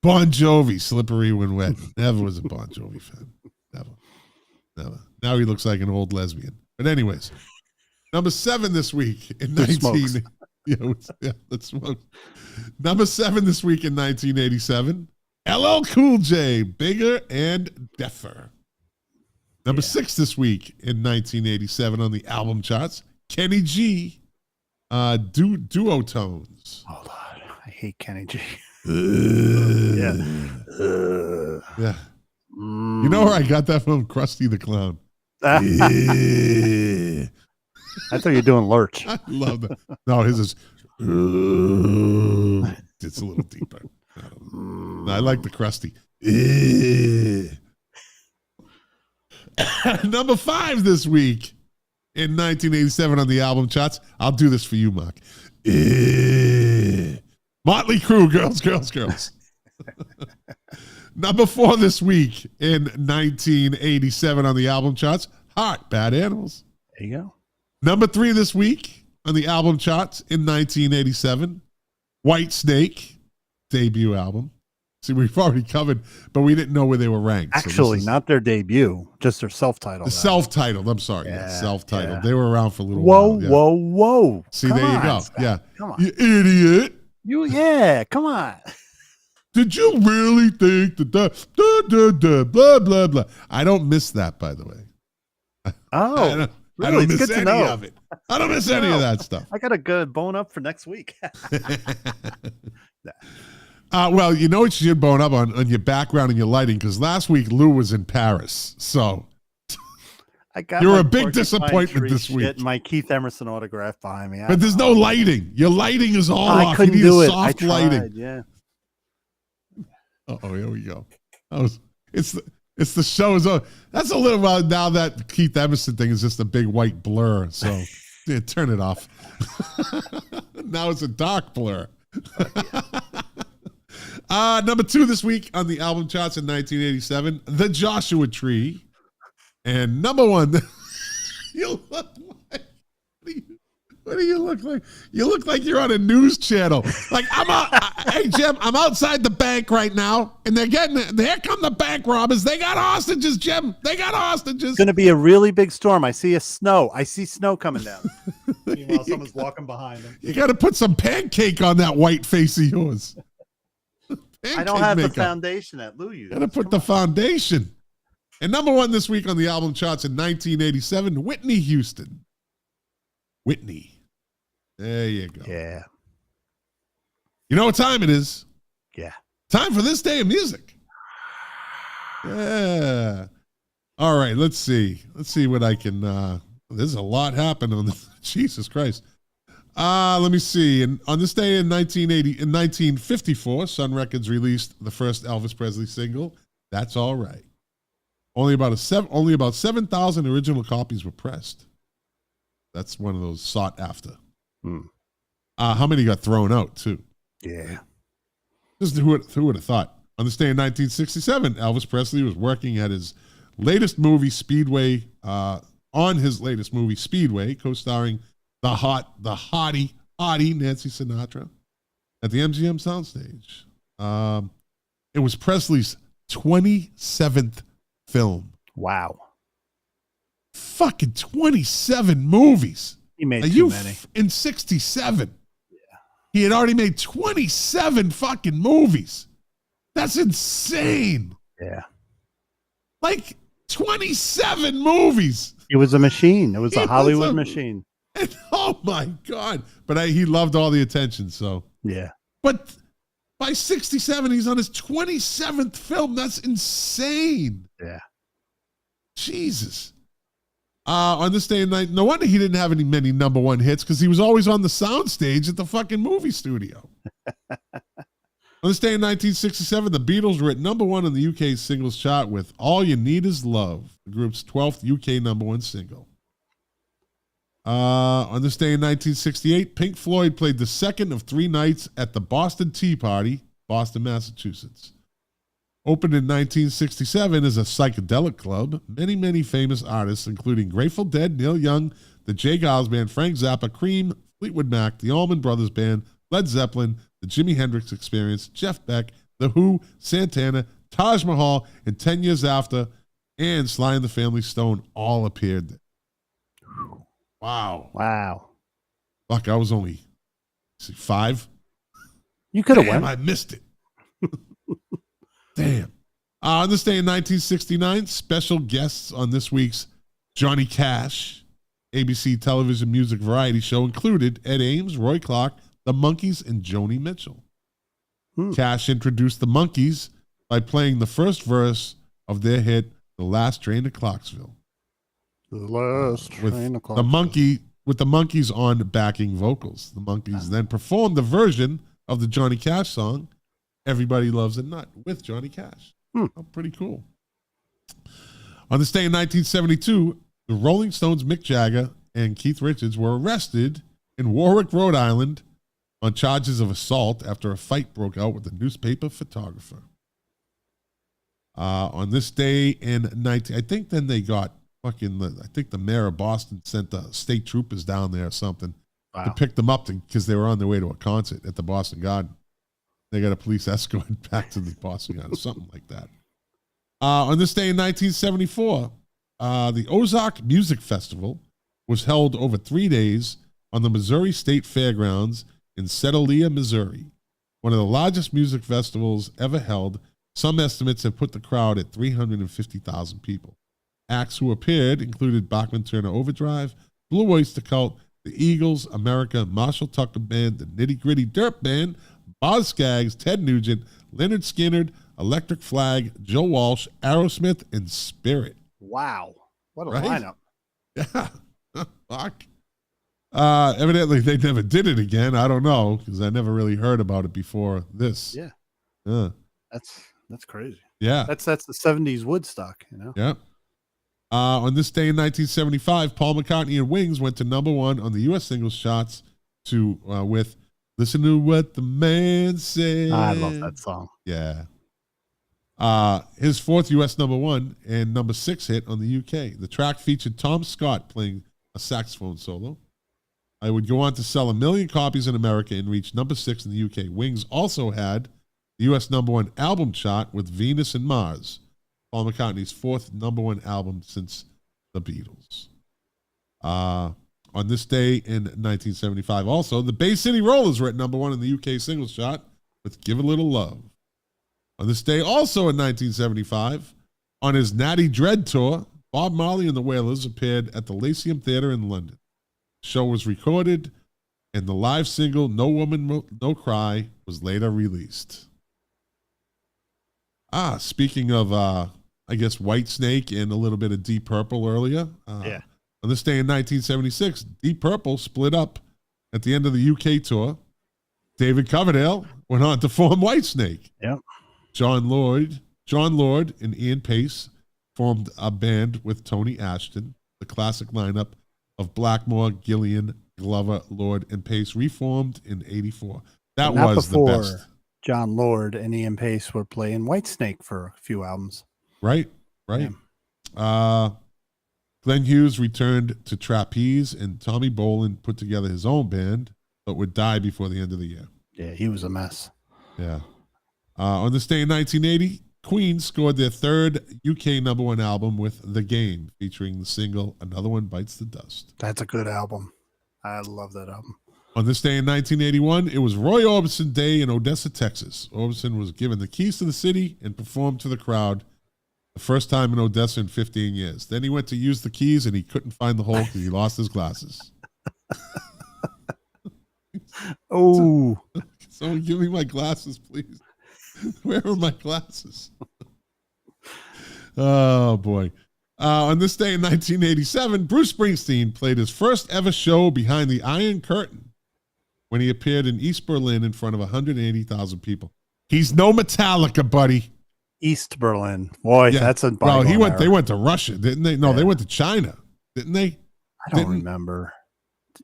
Bon Jovi, Slippery When Wet. Never was a Bon Jovi fan. Never. No, now he looks like an old lesbian. But anyways, number 7 this week in Who 19... smokes? Yeah, let's smoke. Number 7 this week in 1987, LL Cool J, Bigger and Deafer. Number 6 this week in 1987 on the album charts, Kenny G, Duotones. Oh, Lord. I hate Kenny G. Yeah. Yeah. You know where I got that from? Krusty the Clown. I thought you were doing Lurch. I love that. No, his is. It's a little deeper. I like the Krusty. Number 5 this week in 1987 on the album charts. I'll do this for you, Mark. Mötley Crüe, Girls, Girls, Girls. Number 4 this week in 1987 on the album charts. Heart, Bad Animals. There you go. Number 3 this week on the album charts in 1987. Whitesnake, debut album. See, we've already covered, but we didn't know where they were ranked. Actually, not their debut, just their self-titled. The self-titled. I'm sorry. Yeah, self-titled. yeah. They were around for a little while. Yeah. Whoa. See, Come there you on, go. Scott. Yeah. Come on. You idiot. Come on. Did you really think that blah, blah, blah? I don't miss that, by the way. Oh, I don't It's miss good to any know. of it. I don't miss any of that stuff. I got a good bone up for next week. Well, you know what you should bone up on your background and your lighting, because last week Lou was in Paris. So I got you're my a big Porcupine disappointment Tree this shit week. and my Keith Emerson autograph behind me. But there's no lighting. Your lighting is all I off. couldn't You need do a it. soft I tried, lighting. yeah. Oh, here we go. It's the show is over. That's a little while now. That Keith Emerson thing is just a big white blur. So yeah, turn it off. Now it's a dark blur. Number 2 this week on the album charts in 1987, The Joshua Tree. And number 1, you look like, what do you look like? You look like you're on a news channel. Like, hey, Jim, I'm outside the bank right now, and here come the bank robbers. They got hostages, Jim. They got hostages. It's going to be a really big storm. I see snow coming down. Meanwhile, someone's walking behind them. You got to put some pancake on that white face of yours. I don't have the foundation that Lou used. Got to put the foundation. And number 1 this week on the album charts in 1987, Whitney Houston. Whitney. There you go. Yeah. You know what time it is? Yeah. Time for this day of music. Yeah. All right, let's see. Let's see what I can there's a lot happened on this. Jesus Christ. Let me see. And on this day in 1954, Sun Records released the first Elvis Presley single, That's All Right. Only about 7,000 original copies were pressed. That's one of those sought after. How many got thrown out too? Yeah. Just who would have thought? On this day in 1967, Elvis Presley was working at his latest movie Speedway. On his latest movie Speedway, co-starring the hottie Nancy Sinatra at the MGM soundstage. It was Presley's 27th film. Wow. Fucking 27 movies. He made too many. In 67. Yeah. He had already made 27 fucking movies. That's insane. Yeah. Like 27 movies. It was a machine. It was a Hollywood machine. And, oh my God. But he loved all the attention, so. Yeah. But by 67, he's on his 27th film. That's insane. Yeah. Jesus. On this day and night, no wonder he didn't have many number 1 hits, because he was always on the soundstage at the fucking movie studio. On this day in 1967, the Beatles were at number 1 on the UK singles chart with All You Need Is Love, the group's 12th UK number 1 single. On this day in 1968, Pink Floyd played the second of 3 nights at the Boston Tea Party, Boston, Massachusetts. Opened in 1967 as a psychedelic club, many famous artists, including Grateful Dead, Neil Young, the J. Giles Band, Frank Zappa, Cream, Fleetwood Mac, the Allman Brothers Band, Led Zeppelin, the Jimi Hendrix Experience, Jeff Beck, The Who, Santana, Taj Mahal, and 10 years after, and Sly and the Family Stone all appeared there. Wow. Wow. Fuck, I was only 5. You could have went. I missed it. Damn. On this day in 1969, special guests on this week's Johnny Cash ABC television music variety show included Ed Ames, Roy Clark, the Monkees, and Joni Mitchell. Cash introduced the Monkees by playing the first verse of their hit, The Last Train to Clarksville. The last train to Clarksville. With the Monkees on backing vocals. The Monkees then performed the version of the Johnny Cash song, Everybody Loves a Nut, with Johnny Cash. Oh, pretty cool. On this day in 1972, the Rolling Stones' Mick Jagger and Keith Richards were arrested in Warwick, Rhode Island on charges of assault after a fight broke out with a newspaper photographer. On this day in I think then they got I think the mayor of Boston sent the state troopers down there or something to pick them up because they were on their way to a concert at the Boston Garden. They got a police escort back to the Boston Garden, something like that. On this day in 1974, the Ozark Music Festival was held over 3 days on the Missouri State Fairgrounds in Sedalia, Missouri. One of the largest music festivals ever held. Some estimates have put the crowd at 350,000 people. Acts who appeared included Bachman Turner Overdrive, Blue Oyster Cult, the Eagles, America, Marshall Tucker Band, the Nitty Gritty Dirt Band, Boz Scaggs, Ted Nugent, Leonard Skinner, Electric Flag, Joe Walsh, Aerosmith, and Spirit. Wow. What a lineup. Yeah. Fuck. Evidently, they never did it again. I don't know, because I never really heard about it before this. Yeah. That's crazy. Yeah. That's the 70s Woodstock, you know? Yeah. On this day in 1975, Paul McCartney and Wings went to #1 on the U.S. singles charts with Listen to What the Man Said. I love that song. Yeah. His 4th U.S. #1 and #6 hit on the UK. The track featured Tom Scott playing a saxophone solo. I would go on to sell 1 million copies in America and reach #6 in the UK. Wings also had the U.S. #1 album chart with Venus and Mars, Paul McCartney's 4th #1 album since the Beatles. On this day in 1975 also, the Bay City Rollers were at #1 in the UK singles chart with Give a Little Love. On this day also in 1975, on his Natty Dread tour, Bob Marley and the Wailers appeared at the Lyceum Theatre in London. The show was recorded, and the live single No Woman, No Cry was later released. Speaking of, I guess, Whitesnake and a little bit of Deep Purple earlier. On this day in 1976, Deep Purple split up at the end of the UK tour. David Coverdale went on to form Whitesnake. Yep. John Lord and Ian Pace formed a band with Tony Ashton. The classic lineup of Blackmore, Gillian, Glover, Lord, and Pace reformed in '84. That was the best. John Lord and Ian Pace were playing Whitesnake for a few albums. Right. Yeah. Glenn Hughes returned to Trapeze, and Tommy Bolin put together his own band, but would die before the end of the year. Yeah, he was a mess. Yeah. On this day in 1980, Queen scored their 3rd UK #1 album with The Game, featuring the single Another One Bites the Dust. That's a good album. I love that album. On this day in 1981, it was Roy Orbison Day in Odessa, Texas. Orbison was given the keys to the city and performed to the crowd. The first time in Odessa in 15 years. Then he went to use the keys and he couldn't find the hole because he lost his glasses. Oh. Someone give me my glasses, please. Where are my glasses? Oh, boy. On this day in 1987, Bruce Springsteen played his first ever show behind the Iron Curtain when he appeared in East Berlin in front of 180,000 people. He's no Metallica, buddy. East Berlin. Boy, yeah. That's a well, they went to Russia, didn't they? No, yeah. They went to China, didn't they? I don't remember.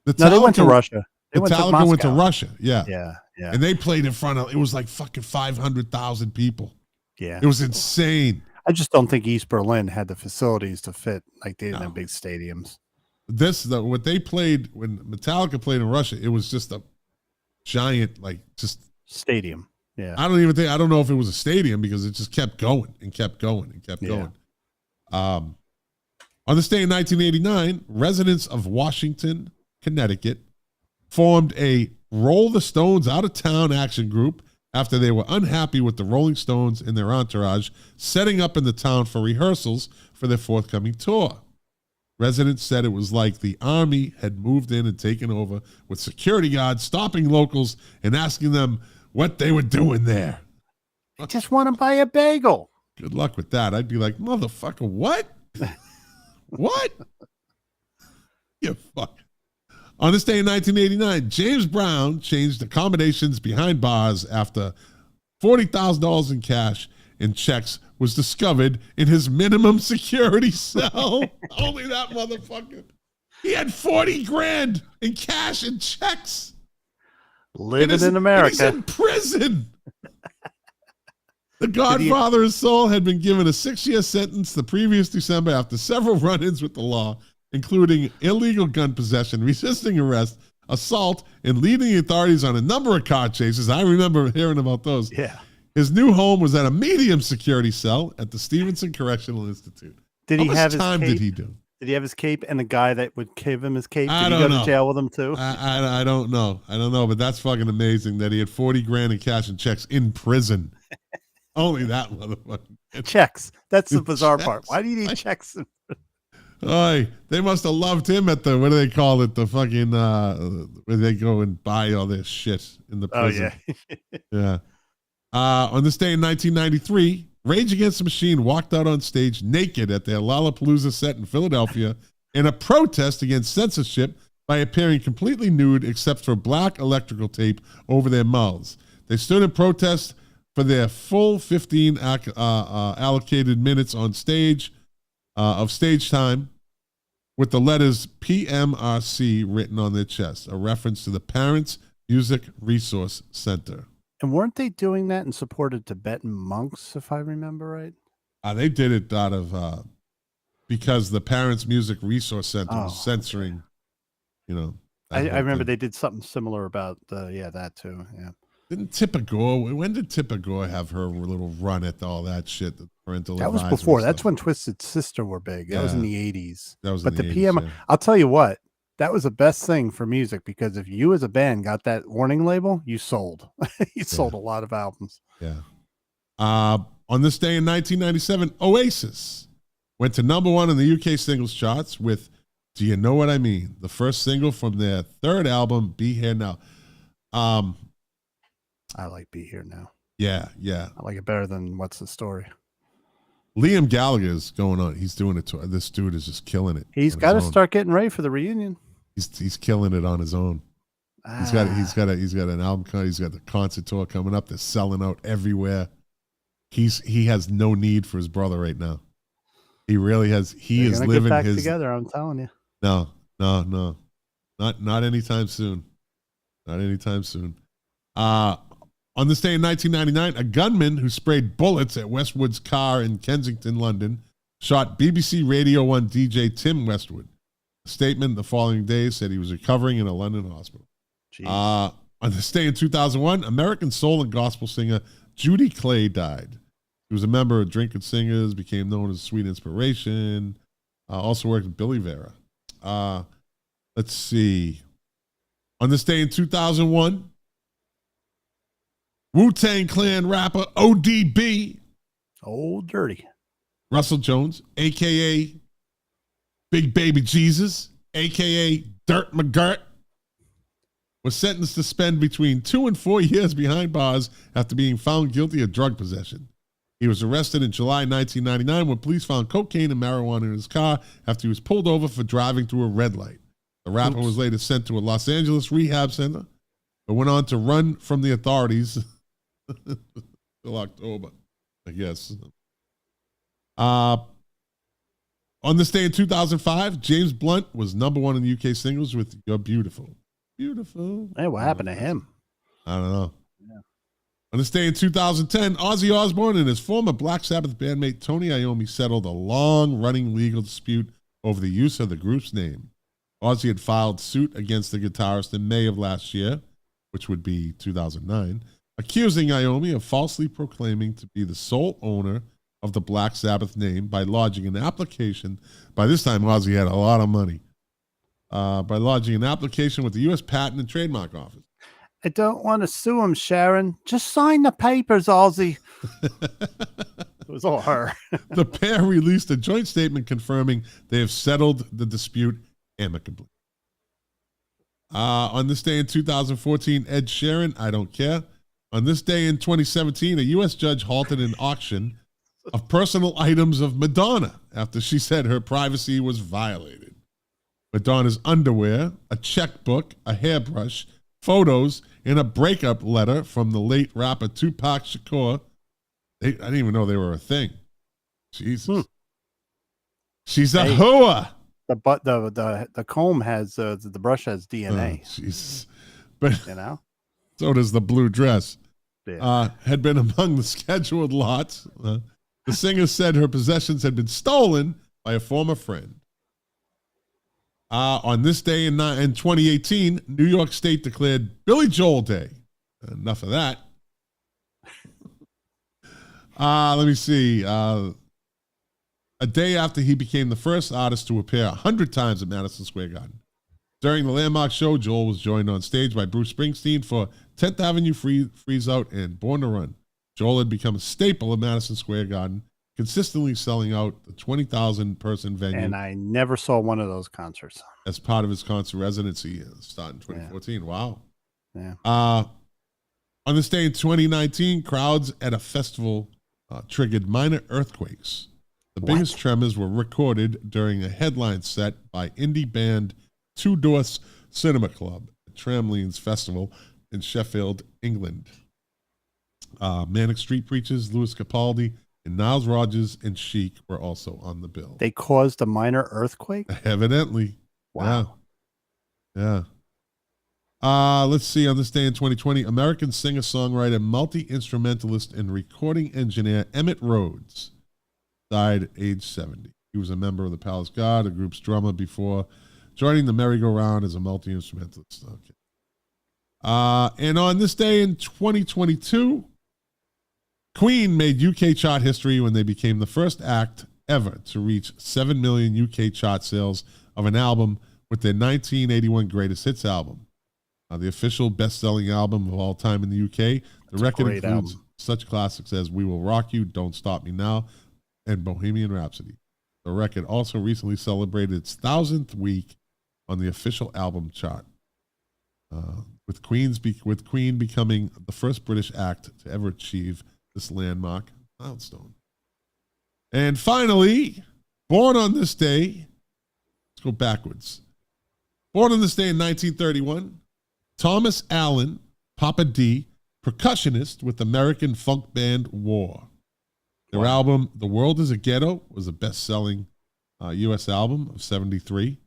No, they went to Russia. Metallica went to Russia. Yeah. Yeah. And they played in front of, it was like fucking 500,000 people. Yeah. It was insane. I just don't think East Berlin had the facilities to fit like they didn't have big stadiums. What they played when Metallica played in Russia, it was just a giant, like just stadium. Yeah. I don't know if it was a stadium because it just kept going and kept going and kept going. On this day in 1989, residents of Washington, Connecticut, formed a Roll the Stones Out of Town action group after they were unhappy with the Rolling Stones and their entourage setting up in the town for rehearsals for their forthcoming tour. Residents said it was like the army had moved in and taken over, with security guards stopping locals and asking them what they were doing there. I just want to buy a bagel. Good luck with that. I'd be like, motherfucker, what? What? You fuck. On this day in 1989, James Brown changed accommodations behind bars after $40,000 in cash and checks was discovered in his minimum security cell. Only that motherfucker. He had 40 grand in cash and checks. Living in America. He's in prison. The Godfather of Soul had been given a 6-year sentence the previous December after several run-ins with the law, including illegal gun possession, resisting arrest, assault, and leading the authorities on a number of car chases. I remember hearing about those. Yeah. His new home was at a medium security cell at the Stevenson Correctional Institute. Did he have his time cape? did he do? Did he have his cape and the guy that would give him his cape? I Did he don't go know. to jail with him too? I don't know. I don't know, but that's fucking amazing that he had 40 grand in cash and checks in prison. Only that motherfucker. Checks. That's the bizarre part. Why do you need checks? Oy, they must have loved him at the, what do they call it? The fucking, where they go and buy all this shit in the prison. Oh, yeah. Yeah. On this day in 1993, Rage Against the Machine walked out on stage naked at their Lollapalooza set in Philadelphia in a protest against censorship by appearing completely nude except for black electrical tape over their mouths. They stood in protest for their full 15 allocated minutes on stage of stage time with the letters PMRC written on their chest, a reference to the Parents Music Resource Center. And weren't they doing that in support of Tibetan monks, if I remember right? They did it out of because the Parents Music Resource Center was censoring, you know. I remember they did something similar about that too. Yeah. Didn't Tipper Gore? When did Tipper Gore have her little run at all that shit? The parental that was advisory before. stuff? That's when Twisted Sister were big. That was in the 80s. That was but in the the 80s, PM, yeah. I'll tell you what, that was the best thing for music because if you as a band got that warning label, you sold. You sold a lot of albums. Yeah. On this day in 1997, Oasis went to number 1 in the UK singles charts with Do You Know What I Mean? The first single from their third album, Be Here Now. I like Be Here Now. Yeah. I like it better than What's the Story. Liam Gallagher's going on. He's doing it. This dude is just killing it. He's got to start getting ready for the reunion. He's killing it on his own. He's got an album. He's got the concert tour coming up. They're selling out everywhere. He has no need for his brother right now. He really has. He is living get back his together. I'm telling you. No, not anytime soon. Not anytime soon. On this day in 1999, a gunman who sprayed bullets at Westwood's car in Kensington, London, shot BBC Radio 1 DJ Tim Westwood. A statement the following day said he was recovering in a London hospital. On this day in 2001, American soul and gospel singer Judy Clay died. He was a member of Drinking Singers, became known as Sweet Inspiration, also worked with Billy Vera. Let's see. On this day in 2001, Wu-Tang Clan rapper ODB, Old Dirty, Russell Jones, a.k.a. Big Baby Jesus, a.k.a. Dirt McGirt, was sentenced to spend between 2 and 4 years behind bars after being found guilty of drug possession. He was arrested in July 1999 when police found cocaine and marijuana in his car after he was pulled over for driving through a red light. The rapper was later sent to a Los Angeles rehab center, but went on to run from the authorities till October, I guess. On this day in 2005, James Blunt was number 1 in the UK singles with You're Beautiful. Beautiful. Hey, what happened to him? I don't know. Yeah. On this day in 2010, Ozzy Osbourne and his former Black Sabbath bandmate Tony Iommi settled a long-running legal dispute over the use of the group's name. Ozzy had filed suit against the guitarist in May of last year, which would be 2009, accusing Iommi of falsely proclaiming to be the sole owner of the Black Sabbath name by lodging an application. By this time, Ozzy had a lot of money. By lodging an application with the U.S. Patent and Trademark Office. I don't want to sue him, Sharon. Just sign the papers, Ozzy. It was all her. The pair released a joint statement confirming they have settled the dispute amicably. On this day in 2014, Ed Sheeran, I don't care. On this day in 2017, a U.S. judge halted an auction of personal items of Madonna after she said her privacy was violated. Madonna's underwear, a checkbook, a hairbrush, photos, and a breakup letter from the late rapper Tupac Shakur. I didn't even know they were a thing. Jesus. She's a hooah. The comb has the brush has DNA. Jesus. But you know, so does the blue dress. Yeah. Had been among the scheduled lots. The singer said her possessions had been stolen by a former friend. On this day in 2018, New York State declared Billy Joel Day. Enough of that. Let me see. A day after he became the first artist to appear 100 times at Madison Square Garden. During the landmark show, Joel was joined on stage by Bruce Springsteen for 10th Avenue Freeze Out and Born to Run. Joel had become a staple of Madison Square Garden, consistently selling out the 20,000 person venue. And I never saw one of those concerts. As part of his concert residency starting 2014. Yeah. Wow. Yeah. On this day in 2019, crowds at a festival triggered minor earthquakes. The biggest tremors were recorded during a headline set by indie band Two Doors Cinema Club at Tramlines Festival in Sheffield, England. Manic Street Preachers, Louis Capaldi, and Niles Rodgers and Chic were also on the bill. They caused a minor earthquake? Evidently. Wow. Yeah. Let's see. On this day in 2020, American singer-songwriter, multi-instrumentalist, and recording engineer Emmett Rhodes died at age 70. He was a member of the Palace Guard, a group's drummer, before joining the merry-go-round as a multi-instrumentalist. Okay. And on this day in 2022, Queen made UK chart history when they became the first act ever to reach 7 million UK chart sales of an album with their 1981 Greatest Hits album. The official best-selling album of all time in the UK. The record includes such classics as We Will Rock You, Don't Stop Me Now, and Bohemian Rhapsody. The record also recently celebrated its 1,000th week on the official album chart, with Queen becoming the first British act to ever achieve this landmark milestone. And finally, born on this day, let's go backwards. Born on this day in 1931, Thomas Allen, Papa D, percussionist with American funk band War. Their album, The World is a Ghetto, was a best-selling U.S. album of 73.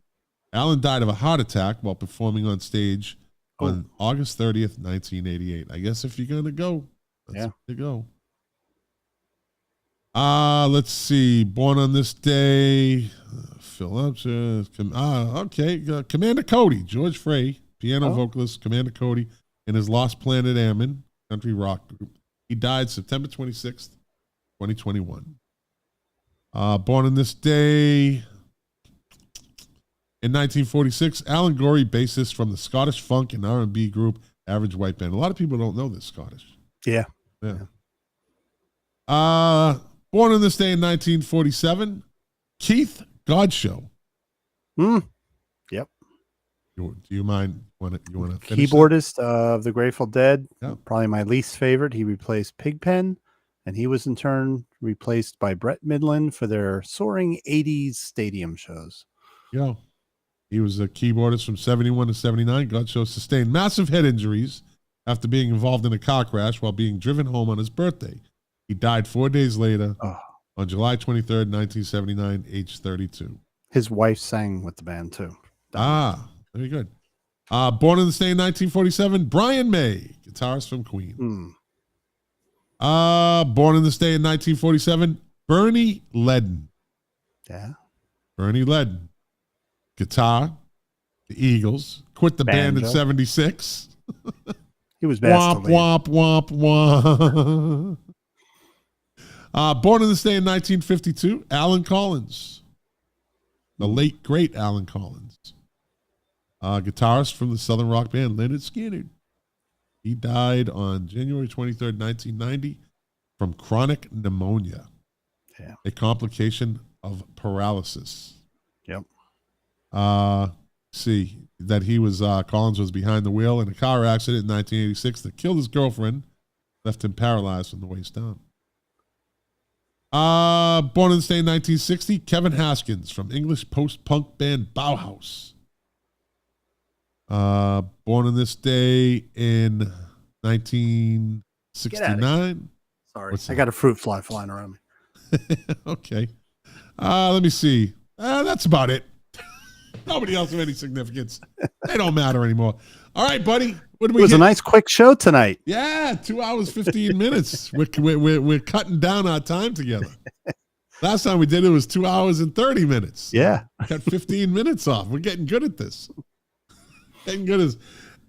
Allen died of a heart attack while performing on stage on August 30th, 1988. I guess if you're going to go, that's where you go. Let's see. Born on this day, Phillips. Commander Cody, George Frey, piano vocalist, Commander Cody, and his Lost Planet Airmen, country rock group. He died September 26th, 2021. Born on this day in 1946, Alan Gorey, bassist from the Scottish funk and R&B group Average White Band. A lot of people don't know this Scottish. Yeah. Born on this day in 1947, Keith Godshow. Yep. Do you mind? You want to finish keyboardist of the Grateful Dead? Yeah. Probably my least favorite. He replaced Pigpen, and he was in turn replaced by Brett Midland for their soaring 80s stadium shows. Yeah. He was a keyboardist from 71 to 79. Godshow sustained massive head injuries after being involved in a car crash while being driven home on his birthday. He died 4 days later on July 23rd, 1979, age 32. His wife sang with the band, too. Very good. Born in the state in 1947, Brian May, guitarist from Queen. Born in the state in 1947, Bernie Leadon. Yeah. Bernie Leadon. Guitar, the Eagles. Quit the band in 76. He was best. Womp, womp, womp, womp. Born on this day in 1952, Alan Collins. The late, great Alan Collins. Guitarist from the southern rock band Lynyrd Skynyrd. He died on January 23rd, 1990 from chronic pneumonia. Yeah. A complication of paralysis. Yep. See that he was Collins was behind the wheel in a car accident in 1986 that killed his girlfriend, left him paralyzed from the waist down. Born in this day in 1960, Kevin Haskins from English post-punk band Bauhaus. Born on this day in 1969. Sorry, I got a fruit fly flying around me. Okay. Let me see. That's about it. Nobody else of any significance. They don't matter anymore. All right, buddy. What do we It was get? a nice quick show tonight. Yeah, 2 hours, 15 minutes. We're cutting down our time together. Last time we did it was 2 hours and 30 minutes. Yeah. Cut 15 minutes off. We're getting good at this. Getting good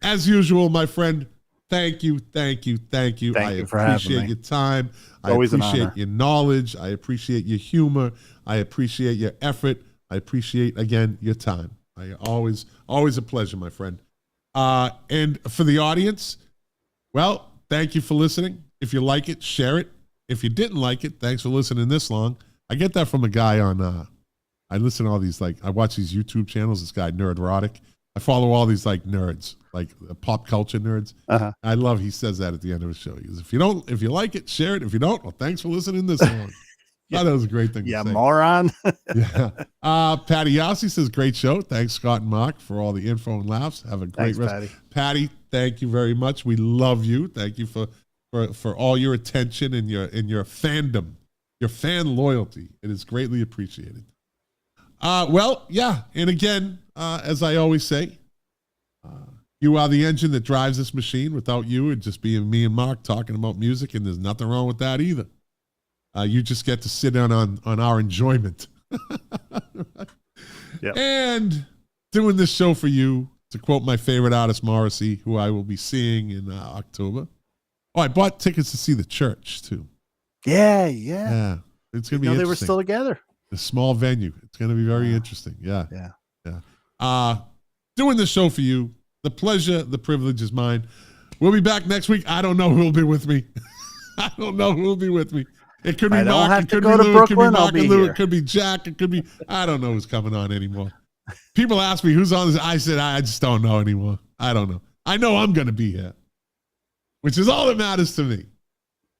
as usual, my friend. Thank you. Thank you for having me. I appreciate your time. Always an appreciate honor. your knowledge. I appreciate your humor. I appreciate your effort. I appreciate, again, your time. Always a pleasure, my friend. And for the audience, well, thank you for listening. If you like it, share it. If you didn't like it, thanks for listening this long. I get that from a guy on, I listen to all these, I watch these YouTube channels, this guy, Nerdrotic. I follow all these nerds, pop culture nerds. Uh-huh. I love, he says that at the end of the show. He goes, if you like it, share it. If you don't, well, thanks for listening this long. I thought that was a great thing to say. Moron. Yeah. Patty Yossi says, great show. Thanks, Scott and Mark, for all the info and laughs. Have a great rest. Patty. Patty, thank you very much. We love you. Thank you for all your attention and your fandom, your fan loyalty. It is greatly appreciated. Well, yeah. And again, as I always say, you are the engine that drives this machine. Without you, it'd just be me and Mark talking about music, and there's nothing wrong with that either. You just get to sit down on our enjoyment. Yep. And doing this show for you, to quote my favorite artist, Morrissey, who I will be seeing in October. Oh, I bought tickets to see The Church, too. Yeah. Yeah. It's going to be interesting. They were still together. A small venue. It's going to be very interesting. Yeah. Doing this show for you, the pleasure, the privilege is mine. We'll be back next week. I don't know who will be with me. It could be Mark. It could be Lou. It could be Mark and Lou. It could be Jack. It could be, I don't know who's coming on anymore. People ask me who's on this. I said, I just don't know anymore. I don't know. I know I'm going to be here, which is all that matters to me.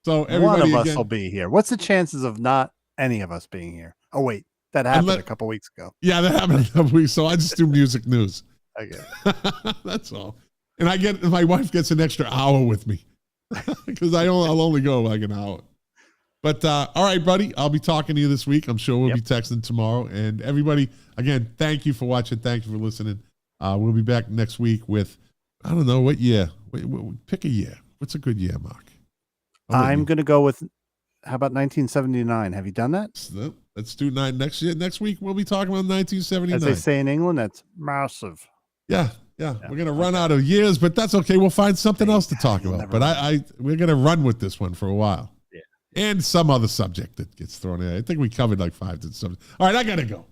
So everybody, one of us will be here. What's the chances of not any of us being here? Oh, wait. That happened a couple weeks ago. Yeah, that happened a couple weeks. So I just do music news. Okay. That's all. And my wife gets an extra hour with me because I'll only go an hour. But all right, buddy, I'll be talking to you this week. I'm sure we'll be texting tomorrow. And everybody, again, thank you for watching. Thank you for listening. We'll be back next week with, I don't know, what year? Pick a year. What's a good year, Mark? I'm going to go with, how about 1979? Have you done that? Let's do next year. Next week, we'll be talking about 1979. As they say in England, that's massive. Yeah. We're going to run out of years, but that's okay. We'll find something else to talk about. But we're going to run with this one for a while. Yeah. And some other subject that gets thrown in. I think we covered 5 to 7. All right, I got to go.